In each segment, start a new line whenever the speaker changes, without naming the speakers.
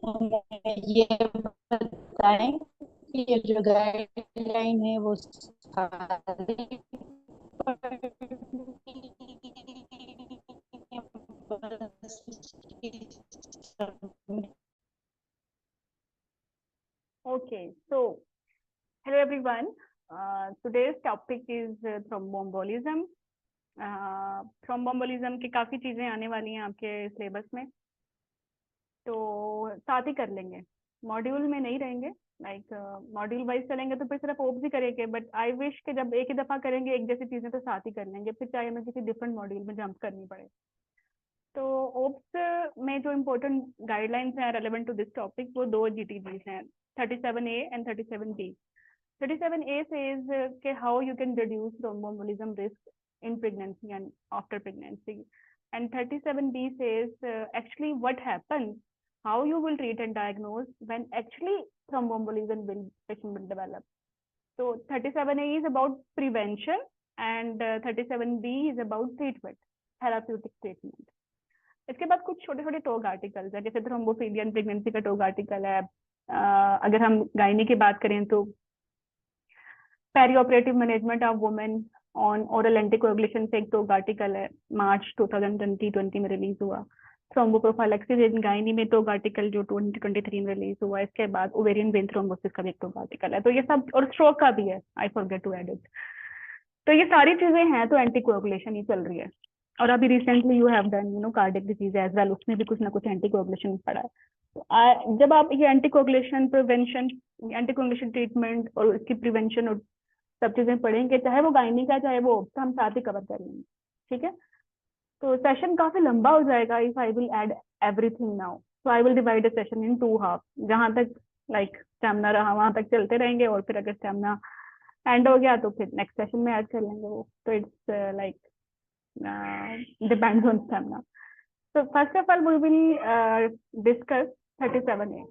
हमें ये बताएं कि ये जो गाइडलाइन है वो सारी
Okay, so hello everyone. Today's topic is thromboembolism. थ्रोम्बोम्बोलिज्म की काफी चीजें आने वाली हैं आपके सिलेबस में, तो साथ ही कर लेंगे, मॉड्यूल में नहीं रहेंगे। लाइक मॉड्यूल वाइज चलेंगे तो फिर सिर्फ ओब्स ही करेंगे, बट आई विश कि जब एक ही दफा करेंगे एक जैसी चीजें तो साथ ही कर लेंगे, फिर चाहे हमें किसी डिफरेंट मॉड्यूल में जंप करनी पड़े। तो ओप्स में जो इम्पोर्टेंट गाइडलाइंस हैं रेलेवेंट टू दिस टॉपिक वो दो जीटीजीज हैं, 37A and 37B। 37A says how you can reduce thromboembolism risk in pregnancy and after pregnancy, and 37B says actually what happens, how you will treat and diagnose when actually thromboembolism patient will develop. So 37A is about prevention and 37B is about treatment, therapeutic treatment. इसके बाद कुछ छोटे छोटे टॉग articles है, जैसे thrombophilia in pregnancy का टॉग article है। अगर हम गायनी की बात करें तो पेरीऑपरेटिव management of women on oral anticoagulation से एक टॉग आर्टिकल है, मार्च 2020 में रिलीज हुआ। थ्रोम्बोप्रोफाइलेक्सिस इन गायनी में टॉग आर्टिकल जो 2023 में रिलीज हुआ। इसके बाद ओवेरियन वेन थ्रोम्बोसिस का भी एक टॉग आर्टिकल है। तो ये सब, और स्ट्रोक का भी है, I forget to add it. तो ये सारी चीजें हैं, तो एंटीकोएगुलेशन ही चल रही है। और अभी recently you have done cardiac disease as well, उसमें भी कुछ ना कुछ एंटीकोएगुलेशन पड़ा है। तो जब आप ये एंटीकोएगुलेशन प्रिवेंशन, एंटीकोएगुलेशन ट्रीटमेंट और इसकी प्रिवेंशन और सब चीजें पढ़ेंगे, चाहे वो गायनी का चाहे वो, तो हम साथ ही कवर कर लेंगे, ठीक है। तो सेशन काफी लंबा हो जाएगा if I will add everything now. So I will divide the session in two half, जहां तक लाइक स्टेमिना रहा वहां तक चलते रहेंगे, और फिर अगर स्टेमिना एंड हो गया तो फिर नेक्स्ट सेशन में ऐड कर लेंगे वो। तो it's like depends on stamina. So first of all, we will discuss 37A,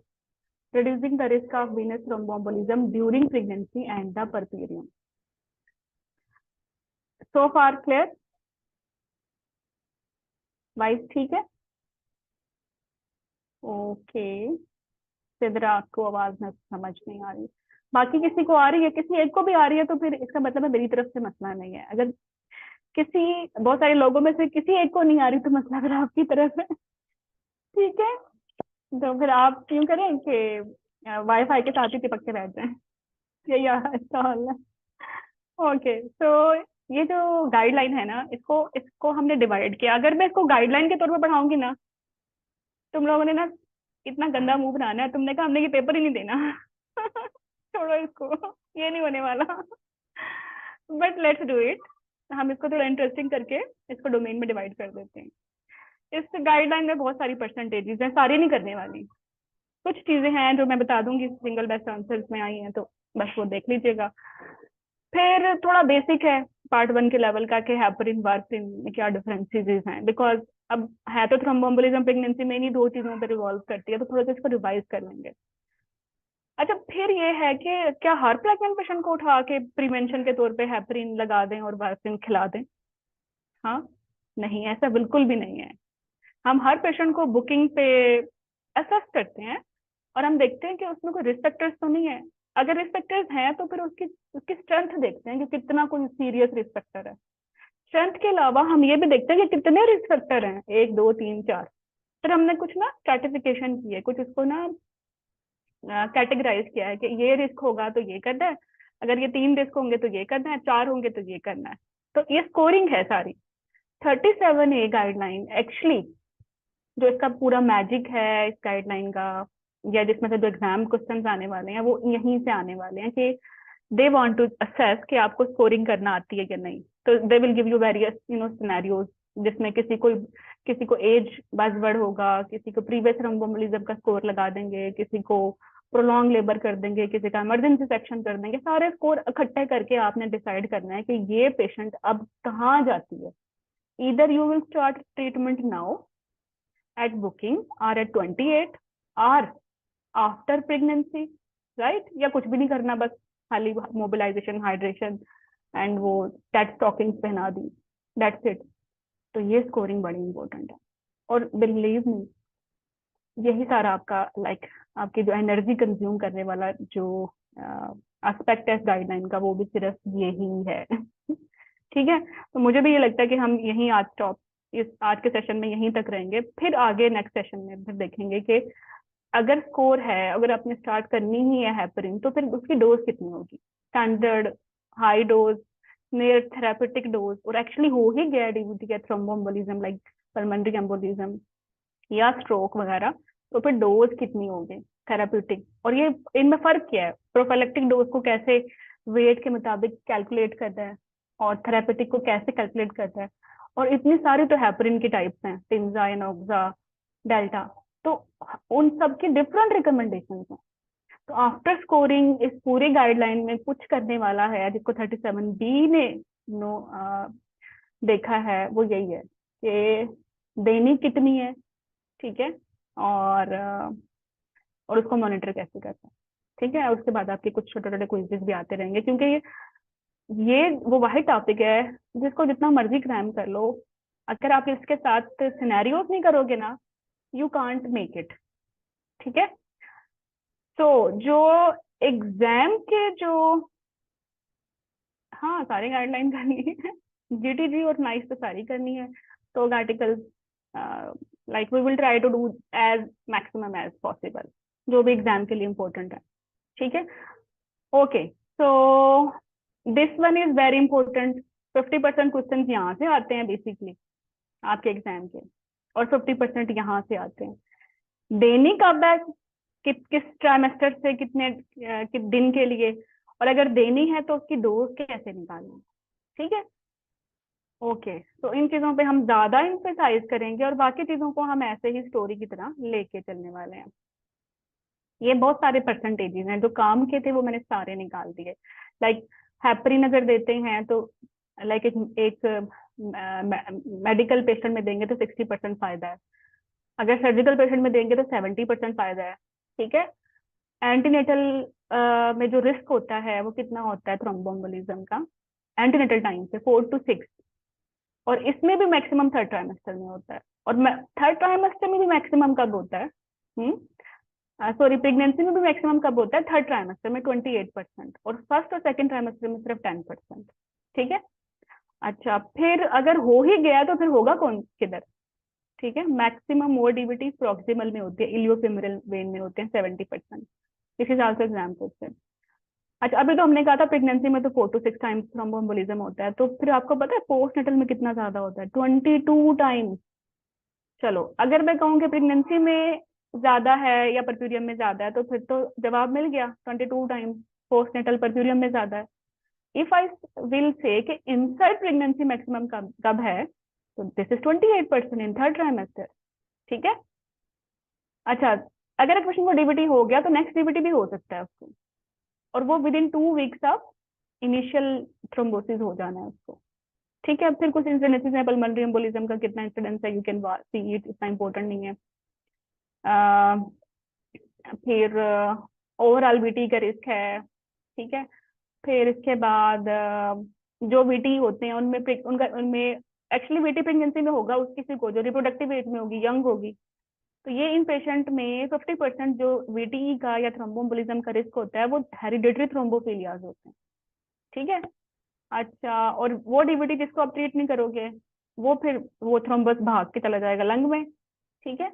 reducing the risk of venous thromboembolism during pregnancy and the puerperium. So far clear? Vice ठीक है? Okay. Sidra, आपको आवाज में समझ नहीं आ रही, बाकी किसी को आ रही है? किसी एक को भी आ रही है तो फिर इसका मतलब है मेरी तरफ से मसला नहीं है। अगर किसी, बहुत सारे लोगों में से किसी एक को नहीं आ रही तो मसला फिर आपकी तरफ है, ठीक है। तो फिर आप यूं करें कि वाईफाई के साथ ही चिपक के बैठ जाएं, यही अच्छा हाल है। ओके, तो ये जो गाइडलाइन है ना, इसको इसको हमने डिवाइड किया। अगर मैं इसको गाइडलाइन के तौर पर पढ़ाऊंगी ना, तुम लोगों ने ना इतना गंदा मुंह बनाना है, तुमने कहा हमने ये पेपर ही नहीं देना। छोड़ो इसको, ये नहीं होने वाला। But let's do it. हम इसको थोड़ा इंटरेस्टिंग करके इसको डोमेन में डिवाइड कर देते हैं। इस गाइडलाइन में बहुत सारी परसेंटेजेस हैं, सारी नहीं करने वाली। कुछ चीजें हैं जो मैं बता दूंगी, सिंगल बेस्ट आंसर्स में आई हैं, तो बस वो देख लीजिएगा। फिर थोड़ा बेसिक है पार्ट 1 के लेवल का, कि हेपरिन वार्फरिन में क्या डिफरेंसेस हैं, बिकॉज अब है तो थ्रोम्बोएम्बोलिज्म प्रेगनेंसी में नहीं, दो चीजों पर रिवॉल्व करती है, तो थोड़ा सा इसको रिवाइज कर लेंगे। अच्छा, फिर ये है कि क्या हर प्रेग्नेंट पेशेंट को उठा के प्रिवेंशन के तौर पे हेपरिन लगा दें और वार्फरिन खिला दें? हाँ, नहीं, ऐसा बिल्कुल भी नहीं है। हम हर पेशेंट को बुकिंग पे असेस करते हैं, और हम देखते हैं कि उसमें कोई रिस्क फैक्टर्स तो नहीं है। अगर रिस्क फैक्टर्स हैं तो फिर उसकी उसकी स्ट्रेंथ देखते हैं कि कितना कोई सीरियस रिस्क फैक्टर है। स्ट्रेंथ के अलावा हम ये भी देखते हैं कि कितने रिस्क फैक्टर हैं, 1 2 3 4। फिर हमने कुछ ना स्ट्रेटिफिकेशन की है, कुछ इसको ना कैटेगराइज किया है कि ये रिस्क होगा तो ये करना है, अगर ये 3 रिस्क होंगे तो ये करना है, 4 होंगे तो ये करना है। तो ये स्कोरिंग है सारी। 37A गाइडलाइन एक्चुअली जो इसका पूरा मैजिक है इस गाइडलाइन का, या जिसमें से जो एग्जाम क्वेश्चंस आने वाले हैं वो यहीं से आने वाले हैं, कि दे वांट टू असेस कि आपको स्कोरिंग करना आती है कि नहीं। तो they will give you various scenarios, जिसमें किसी को एज बजवर्ड होगा, किसी को प्रीवियस थ्रोम्बोएम्बोलिज्म का स्कोर लगा देंगे, किसी को प्रोलॉन्ग लेबर कर देंगे, किसी का इमरजेंसी सेक्शन कर देंगे। सारे स्कोर इकट्ठे करके आपने डिसाइड करना है कि ये पेशेंट अब कहाँ जाती है। Either you will start treatment now at booking or at 28 or after pregnancy, right? या कुछ भी नहीं करना, बस खाली मोबिलाइजेशन, हाइड्रेशन एंड वो टेट स्टॉकिंग्स पहना दी, दैट्स इट। तो ये स्कोरिंग बड़ी इंपॉर्टेंट है। और बिलीव मी, यही सारा आपका आपकी जो एनर्जी कंज्यूम करने वाला जो एस्पेक्ट है गाइडलाइन का, वो भी सिर्फ यही है। ठीक है, तो मुझे भी ये लगता है कि हम यहीं आज स्टॉप, इस आज के सेशन में यहीं तक रहेंगे, फिर आगे नेक्स्ट सेशन में फिर देखेंगे कि अगर स्कोर है, अगर आपने स्टार्ट करनी ही है हेपरिन, तो फिर उसकी डोज कितनी होगी, standard, high dose, near therapeutic dose, और एक्चुअली हो ही गया डीबीटी का थ्रोम्बोएम्बोलिज्म लाइक पल्मोनरी एम्बोलिज्म या स्ट्रोक वगैरह, तो फिर डोज कितनी होगी थेराप्यूटिक, और ये इनमें फर्क क्या है, प्रोफाइलेक्टिक डोज को कैसे वेट के मुताबिक कैलकुलेट करता है और थेरापेटिक को कैसे कैलकुलेट करता है, और इतनी सारी तो हेपरिन की टाइप्स हैं, टिंजा, एनोक्सा, डेल्टा, तो उन सब की डिफरेंट रिकमेंडेशन हैं। तो आफ्टर स्कोरिंग इस पूरी गाइडलाइन में कुछ करने वाला है जिसको 37B ने नो देखा है, वो यही है कि देनी कितनी है, ठीक है, और और उसको मॉनिटर कैसे करना है, ठीक है। उसके बाद आपके कुछ छोटे छोटे क्विजेस भी आते रहेंगे, क्योंकि ये वो वही टॉपिक है जिसको जितना मर्जी क्रैम कर लो, अगर आप इसके साथ सिनेरियोस नहीं करोगे ना, यू कांट मेक इट, ठीक है। तो जो एग्जाम के जो, हाँ सारी गाइडलाइन करनी है, जीटीजी और नाइस तो सारी करनी है, तो article like we will try to do as maximum as possible, जो भी एग्जाम के लिए इम्पोर्टेंट है, ठीक है। Okay, so this one is very important. 50% question यहाँ से आते हैं बेसिकली आपके एग्जाम के, और 50% यहाँ से आते हैं। देनी कब है, किस ट्राइमेस्टर से किस दिन के लिए, और अगर देनी है तो उसकी डोज कैसे निकालनी, ठीक है। ओके, तो इन चीजों पे हम ज्यादा इम्फेसाइज करेंगे, और बाकी चीजों को हम ऐसे ही स्टोरी की तरह लेके चलने वाले हैं। ये बहुत सारे परसेंटेजेस हैं जो काम के थे, वो मैंने सारे निकाल दिए। लाइक हेपरिन अगर देते हैं तो लाइक एक मेडिकल पेशेंट में देंगे तो 60% फायदा है, अगर सर्जिकल पेशेंट में देंगे तो 70% फायदा है, ठीक है। एंटीनेटल में जो रिस्क होता है वो कितना होता है थ्रोम्बोएम्बोलिज्म का, एंटीनेटल टाइम से 4 to 6, और इसमें भी मैक्सिमम थर्ड ट्राइमेस्टर में होता है, और थर्ड ट्राइमेस्टर में भी मैक्सिमम कब होता है, सॉरी प्रेगनेंसी में भी मैक्सिमम कब होता है, थर्ड ट्राइमेस्टर में 28%, और फर्स्ट और सेकंड ट्राइमेस्टर में सिर्फ 10%, ठीक है। अच्छा, फिर अगर हो ही गया तो फिर होगा कौन किधर, ठीक है। मैक्सिमम मोर प्रॉक्सिमल में होती है, इलियोफेमोरल वेन में होते हैं 70%, इस हिसाब से एग्जाम पूछते हैं। अच्छा, अभी तो हमने कहा था प्रेगनेंसी में तो 4 to 6 टाइम्स थ्रोम्बोएम्बोलिज्म होता है, तो फिर आपको पता है पोस्ट नेटल में कितना ज्यादा होता है, 22 टाइम्स। चलो, अगर मैं कहूँ कि प्रेगनेंसी में ज्यादा है या परप्यूरियम में ज्यादा है, तो फिर तो जवाब मिल गया, 22 टाइम्स पोस्ट नेटल परप्यूरियम में ज्यादा है। इफ आई विल से कि इनसाइड प्रेगनेंसी मैक्सिमम कब कब है, तो this is 28% in third trimester, ठीक है। अच्छा, अगर क्वेश्चन को डीबीटी हो गया तो नेक्स्ट डीबीटी भी हो सकता है उसको, और वो with in 2 weeks of initial thrombosis हो जाना है उसको, ठीक है। फिर कुछ इंसिडेंसेस है, पल्मोनरी एम्बोलिज्म का कितना इंसिडेंस है, यू कैन सी इट, इतना इंपॉर्टेंट नहीं है। फिर ओवरऑल वीटी का रिस्क है, ठीक है। फिर इसके बाद जो वीटी होते हैं उनमें एक्चुअली वीटी प्रेगनेंसी में होगा उस किसी को जो रिप्रोडक्टिव एज में होगी, यंग होगी, तो ये इन पेशेंट में 50% जो वीटी का या थ्रोम्बोएम्बोलिज्म का रिस्क होता है वो हेरिडिटरी थ्रोम्बोफिलियाज होते हैं, ठीक है। अच्छा, और वो डीवीटी जिसको आप ट्रीट नहीं करोगे, वो थ्रोम्बस भाग के चला जाएगा लंग में, ठीक है।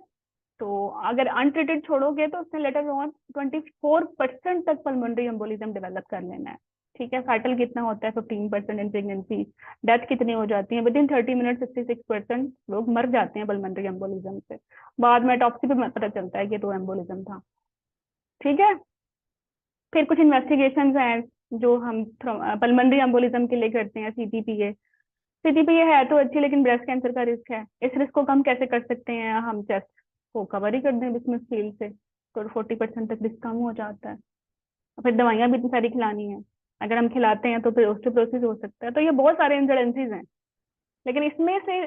तो अगर अनट्रीटेड छोड़ोगे तो उसने लेटर ऑन 24% तक पल्मोनरी एम्बोलिज्म डेवलप कर लेना है, ठीक है। फाइटल कितना होता है, 15% इन प्रेगनेंसी। डेथ कितनी हो जाती है, विद इन 30 मिनट 66% लोग मर जाते हैं पल्मोनरी एम्बोलिज्म से, बाद में ऑटोप्सी पे पता चलता है कि तो एम्बोलिज्म था, ठीक है। फिर कुछ इन्वेस्टिगेशन हैं जो हम पल्मोनरी एम्बोलिज्म के लिए करते हैं, सीटीपीए। सीटीपीए है तो अच्छी, लेकिन ब्रेस्ट कैंसर का रिस्क है, इस रिस्क को कम कैसे कर सकते हैं, हम चेस्ट को कवर ही कर दें बिस्मिस फील्ड से, तो 40% तक रिस्क कम हो जाता है। फिर दवाइयाँ भी इतनी सारी खिलानी है, अगर हम खिलाते हैं तो फिर ऑस्टियोपोरोसिस हो सकता है, तो ये बहुत सारे इंसिडेंसेस हैं, लेकिन इसमें से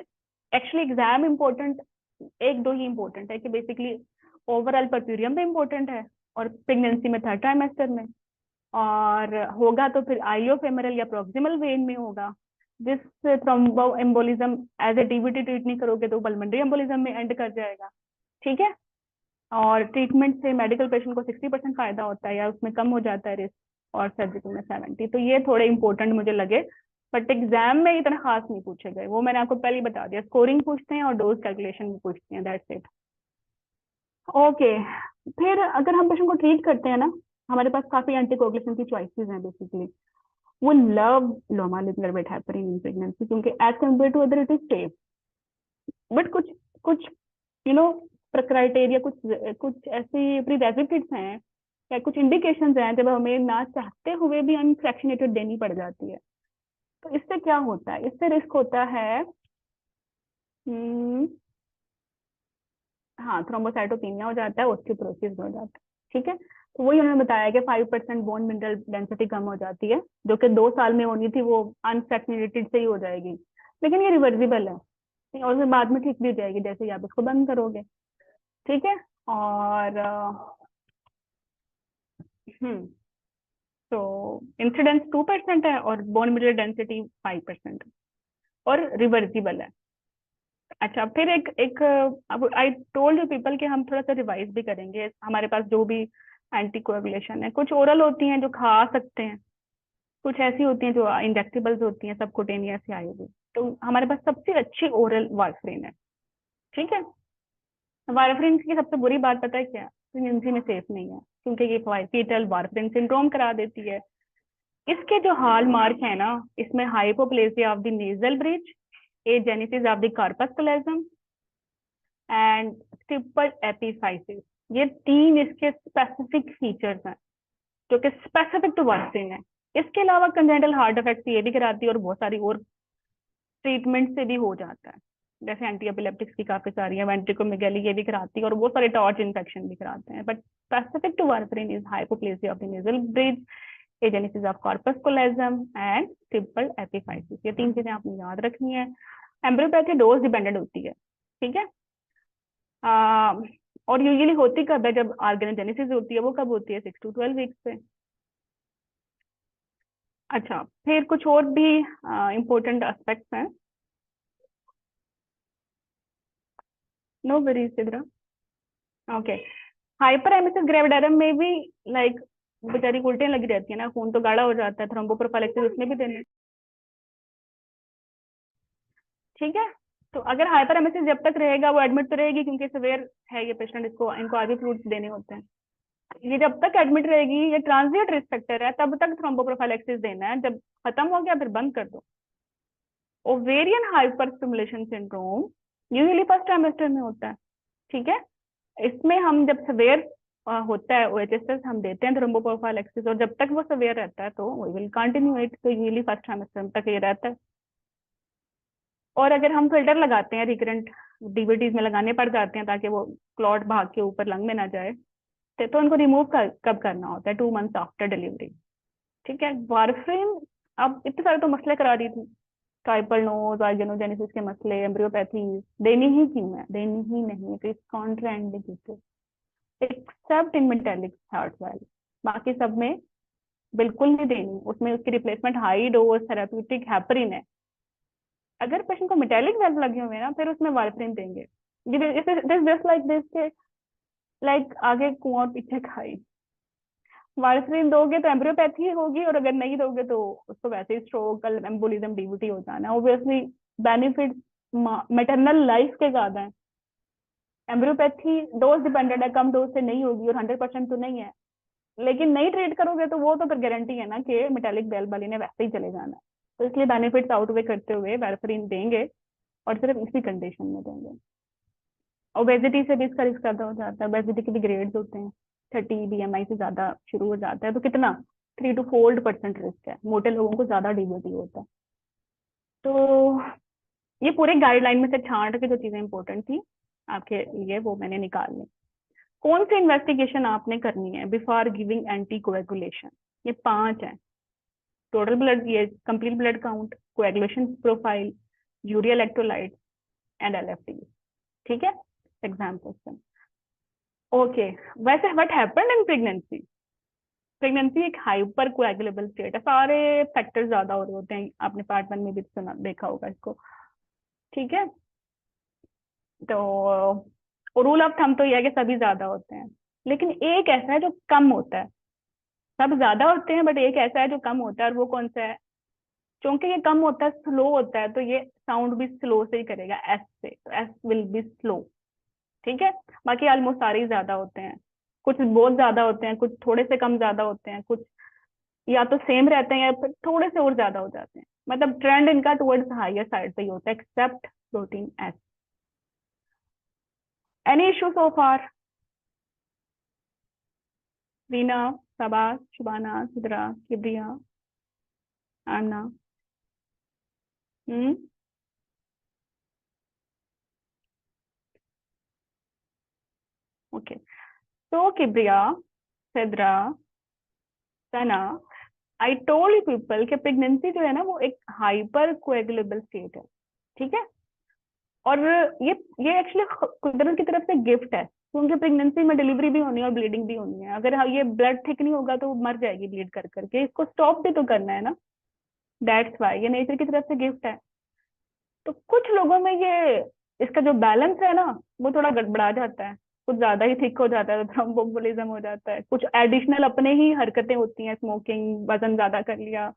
एक्चुअली एग्जाम इम्पोर्टेंट एक दो ही इम्पोर्टेंट है, कि बेसिकली ओवरऑल परप्यूरियम भी इम्पोर्टेंट है, और प्रेगनेंसी में थर्ड ट्राइमेस्टर में, और होगा तो फिर आइलियोफेमोरल या प्रॉक्सिमल वेन में होगा, जिस thromboembolism as a DVT treat नहीं करोगे तो पल्मोनरी एम्बोलिज्म में एंड कर जाएगा, ठीक है। और ट्रीटमेंट से मेडिकल पेशेंट को 60% फायदा होता है या उसमें कम हो जाता है रिस्क, और सर्जिकल में 70। तो ये थोड़े इंपॉर्टेंट मुझे लगे, बट एग्जाम में इतना खास नहीं पूछे गए, वो मैंने आपको पहले ही बता दिया। स्कोरिंग पूछते हैं और डोज कैलकुलेशन भी पूछते हैं, दैट्स इट। ओके, फिर अगर हम पेशेंट को ट्रीट करते हैं ना, हमारे पास काफी एंटीकोगुलेशन की चॉइसेस हैं बेसिकली। वो low molecular weight heparin in pregnancy, क्योंकि as compare to other it is safe. But कुछ कुछ यू नो क्राइटेरिया, कुछ कुछ ऐसी प्रीरेक्विजिट्स हैं या कुछ इंडिकेशंस हैं जब हमें ना चाहते हुए भी अनफ्रैक्शनेटेड देनी पड़ जाती है। तो इससे क्या होता है, इससे रिस्क होता है हाँ, थ्रोम्बोसाइटोपिनिया हो जाता है, ऑस्टियोपोरोसिस हो जाता है। ठीक है, तो वही उन्होंने बताया कि 5% बोन मिनरल डेंसिटी कम हो जाती है, जो कि 2 साल में होनी थी, वो अनफ्रैक्शनेटेड से ही हो जाएगी। लेकिन ये रिवर्सिबल है, और फिर बाद में ठीक भी हो जाएगी जैसे ही आप इसको बंद करोगे। ठीक है, और हम्म तो इंसिडेंस 2% है और बोन मिनरल डेंसिटी 5% है, और रिवर्सिबल है। अच्छा, फिर एक एक अब आई टोल्ड यू पीपल कि हम थोड़ा सा रिवाइज भी करेंगे। हमारे पास जो भी एंटीकोएगुलेशन है, कुछ ओरल होती हैं जो खा सकते हैं, कुछ ऐसी होती हैं जो इंजेक्टेबल्स होती हैं, सबकुटेनियस या आईवी। तो हमारे पास सबसे अच्छी ओरल वारफरिन है। ठीक है, वारफरिन की सबसे बुरी बात पता है क्या? प्रेगनेंसी में सेफ नहीं है, क्योंकि ये फीटल वारफरिन सिंड्रोम करा देती है। इसके जो हॉल मार्क है ना, इसमें hypoplasia of the nasal bridge, agenesis of the corpus callosum and stippled epiphysis. ये 3 इसके स्पेसिफिक फीचर्स हैं जो कि स्पेसिफिक टू वार्फरिन है। इसके अलावा कंजेनिटल हार्ट इफेक्ट ये भी कराती है, और बहुत सारी और ट्रीटमेंट से भी हो जाता है, जैसे एंटी एपिलेप्टिक्स की काफी सारी है, वेंट्रिकोमेगैली ये भी कराती है, और बहुत सारे टॉर्च इन्फेक्शन भी कराते हैं। But specific to warfarin is hypoplasia of the nasal bridge, agenesis of corpus callosum and stippled epiphysis. ये 3 चीजें आपने याद रखनी है। एम्ब्रियोपैथी डोज डिपेंडेंट होती है। ठीक है, आ, और यूजुअली होती कब है? जब ऑर्गेनोजेनेसिस होती है, वो कब होती है? 6 to 12 वीक्स पे। अच्छा, फिर कुछ और भी इम्पोर्टेंट एस्पेक्ट्स हैं। No worries Sidra. Okay, hyperemesis gravidarum में भी लाइक बेचारी उल्टियां लगी रहती है ना, खून तो गाढ़ा हो जाता है, थ्रोम्बोप्रोफाइलेक्सिस उसमें भी देने। ठीक है, तो अगर हाइपर एमेसिस जब तक रहेगा वो एडमिट तो रहेगी, क्योंकि सिवियर है ये पेशेंट, इसको इनको आगे फ्लूइड्स देने होते हैं। ये जब तक एडमिट रहेगी, ये ट्रांजिट रिस्क फैक्टर है, तब तक थ्रोम्बोप्रोफाइलेक्सिस देना है। जब खत्म हो गया फिर बंद कर दो। Ovarian hyper stimulation syndrome usually first trimester में होता है। ठीक है, इसमें हम जब सवेयर होता है ओएचएसएस हम देते हैं थ्रोम्बोप्रोफाइलेक्सिस, और जब तक वो सवेयर रहता है तो वी विल कंटिन्यू इट। तो यूजुअली फर्स्ट ट्राइमेस्टर तक ये रहता है। और अगर हम फिल्टर लगाते हैं, रिकरेंट डीवीटीज में लगाने पड़ जाते हैं ताकि वो क्लॉट भाग के ऊपर लंग में ना जाए, तो उनको रिमूव कब करना होता है? 2 मंथ्स आफ्टर डिलीवरी। ठीक है, वारफरिन अब इतने सारे तो मसले करा रही थी, ट्राइपल नोज, ऑर्गेनोजेनेसिस के मसले, एम्ब्रियोपैथी, देनी ही क्यों है? देनी ही नहीं है, तो इस कॉन्ट्राइंडिकेटेड एक्सेप्ट इन मेटालिक हार्ट वाले, बाकी सब में बिल्कुल नहीं देनी। उसमें उसकी replacement high dose therapeutic heparin है। अगर पेशेंट को मेटालिक वेल्व लगे हुए हैं ना, फिर उसमें वारफरिन देंगे। जस्ट लाइक दिस के लाइक आगे कुआं और पीछे खाई। वारफरिन दोगे तो एम्ब्रियोपैथी होगी, और अगर नहीं दोगे तो उसको वैसे ही स्ट्रोक एम्बोलिज्म डीवीटी हो जाना है। ऑब्वियसली बेनिफिट मैटरनल लाइफ के ज्यादा है। एम्ब्रियोपैथी डोज डिपेंडेंट है, कम डोज से नहीं होगी, और 100% तो नहीं है। लेकिन नहीं ट्रीट करोगे तो वो तो फिर गारंटी है ना कि मेटालिक बेल वाली ने वैसे ही चले जाना है। तो इसलिए बेनिफिट्स आउटवे करते हुए वारफरिन देंगे, और सिर्फ इसी कंडीशन में देंगे। ओबेसिटी से भी इसका रिस्क ज्यादा हो जाता है। ओबेसिटी के भी ग्रेड्स होते हैं, 30 BMI से ज्यादा शुरू हो जाता है, तो कितना 3 to 4% रिस्क है। मोटे लोगों को ज्यादा डीबीटी होता है। तो ये पूरे गाइडलाइन में से छांट के जो चीजें इंपॉर्टेंट थी आपके लिए वो मैंने निकाल ली। कौन सी इन्वेस्टिगेशन आपने करनी है बिफोर गिविंग एंटी कोएगुलेशन? ये 5 है। टोटल ब्लड, ये complete blood count, coagulation profile, urea electrolyte and LFT. ठीक है, एग्जाम्पल्स। ओके, वैसे what happened in pregnancy? Pregnancy एक हाइपर कोएगुलेबल स्टेट है, सारे फैक्टर्स ज्यादा हो रहे होते हैं, आपने पार्ट 1 में भी सुना देखा होगा इसको। ठीक है, तो और रूल ऑफ थंब तो यह है कि सभी ज्यादा होते हैं, लेकिन एक ऐसा है जो कम होता है। सब ज्यादा होते हैं बट एक ऐसा है जो कम होता है, और वो कौन सा है? क्योंकि ये कम होता है, स्लो होता है, तो ये साउंड भी स्लो से ही करेगा, एस से, तो एस विल बी स्लो। ठीक है। बाकी ऑलमोस्ट सारे ही ज्यादा होते हैं, कुछ बहुत ज्यादा होते हैं, कुछ थोड़े से कम ज्यादा होते हैं, कुछ या तो सेम रहते हैं या फिर थोड़े से और ज्यादा हो जाते हैं। मतलब ट्रेंड इनका टुवर्ड्स हायर साइड पे ही होता है, except protein S. Any issue so far? Reena, Saba, Shubana, Sidra, Kibriya, Amna? Hmm. Okay. तो Kibriya, Sidra, Sana, I told people कि प्रेगनेंसी जो है ना वो एक हाइपर कोएगुलेबल स्टेट है। ठीक है। और ये ये एक्चुअली कुदरत की तरफ से गिफ्ट है, क्योंकि प्रेगनेंसी में डिलीवरी भी होनी है और ब्लीडिंग भी होनी है। अगर ये ब्लड थिक नहीं होगा तो वो मर जाएगी ब्लीड कर करके, इसको स्टॉप भी तो करना है ना। दैट्स वाई ये नेचर की तरफ से गिफ्ट है। तो कुछ लोगों में ये इसका जो बैलेंस है ना वो थोड़ा गड़बड़ा जाता है, कुछ ज्यादा ही थिक हो जाता है तो थ्रोम्बोम्बोलिज्म हो जाता है। कुछ एडिशनल अपने ही हरकतें होती हैं, स्मोकिंग, वजन ज्यादा कर लिया,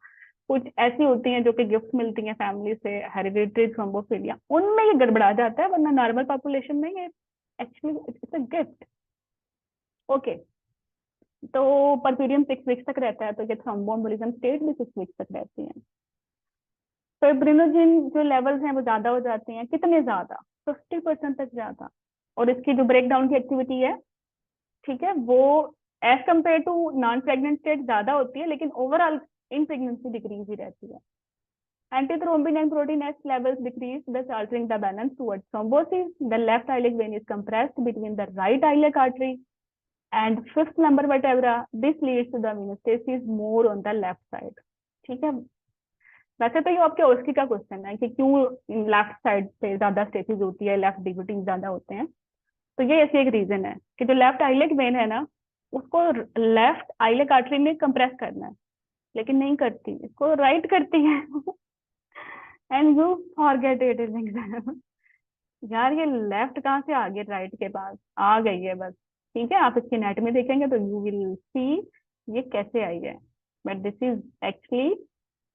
कुछ ऐसी होती हैं जो कि गिफ्ट मिलती हैं फैमिली से, हेरिडिटरी थ्रोम्बोफिलिया, उनमें ये गड़बड़ा जाता है, वरना नॉर्मल पॉपुलेशन में ये actually it's a gift. Okay. तो परफ्यूरियम 6 वीक्स तक रहता है, तो ये थ्रोम्बोम्बोलिज्म स्टेट भी 6 वीक्स तक रहती है। फिब्रिनोजेन जो लेवल्स हैं वो ज्यादा हो जाते हैं, कितने ज्यादा? 50% तक ज्यादा। और इसकी जो ब्रेक डाउन की एक्टिविटी है, ठीक है, वो as compare to non pregnant state ज्यादा होती है, लेकिन ओवरऑल इन प्रेगनेंसी डिक्रीज ही रहती है। Antithrombin and protein S levels decrease, thus altering the balance towards thrombosis. The left iliac vein is compressed between the right iliac artery and fifth lumbar vertebra. This leads to the venostasis more on the left side. ठीक है। वैसे तो ये आपके ओस्की का question है कि क्यों लेफ्ट साइड पे ज्यादा स्टेसिस होती है, लेफ्ट डिविटी ज्यादा होते हैं। तो ये ऐसी एक रीजन है कि जो लेफ्ट आइलेक वेन है ना, उसको लेफ्ट आइलेक आर्टरी में कंप्रेस करना है, लेकिन नहीं करती, इसको राइट करती है। And you forget it in exam. यार ये लेफ्ट कहाँ से आ गया, राइट के पास आ गई है बस। ठीक है, आप इसके नेट में देखेंगे तो यू विल सी ये कैसे आई है। बट दिस इज एक्चुअली,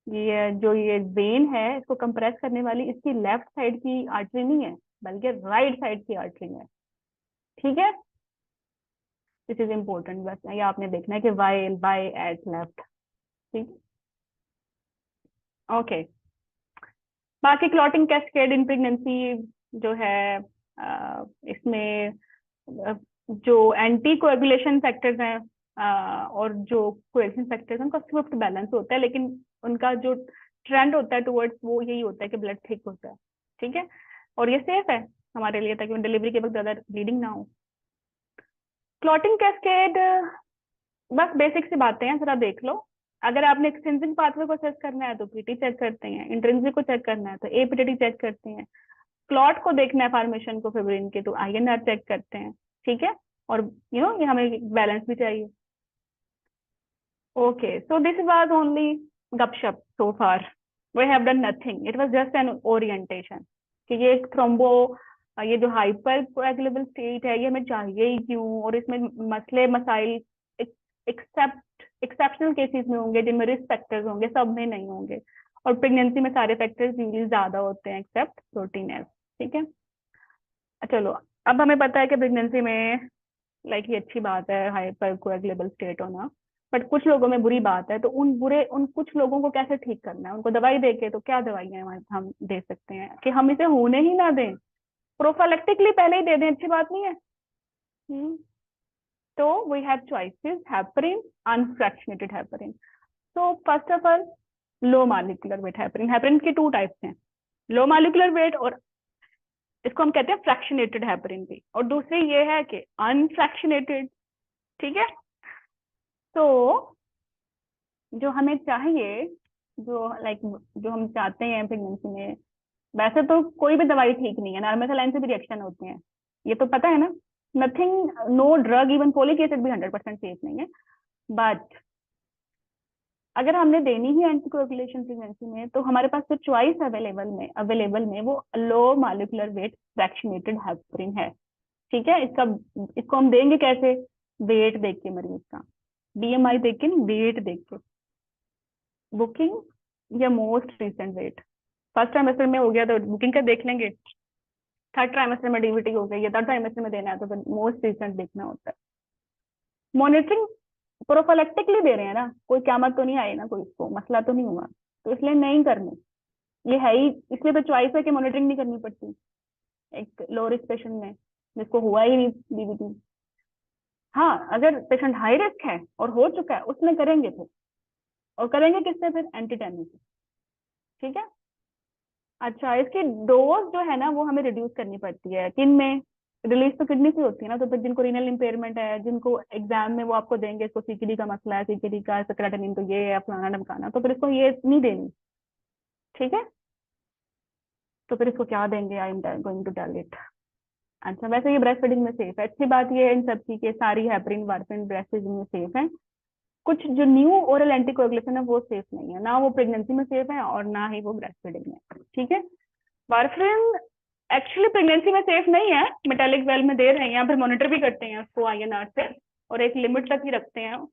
ये जो ये वेन है इसको कंप्रेस करने वाली इसकी लेफ्ट साइड की आर्टरी नहीं है, बल्कि राइट साइड की आर्टरी है। ठीक है। दिस इज इम्पोर्टेंट, बस ये आपने देखना है कि वाई वाई एट लेफ्ट। ठीक। ओके। बाकी क्लॉटिंग कैस्केड इन प्रेगनेंसी जो है, इसमें जो एंटी कोएगुलेशन फैक्टर्स हैं और जो कोएगुलेशन फैक्टर्स हैं उनका स्विफ्ट बैलेंस होता है, लेकिन उनका जो ट्रेंड होता है टुवर्ड्स वो यही होता है कि ब्लड थिक होता है। ठीक है। और ये सेफ है हमारे लिए, ताकि डिलीवरी के वक्त ज्यादा ब्लीडिंग ना हो। क्लॉटिंग कैस्केड बस बेसिक सी बातें हैं, जरा देख लो। अगर आपने एक्सट्रिंसिक पाथवे को चेक करना है तो पीटी चेक करते हैं, इंट्रिंसिक को चेक करना है तो एपीटीटी चेक करते हैं, क्लॉट को देखना है फॉर्मेशन को फिब्रिन के तो आईएनआर चेक करते हैं। ठीक है। और ये हमें बैलेंस भी चाहिए। Okay, so this was only गपशप so far. We have done nothing, it was just an orientation कि ये एक थ्रोम्बो, ये जो हाइपर कोएगुलेबल स्टेट है ये हमें चाहिए ही क्यों, और इसमें मसले मसाइल एक्सेप्ट एक्सेप्शनल केसेस में होंगे जिनमें रिस्क फैक्टर्स होंगे, सब में नहीं होंगे। और प्रेगनेंसी में सारे फैक्टर्स यूजली ज्यादा होते हैं एक्सेप्ट प्रोटीन एस। ठीक है। चलो, अब हमें पता है कि प्रेगनेंसी में लाइक ये अच्छी बात है हाइपर कोएगुलेबल स्टेट होना, बट कुछ लोगों में बुरी बात है। तो उन कुछ लोगों को कैसे ठीक करना है, उनको दवाई देके, तो क्या दवाइयां हम दे सकते हैं कि हम इसे होने ही ना दें, प्रोफाइलेक्टिकली पहले ही दे दें, अच्छी बात नहीं है। तो we have choices, heparin, unfractionated heparin. तो first of all low molecular weight heparin. Heparin के टू टाइप्स हैं, लो मॉलिक्यूलर वेट और इसको हम कहते हैं फ्रैक्शनेटेड हेपरिन भी, और दूसरी ये है कि अनफ्रैक्शनेटेड। ठीक है। तो जो हमें चाहिए, जो लाइक जो हम चाहते हैं प्रेगनेंसी में, वैसे तो कोई भी दवाई ठीक नहीं है, नॉर्मेथलाइन से भी रिएक्शन होते हैं, ये तो पता है ना। Nothing, no drug, even folic acid भी 100% सेफ नहीं है। बट अगर हमने देनी ही एंटीकोएगुलेशन प्रेगनेंसी में, तो हमारे पास जो चॉइस अवेलेबल में वो लो मॉलिक्यूलर वेट फ्रैक्शनेटेड हेपरिन है। ठीक है। इसको हम देंगे कैसे? वेट देख के मरीज का, बीएमआई देख के नहीं, वेट देख के। बुकिंग या most recent weight, first trimester में हो गया तो बुकिंग का देख लेंगे, थर्ड ट्राइमेस्टर में डीवीटी हो गई या थर्ड ट्राइमेस्टर में देना है तो फिर मोस्ट रिसेंट देखना होता है। मॉनिटरिंग प्रोफाइलेक्टिकली दे रहे हैं ना, कोई क्यामत तो नहीं आई ना, कोई इसको मसला तो नहीं हुआ, तो इसलिए नहीं करनी, ये है ही, इसलिए तो चॉइस है कि मॉनिटरिंग नहीं करनी पड़ती एक लो रिस्क पेशेंट में जिसको हुआ ही नहीं डीवीटी। हाँ, अगर पेशेंट हाई रिस्क है और हो चुका है उसमें करेंगे फिर, और करेंगे किससे? फिर एंटीटेनिन से। ठीक है। अच्छा, इसकी डोज जो है ना वो हमें रिड्यूस करनी पड़ती है, किन में? रिलीज तो किडनी से होती है ना, तो फिर जिनको रीनल इम्पेयरमेंट है, जिनको एग्जाम में वो आपको देंगे इसको सीकेडी का मसला है, सीकेडी का क्रेटिनिन तो ये है, फलाना ढमकाना, तो फिर इसको ये नहीं देनी। ठीक है, तो फिर इसको क्या देंगे? I am going to tell it. अच्छा, वैसे ये ब्रेस्ट फीडिंग में सेफ है, अच्छी बात ये है इन सब की के सारी हेपरिन वार्फिन ब्रेस्ट फीडिंग में सेफ है। कुछ जो न्यू ओरल एंटीकोएगुलेशन है वो सेफ नहीं है, ना वो प्रेगनेंसी में सेफ है और ना ही वो ब्रेस्ट फीडिंग में। ठीक है। वार्फरिन एक्चुअली प्रेगनेंसी में सेफ नहीं है, मेटालिक वेल में दे रहे हैं, यहाँ पर मॉनिटर भी करते हैं उसको आईएनआर से, और एक लिमिट तक ही रखते हैं,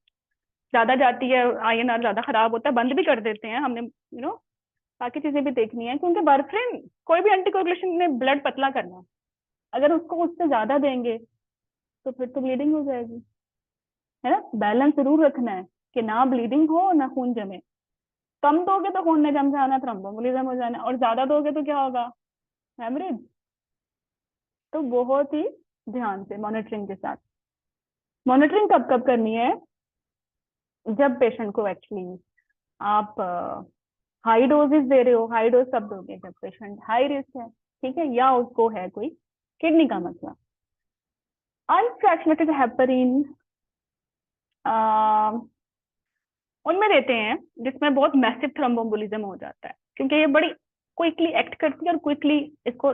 ज्यादा जाती है आईएनआर ज्यादा खराब होता है, बंद भी कर देते हैं हमने, बाकी चीजें भी देखनी है, क्योंकि वार्फरिन कोई भी एंटीकोएगुलेशन ने ब्लड पतला करना है, अगर उसको उससे ज्यादा देंगे तो फिर तो ब्लीडिंग हो जाएगी, है ना। बैलेंस जरूर रखना है कि ना ब्लीडिंग हो ना खून जमे, कम दोगे तो खून ने जम जाना, थ्रोम्बोएम्बोलिज्म हो जाना, और ज्यादा दोगे तो क्या होगा? हेमरेज। तो बहुत ही ध्यान से मॉनिटरिंग के साथ। मॉनिटरिंग कब कब करनी है? जब पेशेंट को एक्चुअली आप हाई डोजेस दे रहे हो, हाई डोज कब दोगे? जब पेशेंट हाई रिस्क है, ठीक है, या उसको है कोई किडनी का मसला। अनफ्रैक्शनेटेड हेपरिन उनमें देते हैं जिसमें बहुत मैसिव थ्रोम्बोएम्बोलिज्म हो जाता है, क्योंकि ये बड़ी क्विकली एक्ट करती है और क्विकली इसको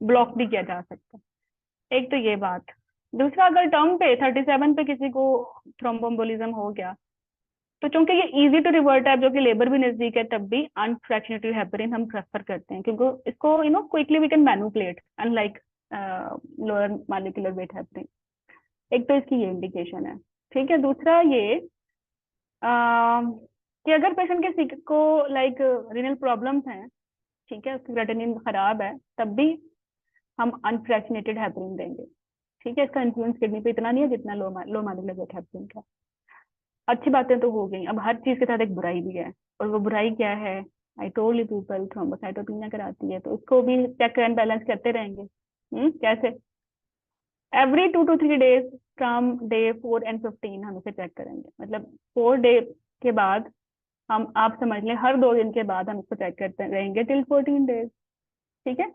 ब्लॉक भी किया जा सकता है। एक तो ये बात। दूसरा, अगर टर्म पे 37 पे किसी को थ्रोम्बोएम्बोलिज्म हो गया, तो चूंकि ये इजी टू रिवर्ट है, जो कि लेबर भी नजदीक है, तब भी अनफ्रैक्शनेटेड हेपरिन हम प्रेफर करते हैं, क्योंकि इसको quickly we can manipulate unlike lower molecular weight heparin. एक तो इसकी ये इंडिकेशन है। ठीक है। दूसरा ये कि अगर पेशेंट के को लाइक रीनल प्रॉब्लम्स हैं, ठीक है, उसकी क्रेटिनिन खराब है, तब भी हम अनफ्रैक्शनेटेड हेपरिन देंगे। ठीक है। इसका इन्फ्लुएंस किडनी पे इतना नहीं है जितना लो मॉलिक्यूलर वेट हेपरिन का। अच्छी बातें तो हो गई, अब हर चीज के साथ एक बुराई भी है, और वो बुराई क्या है? आई टोल्ड यू पीपल थ्रोम्बोसाइटोपिनिया कराती है, तो उसको भी चेक एंड बैलेंस करते रहेंगे। कैसे? Every 2 to 3 days from day 4 and 15 हम इसे चेक करेंगे, मतलब 4 डे के बाद, हम आप समझ लें हर 2 दिन के बाद हम इसको चेक करते रहेंगे टिल 14 days। ठीक है।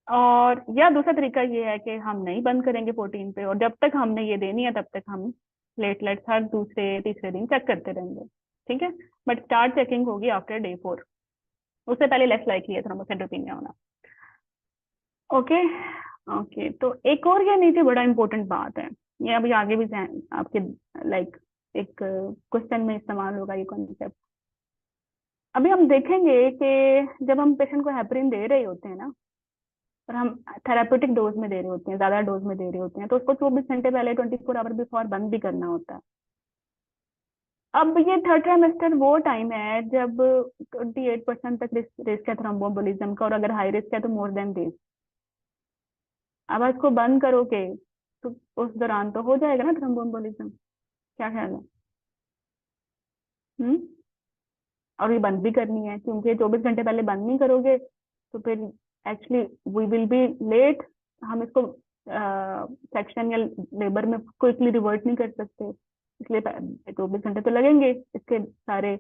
और या दूसरा तरीका ये है कि हम नहीं बंद करेंगे 14 पे, और जब तक हमने ये देनी है तब तक हम प्लेटलेट्स हर दूसरे तीसरे दिन चेक करते रहेंगे। ठीक है। बट स्टार्ट चेकिंग होगी आफ्टर डे 4, उससे पहले लेस लाइकली है थ्रोम्बोसाइटोपिनिया होना। ओके। ओके, तो एक और ये नीचे बड़ा इंपॉर्टेंट बात है, ये अभी आगे भी आपके लाइक एक क्वेश्चन में इस्तेमाल होगा ये कॉन्सेप्ट। अभी हम देखेंगे कि जब हम पेशेंट को हेपरिन दे रहे होते हैं ना, और हम थेरापेटिक डोज में दे रहे होते हैं, ज्यादा डोज में दे रहे होते हैं, तो उसको 24 घंटे पहले 24 आवर बिफोर बंद भी करना होता है। अब ये थर्ड ट्राइमेस्टर वो टाइम है जब 28% तक रिस्क है थ्रोम्बोएम्बोलिज्म का, और अगर हाई रिस्क है तो मोर देन दिस। अब इसको बंद करोगे तो उस दौरान तो हो जाएगा ना थ्रोम्बोएम्बोलिज्म, क्या ख्याल है? हम्म। और ये बंद भी करनी है, क्योंकि 24 घंटे पहले बंद नहीं करोगे तो फिर actually we will be late, हम इसको सेक्शन या लेबर में क्विकली रिवर्ट नहीं कर सकते, इसलिए 24 घंटे तो लगेंगे इसके सारे,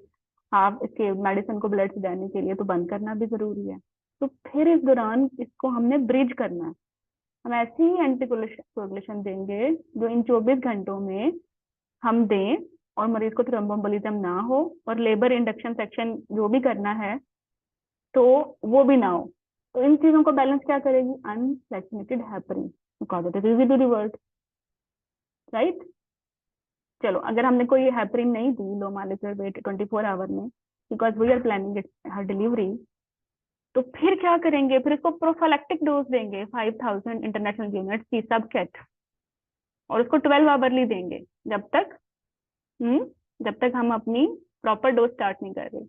हाफ इसके मेडिसिन को ब्लड से जाने के लिए, तो बंद करना भी जरूरी है। तो फिर इस दौरान इसको हमने ब्रिज करना है, हम ऐसी ही एंटीकोगुलेशन देंगे जो इन 24 घंटों में हम दें, और मरीज को थ्रोम्बोएम्बोलिज्म ना हो, और लेबर इंडक्शन सेक्शन जो भी करना है तो वो भी ना हो। तो इन चीजों को बैलेंस क्या करेगी? Unfractionated heparin, because it is easy to revert, right. चलो, अगर हमने कोई हेपरिन नहीं दी लो मॉलिक्यूलर वेट 24 आवर में, बिकॉज वी आर प्लानिंग हर डिलीवरी, तो फिर क्या करेंगे, फिर इसको प्रोफाइलैक्टिक डोज देंगे 5000 इंटरनेशनल यूनिट्स की सब कैट, और उसको 12 आवरली देंगे जब तक हम्म जब तक हम अपनी प्रॉपर डोज स्टार्ट नहीं कर रहे।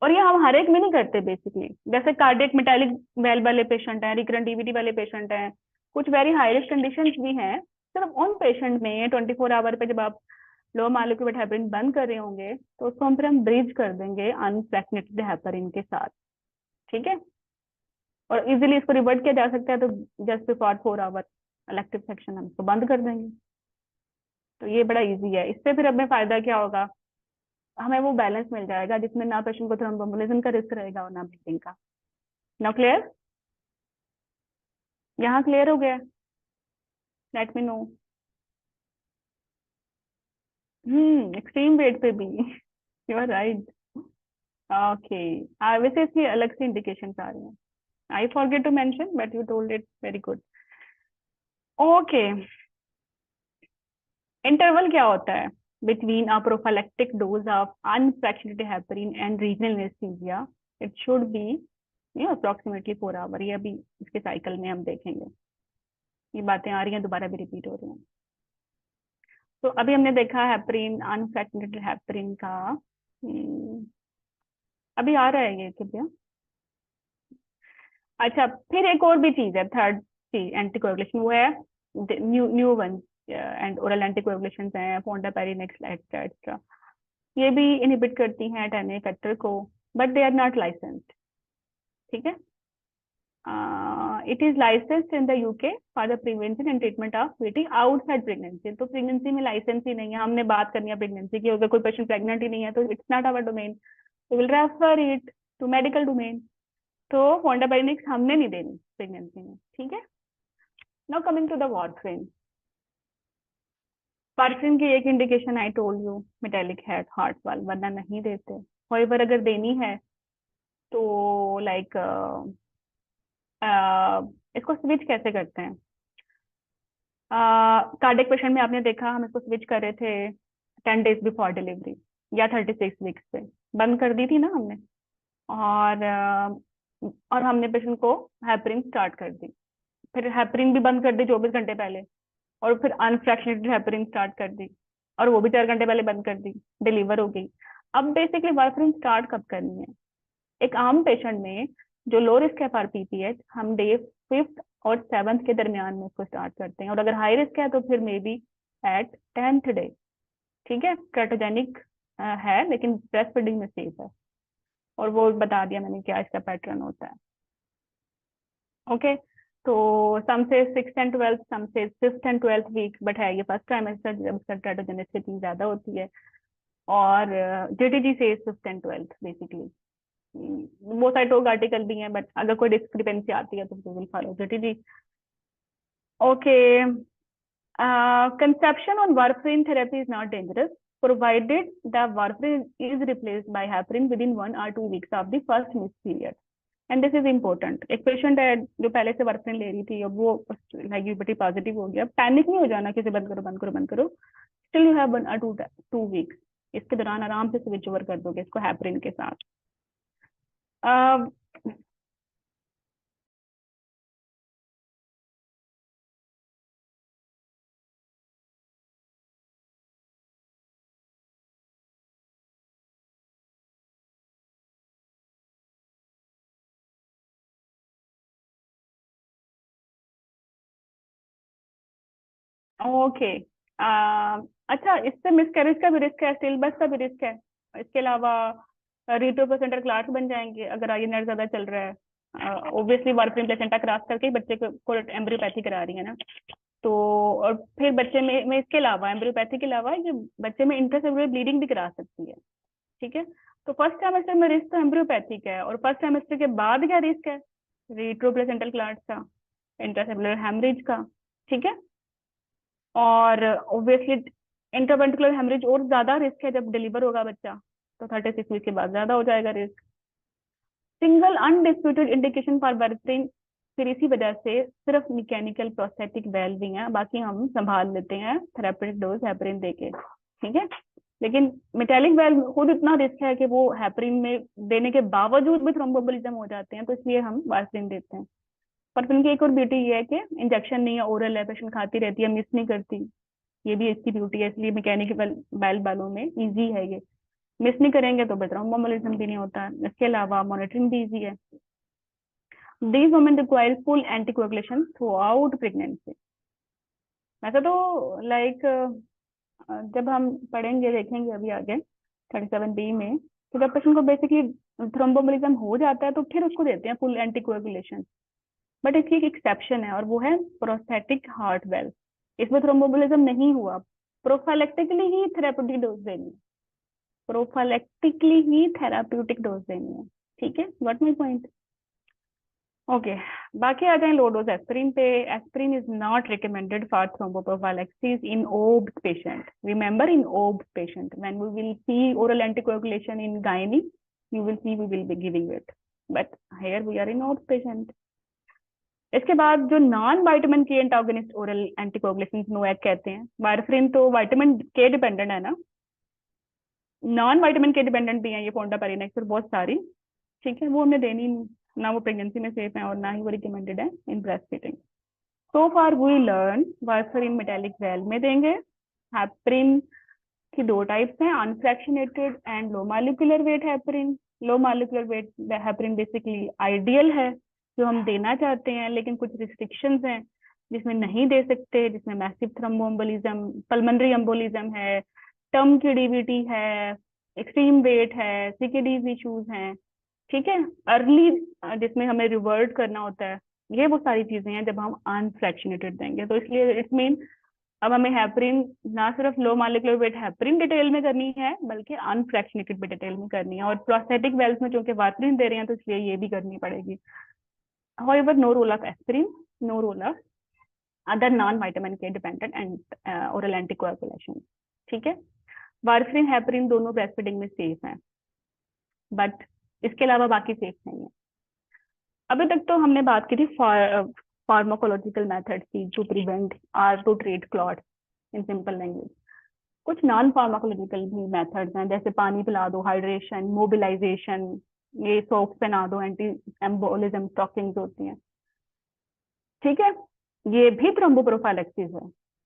और ये हम हर एक में नहीं करते बेसिकली, जैसे कार्डियक मेटालिक वेल वाले पेशेंट हैं, रिकरेंट डीवीडी वाले पेशेंट हैं, कुछ वेरी हाई रिस्क कंडीशन भी हैं, सिर्फ उन पेशेंट में 24 आवर पे जब आप लो मालिक्यूल हेपरिन बंद कर रहे होंगे तो उसको हम फिर हम ब्रिज कर देंगे अनफ्रैक्शनेटेड हेपरिन के साथ, ठीक है। और इजीली इसको रिवर्ट किया जा सकता है, तो just before 4 hour elective section हम इसको बंद कर देंगे। तो ये बड़ा इजी है। इससे फिर हमें फायदा क्या होगा, हमें वो बैलेंस मिल जाएगा जिसमें ना पेशेंट को थ्रोम्बोएम्बोलिज्म का रिस्क रहेगा और ना ब्लीडिंग का। नाउ क्लियर, यहाँ क्लियर हो गया, let me know. Extreme wait पे भी यू आर राइट। ओके, वैसे इसकी अलग से इंडिकेशन आ रही हैं, I forget to mention but you told it very good. Okay, interval क्या होता है between a prophylactic dose of unfractionated heparin and regional anaesthesia, it should be approximately 4 hour. ये अभी इसके साइकिल में हम देखेंगे, ये बातें आ रही हैं दोबारा भी रिपीट हो रही हैं। तो अभी हमने देखा हेपरिन, अनफ्रैक्शनेटेड हेपरिन का, अभी आ रहा है ये कृपया। अच्छा, फिर एक और भी चीज है, थर्ड चीज एंटीकोएगुलेशन, वो है new new one and oral anticoagulation हैं, फोंडापेरिन एक्सेट्रा एक्सेट्रा, ये भी इनहिबिट करती हैं 10A फैक्टर को, but they are not licensed, ठीक है। It is licensed in the UK for the prevention and treatment of VT outside pregnancy. तो pregnancy में लाइसेंस ही नहीं है, हमने बात करनी है प्रेगनेंसी की, अगर कोई पेशेंट प्रेगनेंट ही नहीं है तो it's not our domain, we will refer it to medical domain. तो फोंडापेरिन हमने नहीं देनी प्रेगनेंसी में, ठीक है। Now coming to the warfarin. Warfarin की एक indication I told you, metallic head heart valve, वरना नहीं देते। होइवर अगर देनी है तो लाइक इसको स्विच कैसे करते हैं, कार्डियक पेशेंट में आपने देखा हम इसको स्विच कर रहे थे 10 days बिफोर डिलीवरी या 36 वीक्स पे, बंद कर दी थी ना हमने, और हमने पेशेंट को हेपरिन स्टार्ट कर दी, फिर हेपरिन भी बंद कर दी 24 घंटे पहले, और फिर अनफ्रैक्शनेटेड हेपरिन स्टार्ट कर दी, और वो भी 4 घंटे पहले बंद कर दी, डिलीवर हो गई। अब बेसिकली वारफेरिन स्टार्ट कब करनी है, एक आम पेशेंट में जो लो रिस्क है फॉर पीपीएच, हम डे 5th और 7th के दरमियान में इसको स्टार्ट करते हैं, और अगर हाई रिस्क है तो फिर may be eight 10th day, ठीक है। क्रेटोजेनिक है लेकिन ब्रेस्ट फीडिंग में सेफ है, और वो बता दिया मैंने क्या इसका पैटर्न होता है, ओके। तो सम से 6th and 12th, सम से 5th and 12th week, but है ये फर्स्ट ट्राइमेस्टर जब इसका क्रेटोजेनिसिटी ज्यादा होती है, और जेटीजी से 5th and 12th बेसिकली। वो साइड टॉक आर्टिकल भी हैं, बट अगर कोई डिस्क्रिपेंसी आती है तो we will follow JTG, okay. Conception on warfarin therapy is not dangerous provided the warfarin is replaced by heparin within 1 or 2 weeks of the first miss period, and this is important। एक patient है जो पहले से warfarin ले रही थी, अब वो लाइक पॉजिटिव हो गया, पैनिक नहीं हो जाना कि बंद करो बंद करो बंद करो, still you have 1 or 2 weeks, इसके दौरान आराम से स्विच ओवर कर दोगे इसको हेपरिन के साथ। ओके, अच्छा, इससे मिसकैरेज का भी रिस्क है, स्टिल का भी रिस्क है, इसके अलावा रिट्रोप्लेसेंटल क्लाट्स बन जाएंगे अगर आईएनआर ज्यादा चल रहा है, ऑब्वियसली वारफेरिन प्लेसेंटा क्रॉस करके ही बच्चे को एम्ब्रियोपैथी करा रही है ना, तो और फिर बच्चे में इसके अलावा एम्ब्रियोपैथी के अलावा ये बच्चे में इंट्रासेलुलर ब्लीडिंग भी करा सकती है, ठीक है। तो फर्स्ट ट्राइमेस्टर में रिस्क तो एम्ब्रियोपैथी का है, और फर्स्ट ट्राइमेस्टर के बाद क्या रिस्क है, रिट्रोप्लेसेंटल क्लाट्स का, इंट्रासेलुलर हेमरेज का, ठीक है। और ऑब्वियसली इंट्रावेंट्रिकुलर हेमरेज और ज्यादा रिस्क है जब डिलीवर होगा बच्चा, तो 36 वीक के बाद ज्यादा हो जाएगा risk. Single undisputed indication for warfarin, फिर इसी वजह से सिर्फ मैकेनिकल प्रोस्थेटिक वेल्व ही है, बाकी हम संभाल लेते हैं थेरेप्यूटिक डोज हेपरिन देके, ठीक है। लेकिन मेटेलिक वेल खुद इतना रिस्क है कि वो हेपरिन में देने के बावजूद भी थ्रोम्बोएम्बोलिज्म हो जाते हैं, तो इसलिए हम वारफरिन देते हैं। वारफरिन की एक और ब्यूटी ये है कि इंजेक्शन नहीं है, ओरल है, पेशेंट खाती रहती है, मिस नहीं करती। ये भी इसकी ब्यूटी है, इसलिए मैकेनिकल वेल वालों में इजी है ये। मिस नहीं करेंगे तो थ्रोम्बोएम्बोलिज्म भी नहीं होता। इसके अलावा मॉनिटरिंग भी इजी है। These women require full anticoagulation throughout pregnancy. वैसे तो लाइक जब हम पढ़ेंगे देखेंगे अभी आगे 37B में, तो जब पेशेंट को बेसिकली थ्रोम्बोएम्बोलिज्म हो जाता है तो फिर उसको देते हैं फुल एंटीकोagulation। बट इसकी एक एक्सेप्शन है और वो है प्रोस्थेटिक हार्ट वेल्व। इसमें थ्रोम्बोएम्बोलिज्म नहीं हुआ, प्रोफाइलेक्टिकली ही थेराप्यूटिक डोज देनी है, प्रोफाइलेक्टिकली ही थेराप्यूटिक डोज देनी है। ठीक है, गॉट माय पॉइंट? ओके, बाकी आ जाए लो डोज एस्पिरिन पे। Aspirin is not recommended for thromboprophylaxis in obs patient. Remember, in obs patient when we will see oral anticoagulation in gynae, you will see we will be giving it, but here we are in OBS patient. इसके बाद जो non vitamin K antagonist oral anticoagulation NOAC कहते हैं। Warfarin तो vitamin के dependent है ना, non vitamin के डिपेंडेंट भी है ये फोल्डापारीनेक्स और बहुत सारी। ठीक है, वो हमें देनी नहीं, ना वो प्रेगनेंसी में सेफ है और ना ही वो रिकमेंडेड है in breast feeding. So far we learn warfarin metallic valve में देंगे। हेपरिन की दो टाइप्स हैं, unfractionated and low molecular weight heparin. Low molecular weight heparin basically ideal है जो हम देना चाहते हैं, लेकिन कुछ रिस्ट्रिक्शंस हैं जिसमें नहीं दे सकते, जिसमें मैसिव थ्रोम्बोएम्बोलिज्म, पल्मोनरी एम्बोलिज्म है, टर्म की डीवीटी है, एक्सट्रीम वेट है, सीकेडीज इश्यूज हैं। ठीक है, अर्ली जिसमें हमें रिवर्ट करना होता है, ये वो सारी चीजें हैं जब हम अनफ्रैक्शनेटेड देंगे। तो इसलिए इट्स मीन अब हमें हेपरिन ना सिर्फ लो मॉलिक्यूलर वेट हेपरिन डिटेल में करनी है, बल्कि अनफ्रैक्शनेटेड भी डिटेल में करनी है। और प्रोस्थेटिक वेल्स में चूंकि वारफरिन दे रहे हैं तो इसलिए ये भी करनी पड़ेगी। However, no role of aspirin, no role of other non-vitamin K dependent and oral anticoagulation. ठीक है, वारफरिन हेपरिन दोनों ब्रेस्ट फीडिंग में सेफ हैं, बट इसके अलावा बाकी सेफ नहीं है। अभी तक तो हमने बात की थी फार्माकोलॉजिकल मेथड्स की जो prevent or to treat clot in simple language. कुछ नॉन फार्माकोलॉजिकल भी मेथड्स हैं, जैसे पानी पिला दो, हाइड्रेशन, मोबिलाइजेशन, ये सॉक्स पहना दो, एंटी एम्बोलिज्म स्टॉकिंग्स होती हैं। ठीक है, ये भी थ्रोम्बोप्रोफाइलेक्सिस है।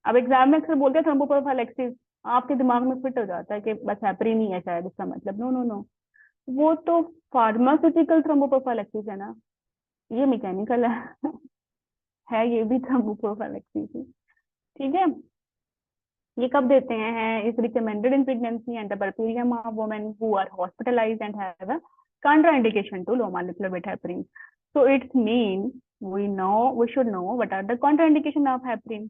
अब एग्जाम में अक्सर बोलते हैं थ्रोम्बोप्रोफाइलेक्सिस, आपके दिमाग में फिट हो जाता है कि बस हेपरिन ही है शायद इसका मतलब। नो नो नो, वो तो फार्मास्यूटिकल थ्रोम्बोप्रोफाइलेक्सिस है ना, ये मैकेनिकल है है ये भी थ्रोम्बोप्रोफाइलेक्सिस है। ठीक है, ये कब देते हैं? Is recommended in pregnancy and the puerperium of women who are hospitalised and have a contraindication to low molecular weight heparin. So it's mean we should know what are the contraindication of heparin.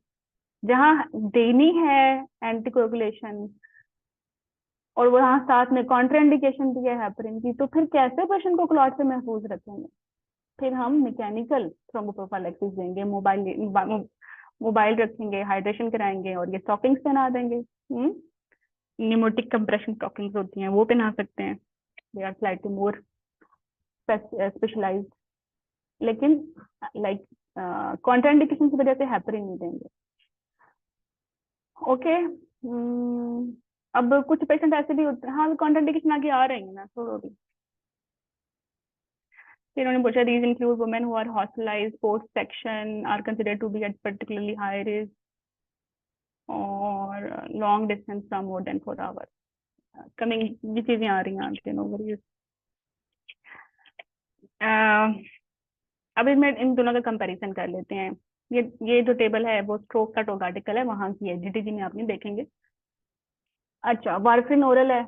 जहाँ देनी है एंटीकोagulation और वहाँ साथ में contraindication भी है heparin की, तो फिर कैसे पेशेंट को क्लॉट से महफूज रखेंगे? फिर हम मैकेनिकल थ्रोम्बोप्रोफाइलेक्सिस देंगे, मोबाइल रखेंगे, हाइड्रेशन कराएंगे और ये स्टॉकिंग्स पहना देंगे। न्यूमोटिक कंप्रेशन स्टॉकिंग्स होती हैं वो पहना सकते हैं, they are slightly more specialised. लेकिन लाइक कॉन्ट्राइंडिकेशन की वजह से हेपरिन नहीं देंगे। ओके, अब कुछ पेशेंट ऐसे भी होते हैं, हाँ कॉन्ट्राइंडिकेशन आगे आ रही है ना, छोड़ो भी। फिर उन्होंने पूछा these include women who are hospitalized post section are considered to be at particularly high risk और long distance from more than 4 hours। Coming ये चीजें आ रही हैं आगे, नो वरीज। अब इसमें इन दोनों का कंपैरिजन कर लेते हैं। ये जो टेबल है वो स्ट्रोक का टॉक आर्टिकल है, वहां की है, जीटीजी में आपने देखेंगे। अच्छा, वारफरिन ओरल है,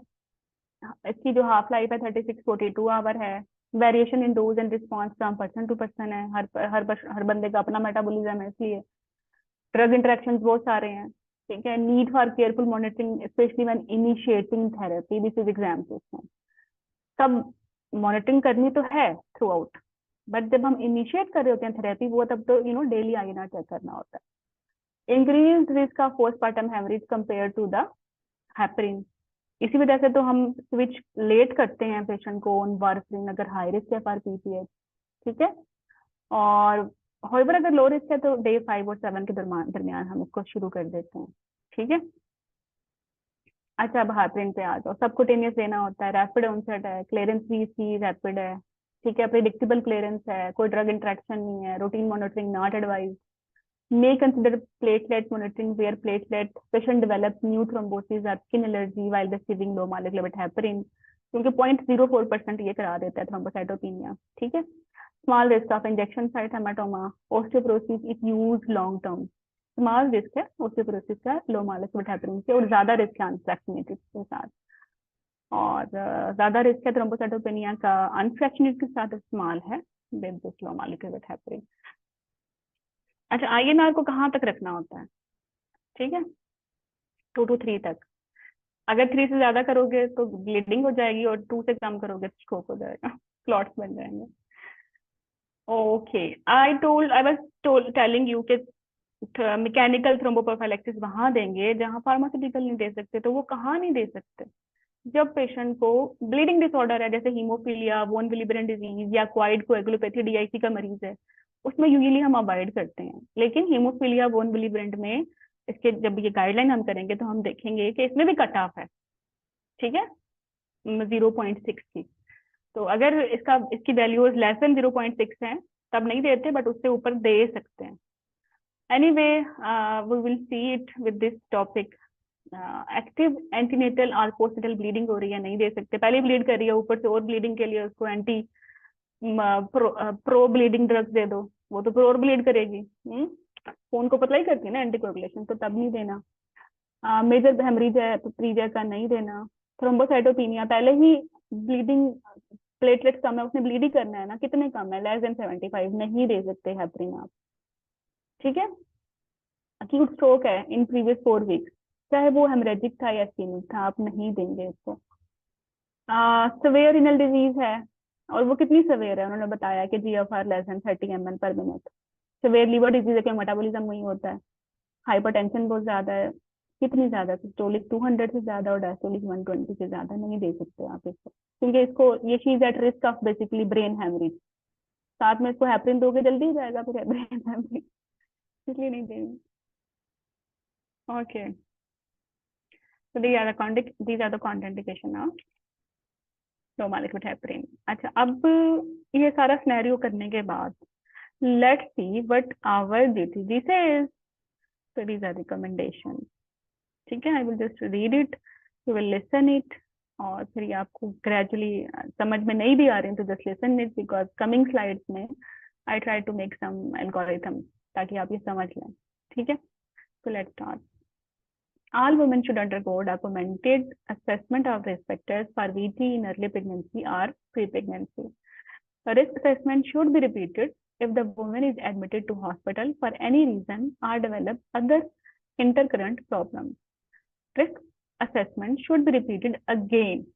इसकी जो हाफ लाइफ है 36-42 आवर है। Variation in dose and response from person to person है, हर बंदे का अपना मेटाबॉलिज्म है, इसलिए ड्रग इंटरेक्शंस बहुत सारे हैं। ठीक है, need for careful monitoring specially when initiating therapy, this is examples हैं। तब मॉनिटरिंग करनी तो है थ्रू आउट, बट जब हम इनिशिएट कर रहे होते हैं थेरेपी वो तब तो डेली आईएनआर चेक करना होता है। Increase risk of postpartum haemorrhage compare to the heparin, इसी वजह से तो हम स्विच लेट करते हैं पेशेंट को ऑन वारफरिन अगर हाई रिस्क है फॉर पीपीएच। ठीक है, और होइवर अगर लो रिस्क है तो डे 5 और 7 के दरमियान हम इसको शुरू कर देते हैं। ठीक है, अच्छा, अब हाइपरिन पे आ जाओ। सबकुटेनियस देना होता है, रैपिड ऑनसेट है, क्लियरेंस भी इसकी रैपिड है, ठीक है, प्रिडिक्टेबल क्लियरेंस है, कोई ड्रग इंटरेक्शन नहीं है, routine monitoring not advise, may consider platelet monitoring where platelet patient develops new thrombosis or skin allergy while receiving low molecular weight heparin, क्योंकि 0.04% ये करा देता है थ्रोम्बोसाइटोपिनिया, ठीक है। Small risk of injection site haematoma, osteoporosis if use long term, small risk है osteoporosis का लो molecular weight heparin से, और ज्यादा रिस्क है अनफ्रैक्शनेटेड के साथ, और ज्यादा रिस्क है थ्रोम्बोसाइटोपेनिया का अनफ्रैक्शनेटेड के साथ, स्मॉल है with this low molecular weight heparin. अच्छा, आईएनआर को कहाँ तक रखना होता है, ठीक है, 2 to 3 तक। अगर 3 से ज्यादा करोगे तो ब्लीडिंग हो जाएगी, और 2 से कम करोगे तो स्ट्रोक हो जाएगा, क्लॉट्स बन जाएंगे। Okay, I was telling you कि मैकेनिकल थ्रोम्बोप्रोफाइलेक्सिस वहां देंगे जहां फार्मास्यूटिकल नहीं दे सकते। तो वो कहाँ नहीं दे सकते? जब पेशेंट को ब्लीडिंग डिसऑर्डर है, जैसे हीमोफीलिया, वोन विलिबरेंट डिजीज या क्वाइड कोएगुलोपैथी डीआईसी का मरीज है, उसमें यूजुअली हम अवॉइड करते हैं। लेकिन हीमोफीलिया वोन विलिबरेंट में इसके जब ये गाइडलाइन हम करेंगे तो हम देखेंगे कि इसमें भी कट ऑफ है, ठीक है, 0.6 की। तो अगर इसकी वैल्यूज लेस देन 0.6 है तब नहीं देते, बट उससे ऊपर दे सकते हैं। Anyway, we will see it with this topic. Active antenatal और पोस्टनेटल ब्लीडिंग हो रही है, नहीं दे सकते, पहले ब्लीड कर रही है, ऊपर से और ब्लीडिंग के लिए उसको anti pro bleeding drugs they दो, वो तो फिर और ब्लीड करेगी। खून को पतला ही करती है ना एंटीकोगुलेशन, तो तब नहीं देना। मेजर हेमरेज है तो प्रीजिया का नहीं देना। थ्रोम्बोसाइटोपिनिया, पहले ही ब्लीडिंग प्लेटलेट कम है, उसने ब्लीड ही करना है ना, कितने कम है, लेस देन 75, नहीं दे सकते हेपरिन आप, ठीक है। अक्यूट स्ट्रोक है इन प्रीवियस 4 वीक्स, चाहे वो हेमरेजिक था या इस्केमिक था, आप नहीं देंगे इसको। सवेयर रिनल डिजीज है, और वो कितनी सवेयर है, उन्होंने बताया कि GFR less than 30 ml/minute। Severe liver disease है, क्योंकि मेटाबॉलिज्म वही होता है। हाइपरटेंशन बहुत ज्यादा है, कितनी ज्यादा, सिस्टोलिक 200 से ज्यादा और डायस्टोलिक 120 से ज्यादा, नहीं दे सकते आप इसको, क्योंकि इसको ये चीज at risk of basically brain haemorrhage. साथ में इसको हेपरिन दोगे जल्दी हो जाएगा फिर ब्रेन हेमरेज, इसलिए नहीं देंगे। Okay, so these are the contraindication of low molecular heparin। अच्छा, अब ये सारा सिनेरियो करने के बाद let's see what our duty says। So these are recommendations, ठीक है। I will just read it, you will listen it, और फिर ये आपको ग्रेजुअली समझ में नहीं भी आ रही तो just listen it, because coming slides में I try to make some algorithm ताकि आप ये समझ लें, ठीक है। So let's start। All women should undergo documented assessment of risk factors for VT in early pregnancy or pre-pregnancy. A risk assessment should be repeated if the woman is admitted to hospital for any reason or develops other intercurrent problems. Risk assessment should be repeated again.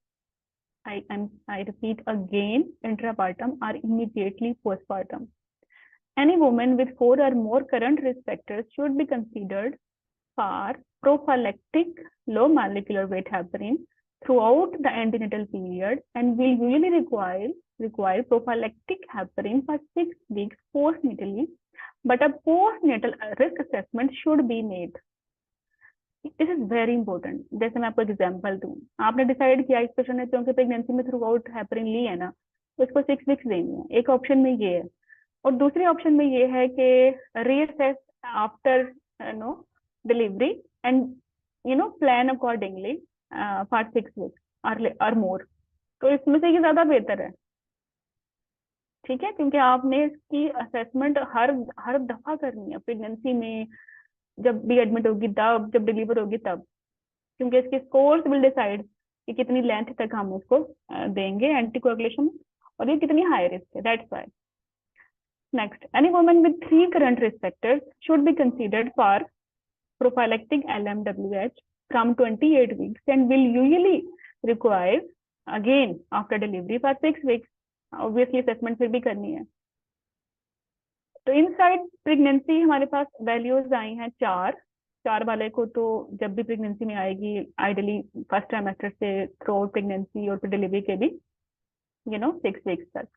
I repeat again, intrapartum or immediately postpartum. Any woman with 4 or more current risk factors should be considered for prophylactic low molecular weight heparin throughout the antenatal period and will usually require prophylactic heparin for 6 weeks postnatally, but a postnatal risk assessment should be made. This is very important. जैसे मैं आपको example दूं, आपने decide किया इस patient ने क्योंकि pregnancy में थ्रू आउट हेपरिन ली है ना, तो इसको 6 वीक्स देनी है, एक ऑप्शन में ये है। और दूसरी ऑप्शन में ये है कि reassess after no delivery and plan accordingly for 6 weeks और मोर। तो इसमें से ये ज्यादा बेहतर है, ठीक है, क्योंकि आपने इसकी असेसमेंट हर हर दफा करनी है प्रेगनेंसी में, जब भी एडमिट होगी तब, जब डिलीवर होगी तब, क्योंकि इसके स्कोर्स विल डिसाइड कि कितनी लेंथ तक हम उसको देंगे एंटीकोagulation, और ये कितनी हाई रिस्क है, that's why. Next, any woman with 3 current risk factors should be considered for prophylactic LMWH from 28 weeks and will usually require again after delivery for 6 weeks। Obviously assessment फिर भी करनी है। तो इनसाइड प्रेगनेंसी हमारे पास values आई हैं 4 वाले को, तो जब भी प्रेगनेंसी में आएगी आइडियली फर्स्ट ट्राइमेस्टर से थ्रू आउट प्रेगनेंसी और फिर डिलीवरी के भी 6 वीक्स तक,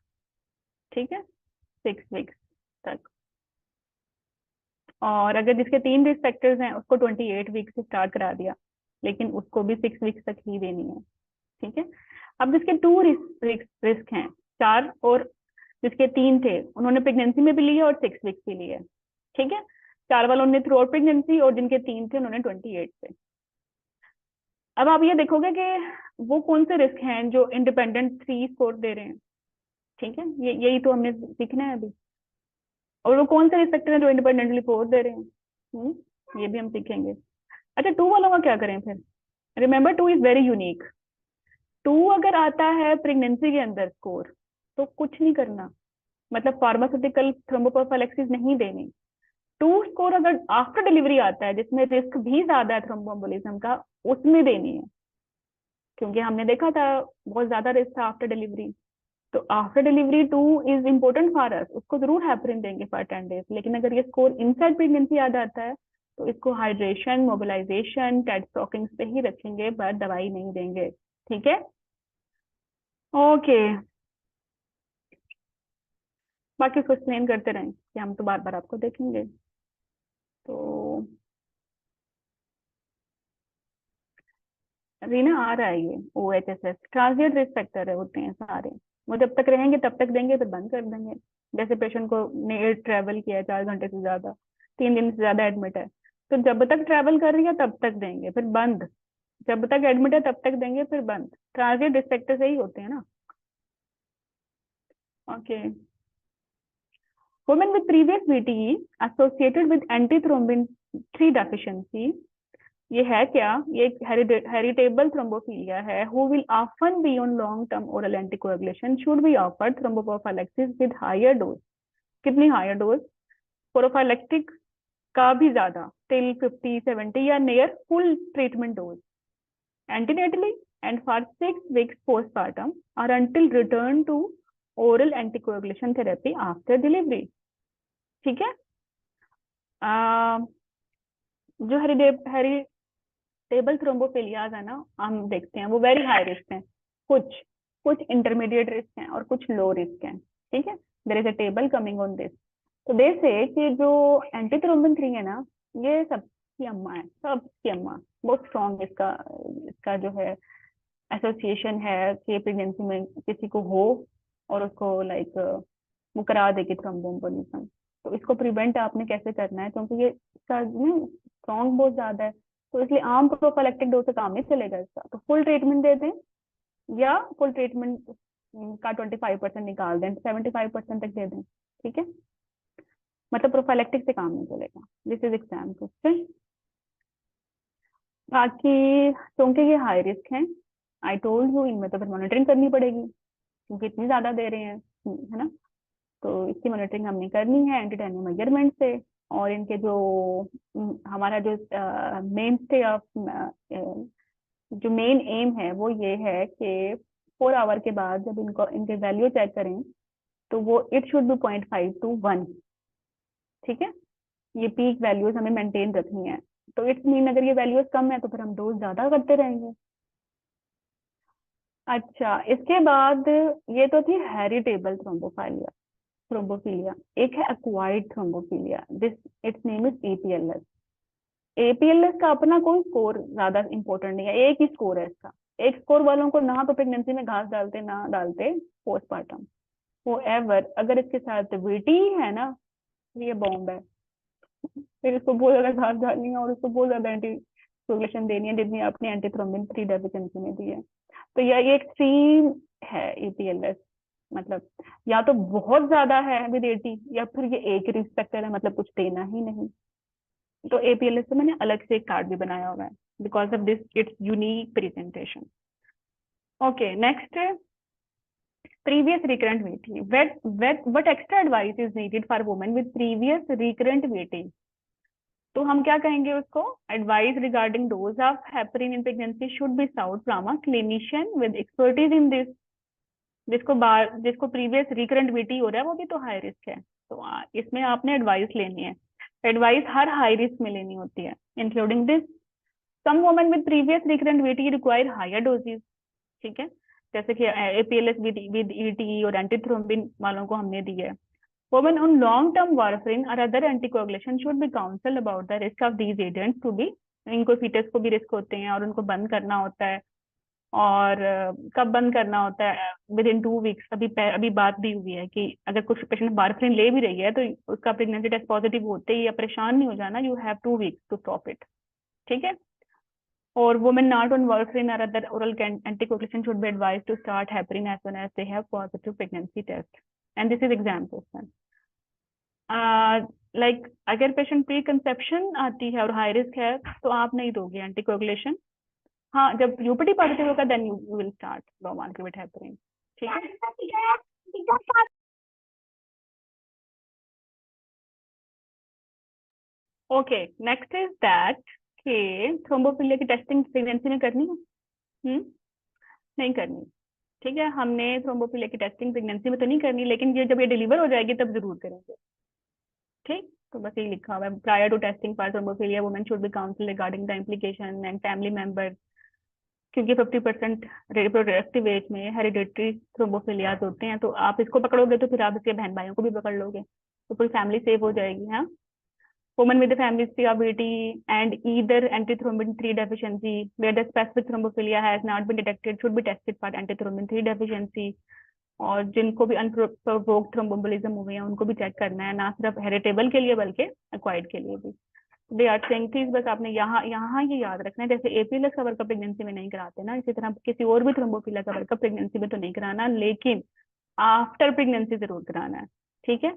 ठीक है, 6 वीक्स तक। और अगर जिसके 3 रिस्क फैक्टर्स हैं उसको 28 वीक्स से स्टार्ट करा दिया, लेकिन उसको भी 6 वीक्स तक ही देनी है। ठीक है। अब जिसके 2 रिस्क हैं, 4 और जिसके 3 थे, उन्होंने प्रेगनेंसी में भी लिया और 6 वीक्स भी लिए। ठीक है। 4 वालों ने थ्रू आउट प्रेगनेंसी, और जिनके 3 थे उन्होंने 28 से। अब आप ये देखोगे कि वो कौन से रिस्क हैं जो इंडिपेंडेंट 3 स्कोर दे रहे हैं। ठीक है, ये यही तो हमने सीखना है अभी। और वो कौन से रिस्क फैक्टर हैं जो इंडिपेंडेंटली 4 दे रहे हैं, ये भी हम सीखेंगे। अच्छा, 2 वालों का क्या करें फिर? Remember 2 is very unique. 2 अगर आता है प्रेगनेंसी के अंदर स्कोर, तो कुछ नहीं करना, मतलब फार्मास्यूटिकल थ्रोम्बोप्रोफाइलेक्सिस नहीं देनी। 2 स्कोर अगर आफ्टर डिलीवरी आता है, जिसमें रिस्क भी ज्यादा है थ्रोम्बोएम्बोलिज्म का, उसमें देनी है। क्योंकि हमने देखा था बहुत ज्यादा रिस्क था आफ्टर डिलीवरी। तो after delivery 2 is important for us, उसको जरूर हेपरिन देंगे फॉर 10 days। लेकिन अगर ये स्कोर इनसाइड प्रेगनेंसी आ जाता है, तो इसको हाइड्रेशन, मोबिलाइजेशन, टेट स्टॉकिंग्स पे ही रखेंगे, पर दवाई नहीं देंगे। ठीक है, ओके। बाकी उसको एक्सप्लेन करते रहें कि हम तो बार बार आपको देखेंगे। तो रीना आ रहा है ये OHSS, ट्रांजिएंट रिस्क फैक्टर है, होते हैं सारे। वो जब तक रहेंगे तब तक देंगे, फिर बंद कर देंगे। जैसे पेशेंट को ने एयर ट्रैवल किया है 4 घंटे से ज्यादा, 3 दिन से ज्यादा एडमिट है, तो जब तक ट्रैवल कर रही है तब तक देंगे, फिर बंद। जब तक एडमिट है तब तक देंगे, फिर बंद। ट्रांजिएंट रिस्क फैक्टर से ही होते हैं ना। Okay. Women with previous VTE associated with antithrombin 3 deficiency, ये है क्या? ये एक हेरिटेबल थ्रोम्बोफिलिया है। Who will often be on long term oral anticoagulation should be offered thromboprophylaxis with higher dose. कितनी हायर डोज? प्रोफाइलेक्टिक का भी ज्यादा, टिल 50-70 या near full treatment dose antenatally and for 6 weeks postpartum or until return to oral anticoagulation therapy after delivery। ठीक है। जो heritable थ्रोम्बोफिलियाज है ना, हम देखते हैं वो वेरी हाई रिस्क हैं। कुछ कुछ इंटरमीडिएट रिस्क हैं और कुछ लो रिस्क हैं। ठीक है, there is a table coming on this. तो दे से कि जो एंटीथ्रोम्बिन 3 है ना, ये सबकी अम्मा है, सबकी अम्मा। बहुत स्ट्रॉन्ग इसका इसका जो है एसोसिएशन है कि प्रेगनेंसी में किसी को हो और उसको लाइक वो करा देगी थ्रोम्बोएम्बोलिज्म। तो इसको प्रिवेंट आपने कैसे करना है, क्योंकि ये इसका स्ट्रॉन्ग बहुत ज्यादा है। तो इसलिए आम प्रोफाइलेक्टिक डोज से काम नहीं चलेगा इसका। तो फुल ट्रीटमेंट दे दें, या फुल ट्रीटमेंट का 25% निकाल दें, 75% तक दे दें। ठीक है, मतलब प्रोफाइलेक्टिक से काम नहीं चलेगा। This is example. बाकी क्योंकि ये हाई रिस्क है, आई टोल्ड यू, इनमें तो फिर मॉनिटरिंग करनी पड़ेगी क्योंकि इतनी ज्यादा दे रहे हैं, है ना। तो इसकी मॉनिटरिंग हमने करनी है एंटीटेनियम मेजरमेंट से। और इनके जो हमारा जो मेन स्टे ऑफ जो मेन एम है वो ये है कि 4 आवर के बाद जब इनको इनके वैल्यू चेक करें, तो वो इट शुड बी 0.5 to 1। ठीक है, ये पीक वैल्यूज हमें मेंटेन रखनी है। तो इट्स मीन अगर ये वैल्यूज कम है तो फिर हम डोज ज्यादा करते रहेंगे। अच्छा, इसके बाद ये तो थी हेरिटेबल थ्रोम्बोफिलिया। एक है acquired thrombophilia, this it's name is APLS। APLS का अपना कोई स्कोर ज्यादा इंपॉर्टेंट नहीं है, एक ही स्कोर है इसका। एक स्कोर वालों को ना तो प्रेगनेंसी में घास डालते ना डालते पोस्टमार्टम, वो एवर अगर इसके साथ VT है ना, ये बॉम्ब है। फिर इसको बहुत ज्यादा घास डालनी है और उसको बहुत ज्यादा एंटी कोगुलेशन देनी है, जितनी आपने एंटीथ्रोम्बिन 3 डेफिशिएंसी में दी है। तो ये एक्सट्रीम है APLS, मतलब या तो बहुत ज्यादा है विद 80, या फिर ये एक रिस्क फैक्टर है, मतलब कुछ देना ही नहीं। तो APLS से मैंने अलग से एक कार्ड भी बनाया हुआ है because of this it's unique presentation. Okay, next previous recurrent VT. What extra advice is needed for women with previous recurrent VT? तो हम क्या कहेंगे उसको? Advice regarding dose of heparin in pregnancy should be sought from a clinician with expertise in this. जिसको previous recurrent VT हो रहा है वो भी तो हाई रिस्क है, तो इसमें आपने एडवाइस लेनी है। एडवाइस हर हाई रिस्क में लेनी होती है, including this. Some women with previous recurrent VT require higher doses. ठीक है, जैसे कि APLS विद ET और एंटीथ्रोम्बिन वालों को हमने दी है। Women on long-term warfarin or other anticoagulation should be counseled about the risk of these agents to be इनको फीटस को भी रिस्क होते हैं और उनको बंद करना होता है। और कब बंद करना होता है? With in 2 weeks. अभी बात भी हुई है कि अगर कुछ पेशेंट वारफरिन ले भी रही है तो उसका प्रेगनेंसी टेस्ट पॉजिटिव होते ही, या परेशान नहीं हो जाना, you have 2 weeks to stop it. ठीक है। और women not on warfarin or other oral anticoagulation should be advised to start heparin as soon as they have positive pregnancy test. And this is exam question. Like अगर patient pre conception आती है और high risk है तो आप नहीं दोगे anticoagulation. हाँ, जब यूपीटी पॉजिटिव होगा देन यू विल स्टार्ट ब्रोमालिन विद हेपरिन। ठीक है। ओके, नेक्स्ट इज दैट कि थ्रोम्बोफिलिया की टेस्टिंग प्रेगनेंसी में करनी है? नहीं करनी। ठीक है, हमने थ्रोम्बोफिलिया की टेस्टिंग प्रेगनेंसी में तो नहीं करनी, लेकिन ये जब ये डिलीवर हो जाएगी तब जरूर करेंगे। ठीक, तो बस यही लिखा हुआ है, prior to testing for thrombophilia women should be counselled regarding the implication and family member, क्योंकि 50% रिप्रोडक्टिव एज में हेरिडेटरी थ्रोम्बोफिलियाज होते हैं। तो आप इसको पकड़ोगे तो फिर आप इसके बहन भाइयों को भी पकड़ लोगे, तो पूरी फैमिली सेव हो जाएगी। हाँ, women with a family history of VT and either antithrombin 3 deficiency where the specific thrombophilia has not been detected should be tested for antithrombin 3 deficiency। और जिनको भी अनप्रोवोक्ड थ्रोम्बोम्बोलिज्म हुए हैं उनको भी चेक करना है, ना सिर्फ हेरिटेबल के लिए बल्कि एक्वायर्ड के लिए भी। दे आर सेइंग थिंग्स, बस आपने यहाँ यहाँ ये याद रखना है, जैसे एपीएलएस का वर्कअप प्रेगनेंसी में नहीं कराते ना, इसी तरह किसी और भी थ्रोम्बोफिलिया का वर्कअप प्रेगनेंसी में तो नहीं कराना, लेकिन आफ्टर प्रेगनेंसी जरूर कराना है। ठीक है,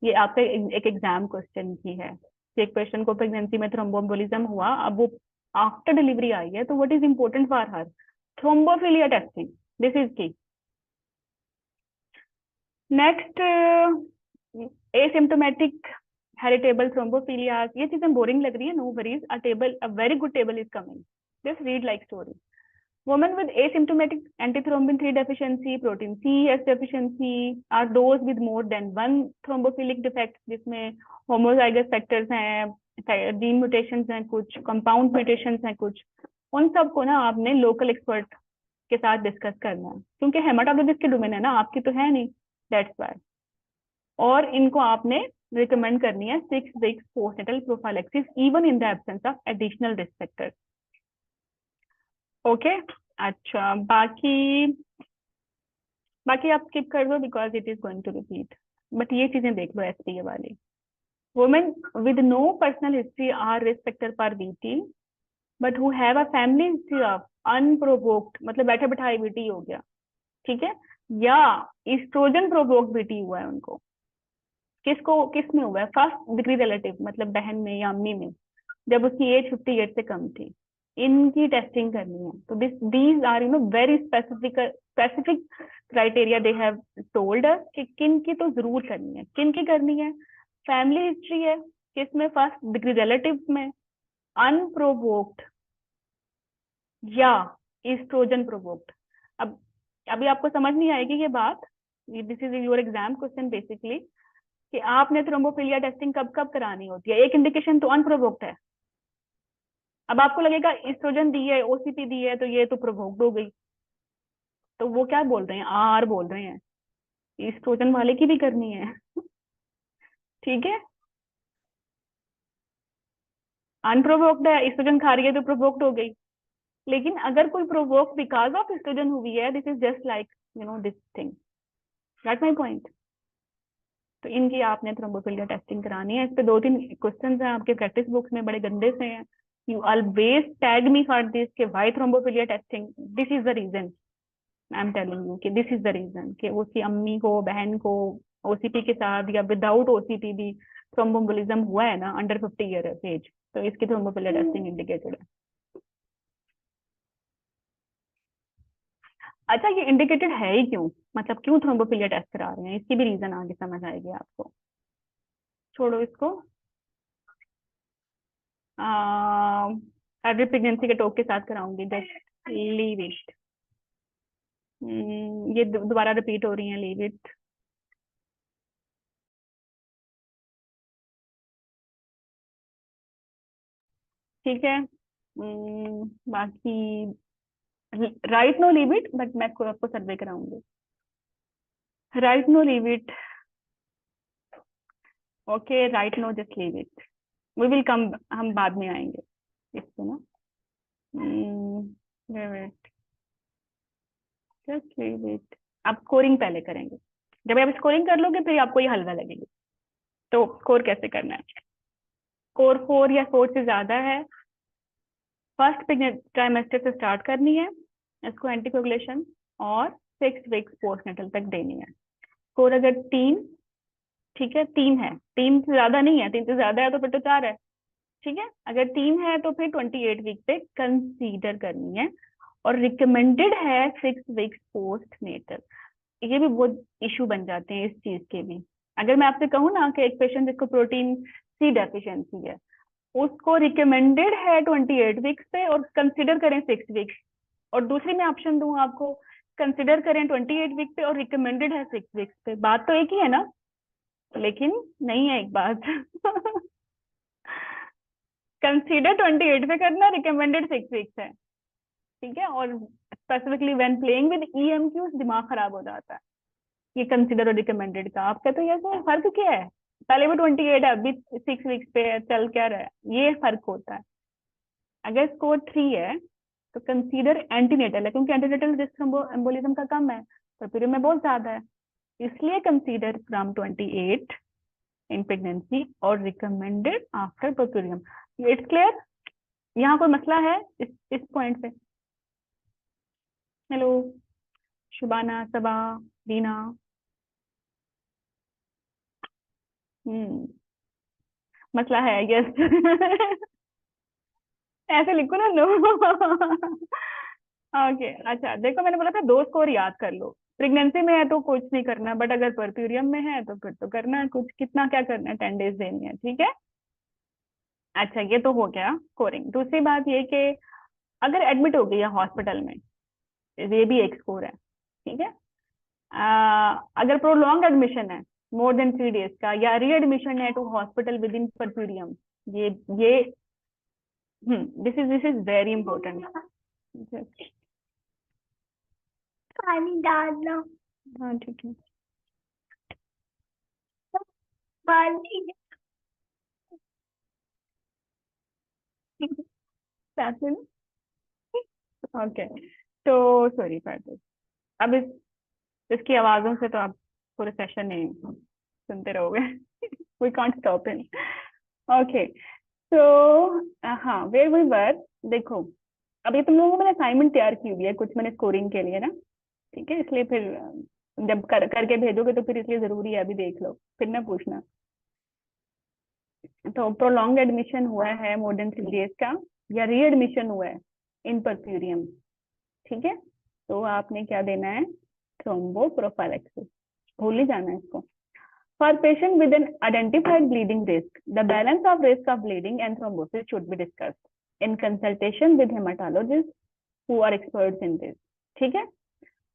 ये आपका एक एग्जाम क्वेश्चन भी है। एक पेशेंट को प्रेगनेंसी में थ्रोम्बोम्बोलिज्म हुआ, अब वो आफ्टर डिलीवरी आई है, तो what is important for her? Thrombophilia testing, this is key. Next, asymptomatic heritable thrombophilia. ये चीजें बोरिंग लग रही है, no worries, a very good table is coming, just read like story. Women with asymptomatic antithrombin 3 deficiency, protein C S deficiency are those with more than one thrombophilic defect, जिसमें homozygous factors हैं, gene mutations हैं, कुछ compound mutations हैं कुछ। उन सबको ना आपने लोकल एक्सपर्ट के साथ डिस्कस करना है, क्योंकि हेमाटोलॉजिस्ट की डोमेन है ना, आपकी तो है नहीं, दैट्स वाई। और इनको आपने रिकमेंड करनी है 6 weeks postnatal prophylaxis even in the absence of additional risk factors। Okay, अच्छा, बाकी बाकी आप स्किप कर दो because it is going to repeat, but ये चीजें देख लो एसपीए वाली। Women with no personal history or risk factor for VT but who have a family history of unprovoked, मतलब बैठे बैठाए वीटी हो गया, ठीक है, या इस्ट्रोजन प्रोवोक्ड वीटी हुआ है उनको। किस में हुआ है? फर्स्ट डिग्री रिलेटिव, मतलब बहन में या अम्मी में, जब उसकी एज 58 से कम थी। इनकी टेस्टिंग करनी है। तो these are very specific criteria they have told us कि किन की तो जरूर करनी है। किन की करनी है? फैमिली हिस्ट्री है, किसमें? फर्स्ट डिग्री रिलेटिव में, अनप्रोवोक्ड या इस्ट्रोजन प्रोवोक्ड। अब अभी आपको समझ नहीं आएगी ये बात, this is your exam question basically, कि आपने थ्रोम्बोफिलिया टेस्टिंग कब कब करानी होती है। एक इंडिकेशन तो अनप्रोवोक्ड है, अब आपको लगेगा एस्ट्रोजन दी है, ओसीपी दी है, तो ये तो प्रोवोक्ड हो गई, तो वो क्या बोल रहे हैं? आर बोल रहे हैं, एस्ट्रोजन वाले की भी करनी है। ठीक है, अनप्रोवोक्ड है, एस्ट्रोजन खा रही है तो प्रोवोक्ड हो गई। लेकिन अगर कोई प्रोवोक्ड बिकॉज ऑफ एस्ट्रोजन हुई है, this is just like this thing, gate my point. तो इनकी आपने थ्रोम्बोफिलिया टेस्टिंग करानी है। इस पे 2-3 क्वेश्चंस हैं आपके प्रैक्टिस बुक्स में, बड़े गंदे से हैं। You always tag me for this कि why thrombophilia testing, this is the reason, I am telling you कि दिस इज द रीजन कि उसकी अम्मी को, बहन को ओसीपी के साथ या विदाउट ओसीपी भी थ्रोम्बोम्बोलिज्म हुआ है ना अंडर 50 ईयर ऑफ एज, तो इसकी थ्रोम्बोफिलिया टेस्टिंग इंडिकेटेड है। अच्छा, ये इंडिकेटेड है ही क्यों, मतलब क्यों थ्रोम्बोफिलिया टेस्ट करा रहे हैं, इसकी भी रीजन आगे समझ आएगी आपको। छोड़ो इसको, एवरी प्रेगनेंसी के टॉक के साथ कराऊंगी, जस्ट लीव इट। ये दोबारा रिपीट हो रही है, लीव इट। ठीक है, बाकी right no leave it, but मैं आपको सर्वे कराऊंगी। Right no leave it, okay, right no just leave it, we will come, हम बाद में आएंगे। इसको ना वेट जस्ट वेट, आप स्कोरिंग पहले करेंगे। जब आप स्कोरिंग कर लोगे फिर आपको ये हलवा लगेगी। तो स्कोर कैसे करना है? स्कोर 4 या 4 से ज्यादा है, फर्स्ट ट्राइमेस्टर से स्टार्ट करनी है इसको एंटीकोगुलेशन, और 6 वीक्स पोस्टनेटल तक देनी है। स्कोर अगर 3, ठीक है 3 है, 3 से ज्यादा नहीं है, 3 से ज्यादा है तो फिर तो 4 है, ठीक है। अगर 3 है तो फिर 28 वीक पे कंसीडर करनी है, और रिकमेंडेड है 6 वीक्स पोस्ट नेटल। ये भी बहुत इशू बन जाते हैं इस चीज के भी। अगर मैं आपसे कहूँ ना कि एक पेशेंट जिसको प्रोटीन सी डेफिशिएंसी है, उसको रिकमेंडेड है 28 वीक्स पे और कंसिडर करें 6 वीक्स, और दूसरी मैं ऑप्शन दूं आपको, कंसिडर करें 28 वीक पे और रिकमेंडेड है 6 वीक्स पे, बात तो एक ही है ना? लेकिन नहीं है एक बात कंसीडर 28 पे करना, रिकमेंडेड 6 वीक्स है, ठीक है। और स्पेसिफिकली व्हेन प्लेइंग विद ईएमक्यूज दिमाग खराब हो जाता है ये कंसीडर और रिकमेंडेड का। आप कहते हो यार तो फर्क क्या है, पहले वो 28 है अभी 6 वीक्स पे है, चल क्या रहा है, ये फर्क होता है। अगर स्कोर 3 है तो कंसीडर एंटीनेटल है, क्योंकि एंटीनेटल रिस्क एम्बोलिज्म का कम है, परफ्यूरियम में बहुत ज्यादा है, इसलिए कंसीडर फ्रॉम 28 इन प्रेगनेंसी और recommended after puerperium. It's clear? यहाँ कोई मसला है इस पॉइंट पे? हेलो शुबाना, सबा, दीना। हम्म, मसला है यस ऐसे लिखो ना नो ओके अच्छा, देखो मैंने बोला था 2 स्कोर याद कर लो। प्रेगनेंसी में है तो कुछ नहीं करना, बट अगर परफ्यूरियम में है तो फिर तो करना है कुछ, कितना क्या करना है, 10 डेज देनी है, ठीक है। अच्छा ये तो हो गया स्कोरिंग। दूसरी बात ये कि अगर एडमिट हो गई है हॉस्पिटल में, ये भी एक स्कोर है, ठीक है। अगर प्रोलॉन्ग एडमिशन है मोर देन 3 डेज का, या रीएडमिशन है टू हॉस्पिटल विद इन परफ्यूरियम, ये दिस इज वेरी इंपॉर्टेंट। पानी डाल लो। हाँ ठीक है, पानी साथ में। ओके तो सॉरी फॉर दिस। अब इसकी आवाजों से तो आप पूरे सेशन नहीं सुनते रहोगे we can't stop in. Okay तो हाँ वेयर वी वर, देखो अब ये तुम लोगों को मैंने असाइनमेंट तैयार की हुई है कुछ, मैंने स्कोरिंग के लिए ना, ठीक है। इसलिए फिर जब करके भेजोगे तो फिर इसलिए जरूरी है अभी देख लो फिर ना पूछना। तो प्रोलॉन्ग एडमिशन हुआ है मोर देन 3 डेज का, या रीएडमिशन हुआ है इन परफ्यूरियम, ठीक है, तो आपने क्या देना है, थ्रोम्बोप्रोफाइलेक्सिस, भूल ही जाना है इसको। For patient with an identified bleeding risk, the balance of risk of bleeding and thrombosis should be discussed in consultation with hematologists who are experts in this, ठीक है।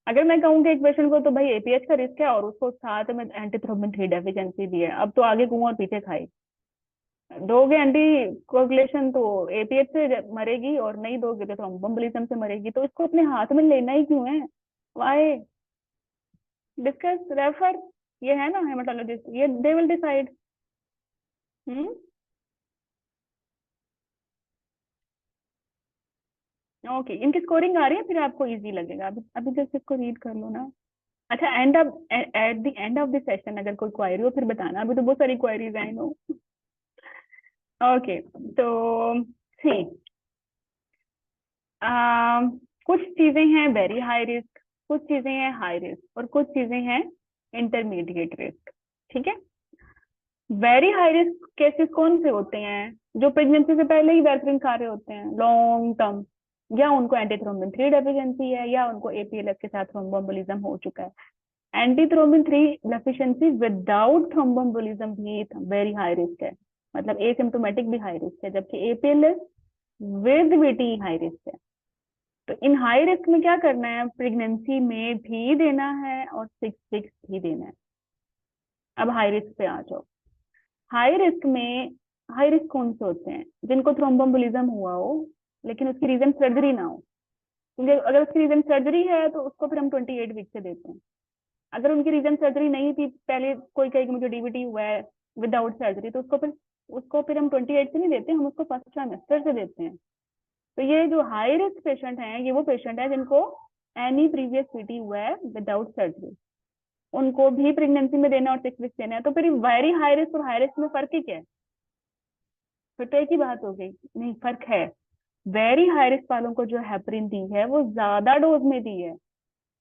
अगर मैं कहूँ एक पेशेंट को तो भाई एपीएच का रिस्क है और उसको साथ में एंटीथ्रोम्बिन 3 डेफिशिएंसी भी है, अब तो आगे कुआं और पीछे खाई, दोगे एंटी कोगुलेशन तो एपीएच से मरेगी, और नहीं दोगे तो थ्रोम्बोम्बोलिज्म से मरेगी, तो इसको अपने हाथ में लेना ही क्यों है? वाई डिस्कस रेफर, ये है ना हेमाटोलॉजिस्ट, ये they will decide. Hmm, okay इनकी स्कोरिंग आ रही है फिर आपको इजी लगेगा। अभी अभी जस्ट इसको रीड कर लो ना। अच्छा end of at the end of the session अगर कोई क्वेरी हो फिर बताना, अभी तो बहुत सारी क्वेरीज आई नो। ओके तो सी कुछ चीजें हैं वेरी हाई रिस्क, कुछ चीजें हैं हाई रिस्क, और कुछ चीजें हैं इंटरमीडिएट रिस्क, ठीक है। वेरी हाई रिस्क केसेस कौन से होते हैं? जो प्रेगनेंसी से पहले ही वेरफ्रिन खा रहे होते हैं लॉन्ग टर्म, या उनको एंटीथ्रोम्बिन 3 डेफिशिएंसी है, या उनको एपीएलएफ के साथ थ्रोम्बोम्बोलिज्म हो चुका है। एंटीथ्रोम्बिन 3 डेफिशिएंसी विदाउट थ्रोम्बोम्बोलिज्म भी वेरी हाई रिस्क है, मतलब एसिम्टोमेटिक भी हाई रिस्क है, जबकि एपीएलएस विद वीटी हाई रिस्क है। तो इन हाई रिस्क में क्या करना है, प्रेगनेंसी में भी देना है और 6 वीक्स भी देना है। अब हाई रिस्क पे आ जाओ। हाई रिस्क में, हाई रिस्क कौन से होते हैं? जिनको थ्रोम्बोम्बोलिज्म हुआ हो लेकिन उसकी रीजन सर्जरी ना हो, क्योंकि अगर उसकी रीजन सर्जरी है तो उसको फिर हम 28 वीक से देते हैं। अगर उनकी रीजन सर्जरी नहीं थी, पहले कोई कहेगा मुझे डीवीटी हुआ है विदाउट सर्जरी, तो उसको फिर उसको फिर हम 28 से नहीं देते, हम उसको फर्स्ट ट्राइमेस्टर से देते हैं। तो ये जो हाई रिस्क पेशेंट हैं, ये वो पेशेंट है जिनको एनी प्रीवियस पीटी हुआ है विदाउट सर्जरी, उनको भी प्रेगनेंसी में देना और 6 वीक्स देना है। तो फिर वेरी हाई रिस्क और हाई रिस्क में फर्क ही क्या है? फिर तो एक ही बात हो गई। नहीं, फर्क है। वेरी हाई रिस्क वालों को जो हेपरिन दी है वो ज्यादा डोज में दी है,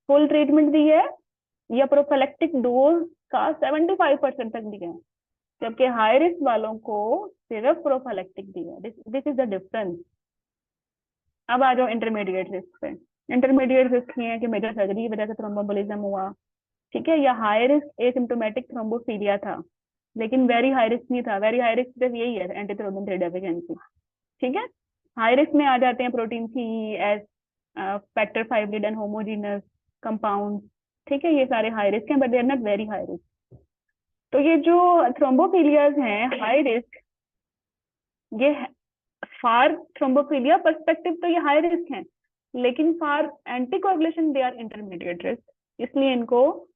फुल ट्रीटमेंट दी है, या प्रोफेलेक्टिक डोज का 75% तक दिया है, जबकि हाई रिस्क वालों को सिर्फ प्रोफेलेक्टिक दिया है। This is the difference. अब आ जाओ इंटरमीडिएट रिस्क पे। इंटरमीडिएट रिस्क ये है कि मेजर सर्जरी की वजह से थ्रोम्बोएम्बोलिज्म हुआ, ठीक है, या हाई रिस्क एसिम्प्टोमेटिक थ्रोम्बोफीलिया था, लेकिन वेरी हाई रिस्क नहीं था। वेरी हाई रिस्क सिर्फ यही है, एंटीथ्रोम्बिन 3 डेफिशिएंसी, ठीक है। हाई रिस्क में आ जाते हैं protein C, S, factor 5 Leiden and homozygous compound, ठीक है, ये सारे हाई रिस्क हैं, but they are not very high risk. तो ये जो थ्रोम्बोफीलियाज हैं हाई रिस्क, ये फार थ्रोम्बोफीलिया पर्सपेक्टिव तो ये हाई रिस्क हैं, लेकिन फार एंटीकोagulation दे आर इंटरमीडिएट रिस्क। इसलिए इनको,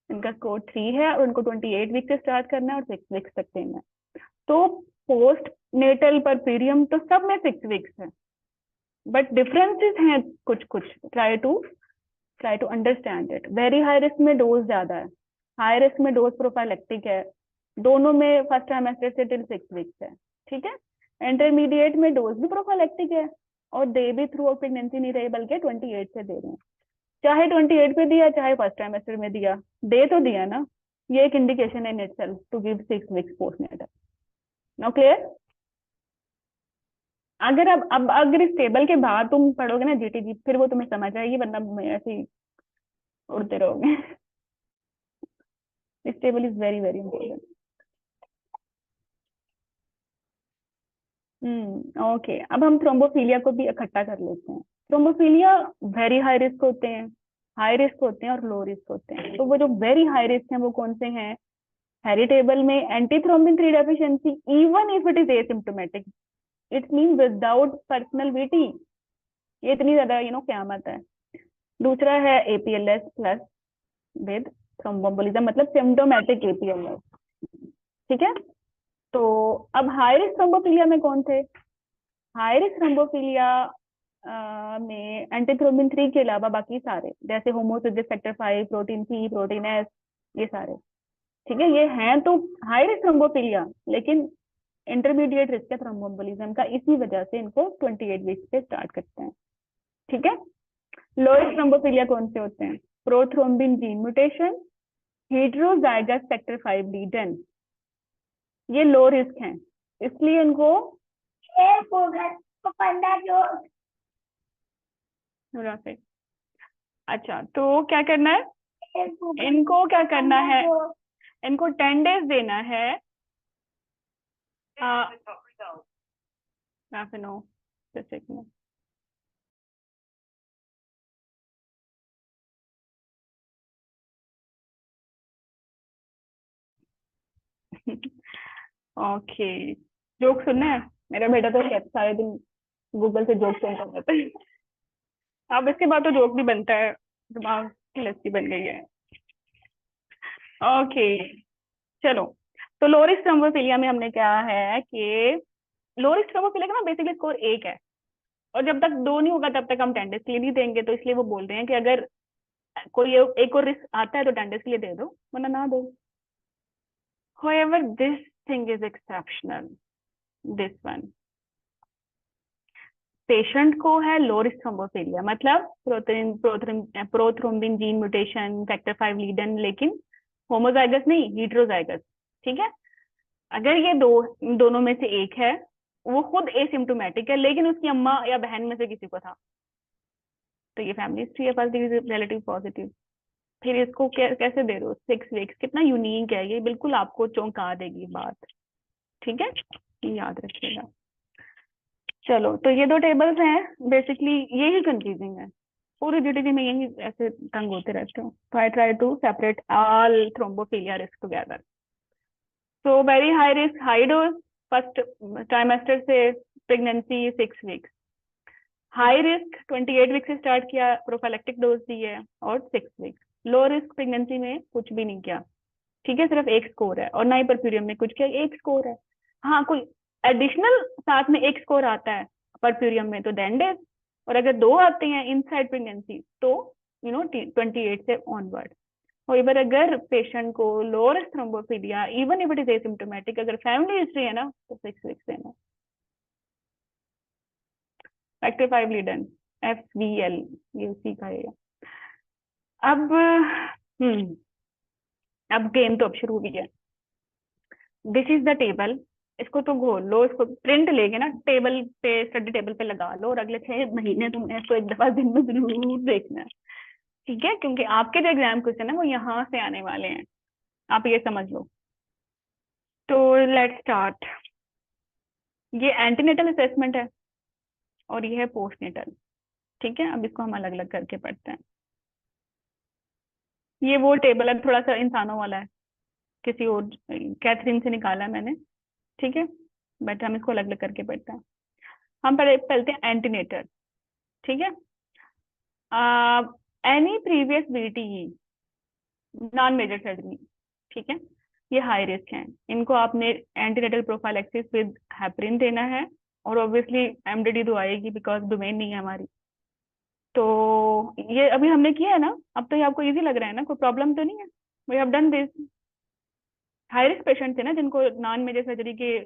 इनका स्कोर 3 है और उनको 28 वीक से स्टार्ट करना है और 6 वीक्स तक देना है। तो पोस्ट नेटल पर पीरियम तो सब में 6 वीक्स है, बट डिफरेंसेस हैं कुछ कुछ। Try to understand it. Very high risk में डोज ज्यादा है, हाई रिस्क में डोज प्रोफाइलेक्टिक है, दोनों में फर्स्ट ट्राइमेस्टर से टिल 6 वीक्स है, ठीक है। इंटरमीडिएट में डोज भी प्रोफाइलेक्टिक है और दे भी थ्रू आउट प्रेगनेंसी नहीं रहे, बल्कि 28 से दे रहे हैं। चाहे 28 पे दिया चाहे फर्स्ट ट्राइमेस्टर में दिया, दे तो दिया ना। ये एक इंडिकेशन है in itself to give 6 weeks postnatal. Now clear? अगर अब अगर इस टेबल के बाद तुम पढ़ोगे ना जीटीजी, फिर वो तुम्हें समझ आएगी, वरना ऐसे ही उड़ते रहोगे। This table is very very important. Okay, अब हम थ्रोम्बोफीलिया को भी इकट्ठा कर लेते हैं। थ्रोम्बोफीलिया वेरी हाई रिस्क होते हैं, हाई रिस्क होते हैं और लो रिस्क होते हैं। तो वो जो वेरी हाई रिस्क हैं वो कौन से हैं? हेरिटेबल में antithrombin 3 deficiency even if it is asymptomatic, it mean without personal VT. ये इतनी ज्यादा क़यामत है। दूसरा है एपीएलएस प्लस विद थ्रोम्बोएम्बोलिज्म, मतलब सिम्प्टोमेटिक एपीएलएस, ठीक है। तो अब हाई रिस्क थ्रोम्बोफीलिया में कौन थे? हाई रिस्क थ्रोम्बोफीलिया में एंटीथ्रोम्बिन 3 के अलावा बाकी सारे, जैसे homozygous factor 5, protein C, protein S, ये सारे, ठीक है, ये हैं तो हाई रिस्क थ्रोम्बोफीलिया, लेकिन इंटरमीडिएट रिस्क है थ्रोम्बोएम्बोलिज्म का, इसी वजह से इनको 28 वीक्स पे स्टार्ट करते हैं, ठीक है। लो रिस्क थ्रोम्बोफीलिया कौन से होते हैं? Prothrombin gene mutation, heterozygous factor 5 लीडन, ये लो रिस्क हैं, इसलिए इनको अच्छा, तो क्या करना है इनको? क्या करना है इनको? 10 डेज देना है राफिनो, just एक मिनट। ओके, जोक सुनना है? मेरा बेटा तो सारे दिन गूगल से जोक सुनता रहता है। अब इसके बाद तो जोक भी बनता है, दिमाग की लस्सी बन गई है। ओके, चलो। तो लोरिस थ्रोम्बोफिलिया में हमने क्या है कि लोरिस थ्रोम्बोफिलिया का ना बेसिकली स्कोर 1 है, और जब तक 2 नहीं होगा तब तक हम 10 डेज के लिए नहीं देंगे। तो इसलिए वो बोल रहे हैं कि अगर कोई एक और रिस्क आता है तो 10 डेज के लिए दे दो, वरना ना दो। However, this thing is exceptional. This one. Patient को है लो रिस्क थ्रोम्बोफिलिया, मतलब प्रोथ्रोम्बिन जीन म्यूटेशन, फैक्टर 5 लीडन, लेकिन होमोजाइगस नहीं, हेटेरोजाइगस, ठीक है। अगर ये दोनों में से एक है, वो खुद एसिम्प्टोमेटिक है, लेकिन उसकी अम्मा या बहन में से किसी को था, तो ये फैमिली हिस्ट्री है, फर्स्ट डिग्री रिलेटिव पॉजिटिव। फिर इसको कैसे दे रहे हो 6 वीक्स? कितना यूनिक है ये, बिल्कुल आपको चौंका देगी बात, ठीक है, ये याद रखिएगा। चलो, तो ये 2 टेबल्स हैं, बेसिकली यही कंफ्यूजिंग है, पूरी जीटीजी में यही ऐसे तंग होते रहते हो। तो I try to separate all thrombophilia risk together. So very high risk, high dose, first trimester से pregnancy 6 weeks. High risk 28 week से स्टार्ट किया, प्रोफाइलेक्टिक डोज दी है और 6 वीक्स। लो रिस्क प्रेगनेंसी में कुछ भी नहीं किया, ठीक है, सिर्फ 1 स्कोर है, और ना ही परफ्यूरियम में कुछ किया, 1 स्कोर है। हाँ कोई एडिशनल साथ में एक स्कोर आता है परफ्यूरियम में तो देन डेज, और अगर दो आते हैं इनसाइड प्रेगनेंसी तो 28 से ऑनवर्ड। और इधर अगर पेशेंट को lower thrombophilia even if it is asymptomatic, अगर फैमिली हिस्ट्री है ना तो 6 वीक्स देना। फैक्टर 5 लीडन FVL, ये उसी का है। अब अब गेम तो अब शुरू हो गई है। दिस इज द टेबल, इसको तो घोल लो, इसको प्रिंट लेके ना टेबल पे, स्टडी टेबल पे लगा लो, और अगले 6 महीने तुमने इसको एक दफा दिन में जरूर देखना है, ठीक है? क्योंकि आपके जो एग्जाम क्वेश्चन है वो यहाँ से आने वाले हैं, आप ये समझ लो। तो लेट्स स्टार्ट। ये एंटीनेटल असेसमेंट है और ये है पोस्टनेटल, ठीक है? अब इसको हम अलग अलग करके पढ़ते हैं। ये वो टेबल है, थोड़ा सा इंसानों वाला है, किसी और कैथरीन से निकाला है मैंने, ठीक है? बट हम इसको अलग अलग करके पढ़ते हैं। हम पहले पढ़ते हैं एंटीनेटर, ठीक है? Any previous VTE non major surgery, ठीक है? ये हाई रिस्क हैं, इनको आपने एंटीनेटल प्रोफाइलैक्सिस विद हेपरिन देना है, और ऑब्वियसली एमडीडी तो आएगी बिकॉज डोमेन नहीं है हमारी। तो ये अभी हमने किया है ना, अब तो ये आपको इजी लग रहा है ना, कोई प्रॉब्लम तो नहीं है? We have done this. High risk patient थे ना जिनको नॉन मेजर सर्जरी के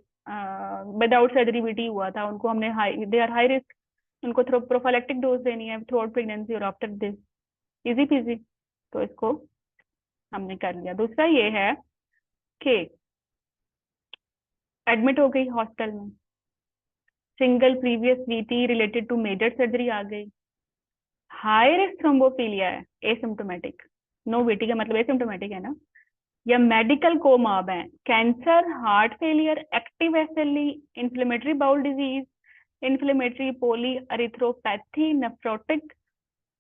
विदाउट सर्जरी बीटी हुआ था, उनको हमने high, they are high risk, उनको थ्रो प्रोफाइलेक्टिक डोज देनी है थ्रू आउट प्रेगनेंसी और आफ्टर दिस, इजी पीजी। तो इसको हमने कर लिया। दूसरा ये है कि एडमिट हो गई हॉस्पिटल में, single previous VT related to major surgery आ गई, हाई रिस्क थ्रोम्बोफिलिया है, एसिम्प्टोमेटिक, नो वीटी का मतलब एसिम्प्टोमेटिक है ना, या मेडिकल कोमाब है, cancer, heart failure, active SLE, inflammatory bowel disease, inflammatory polyarthropathy, nephrotic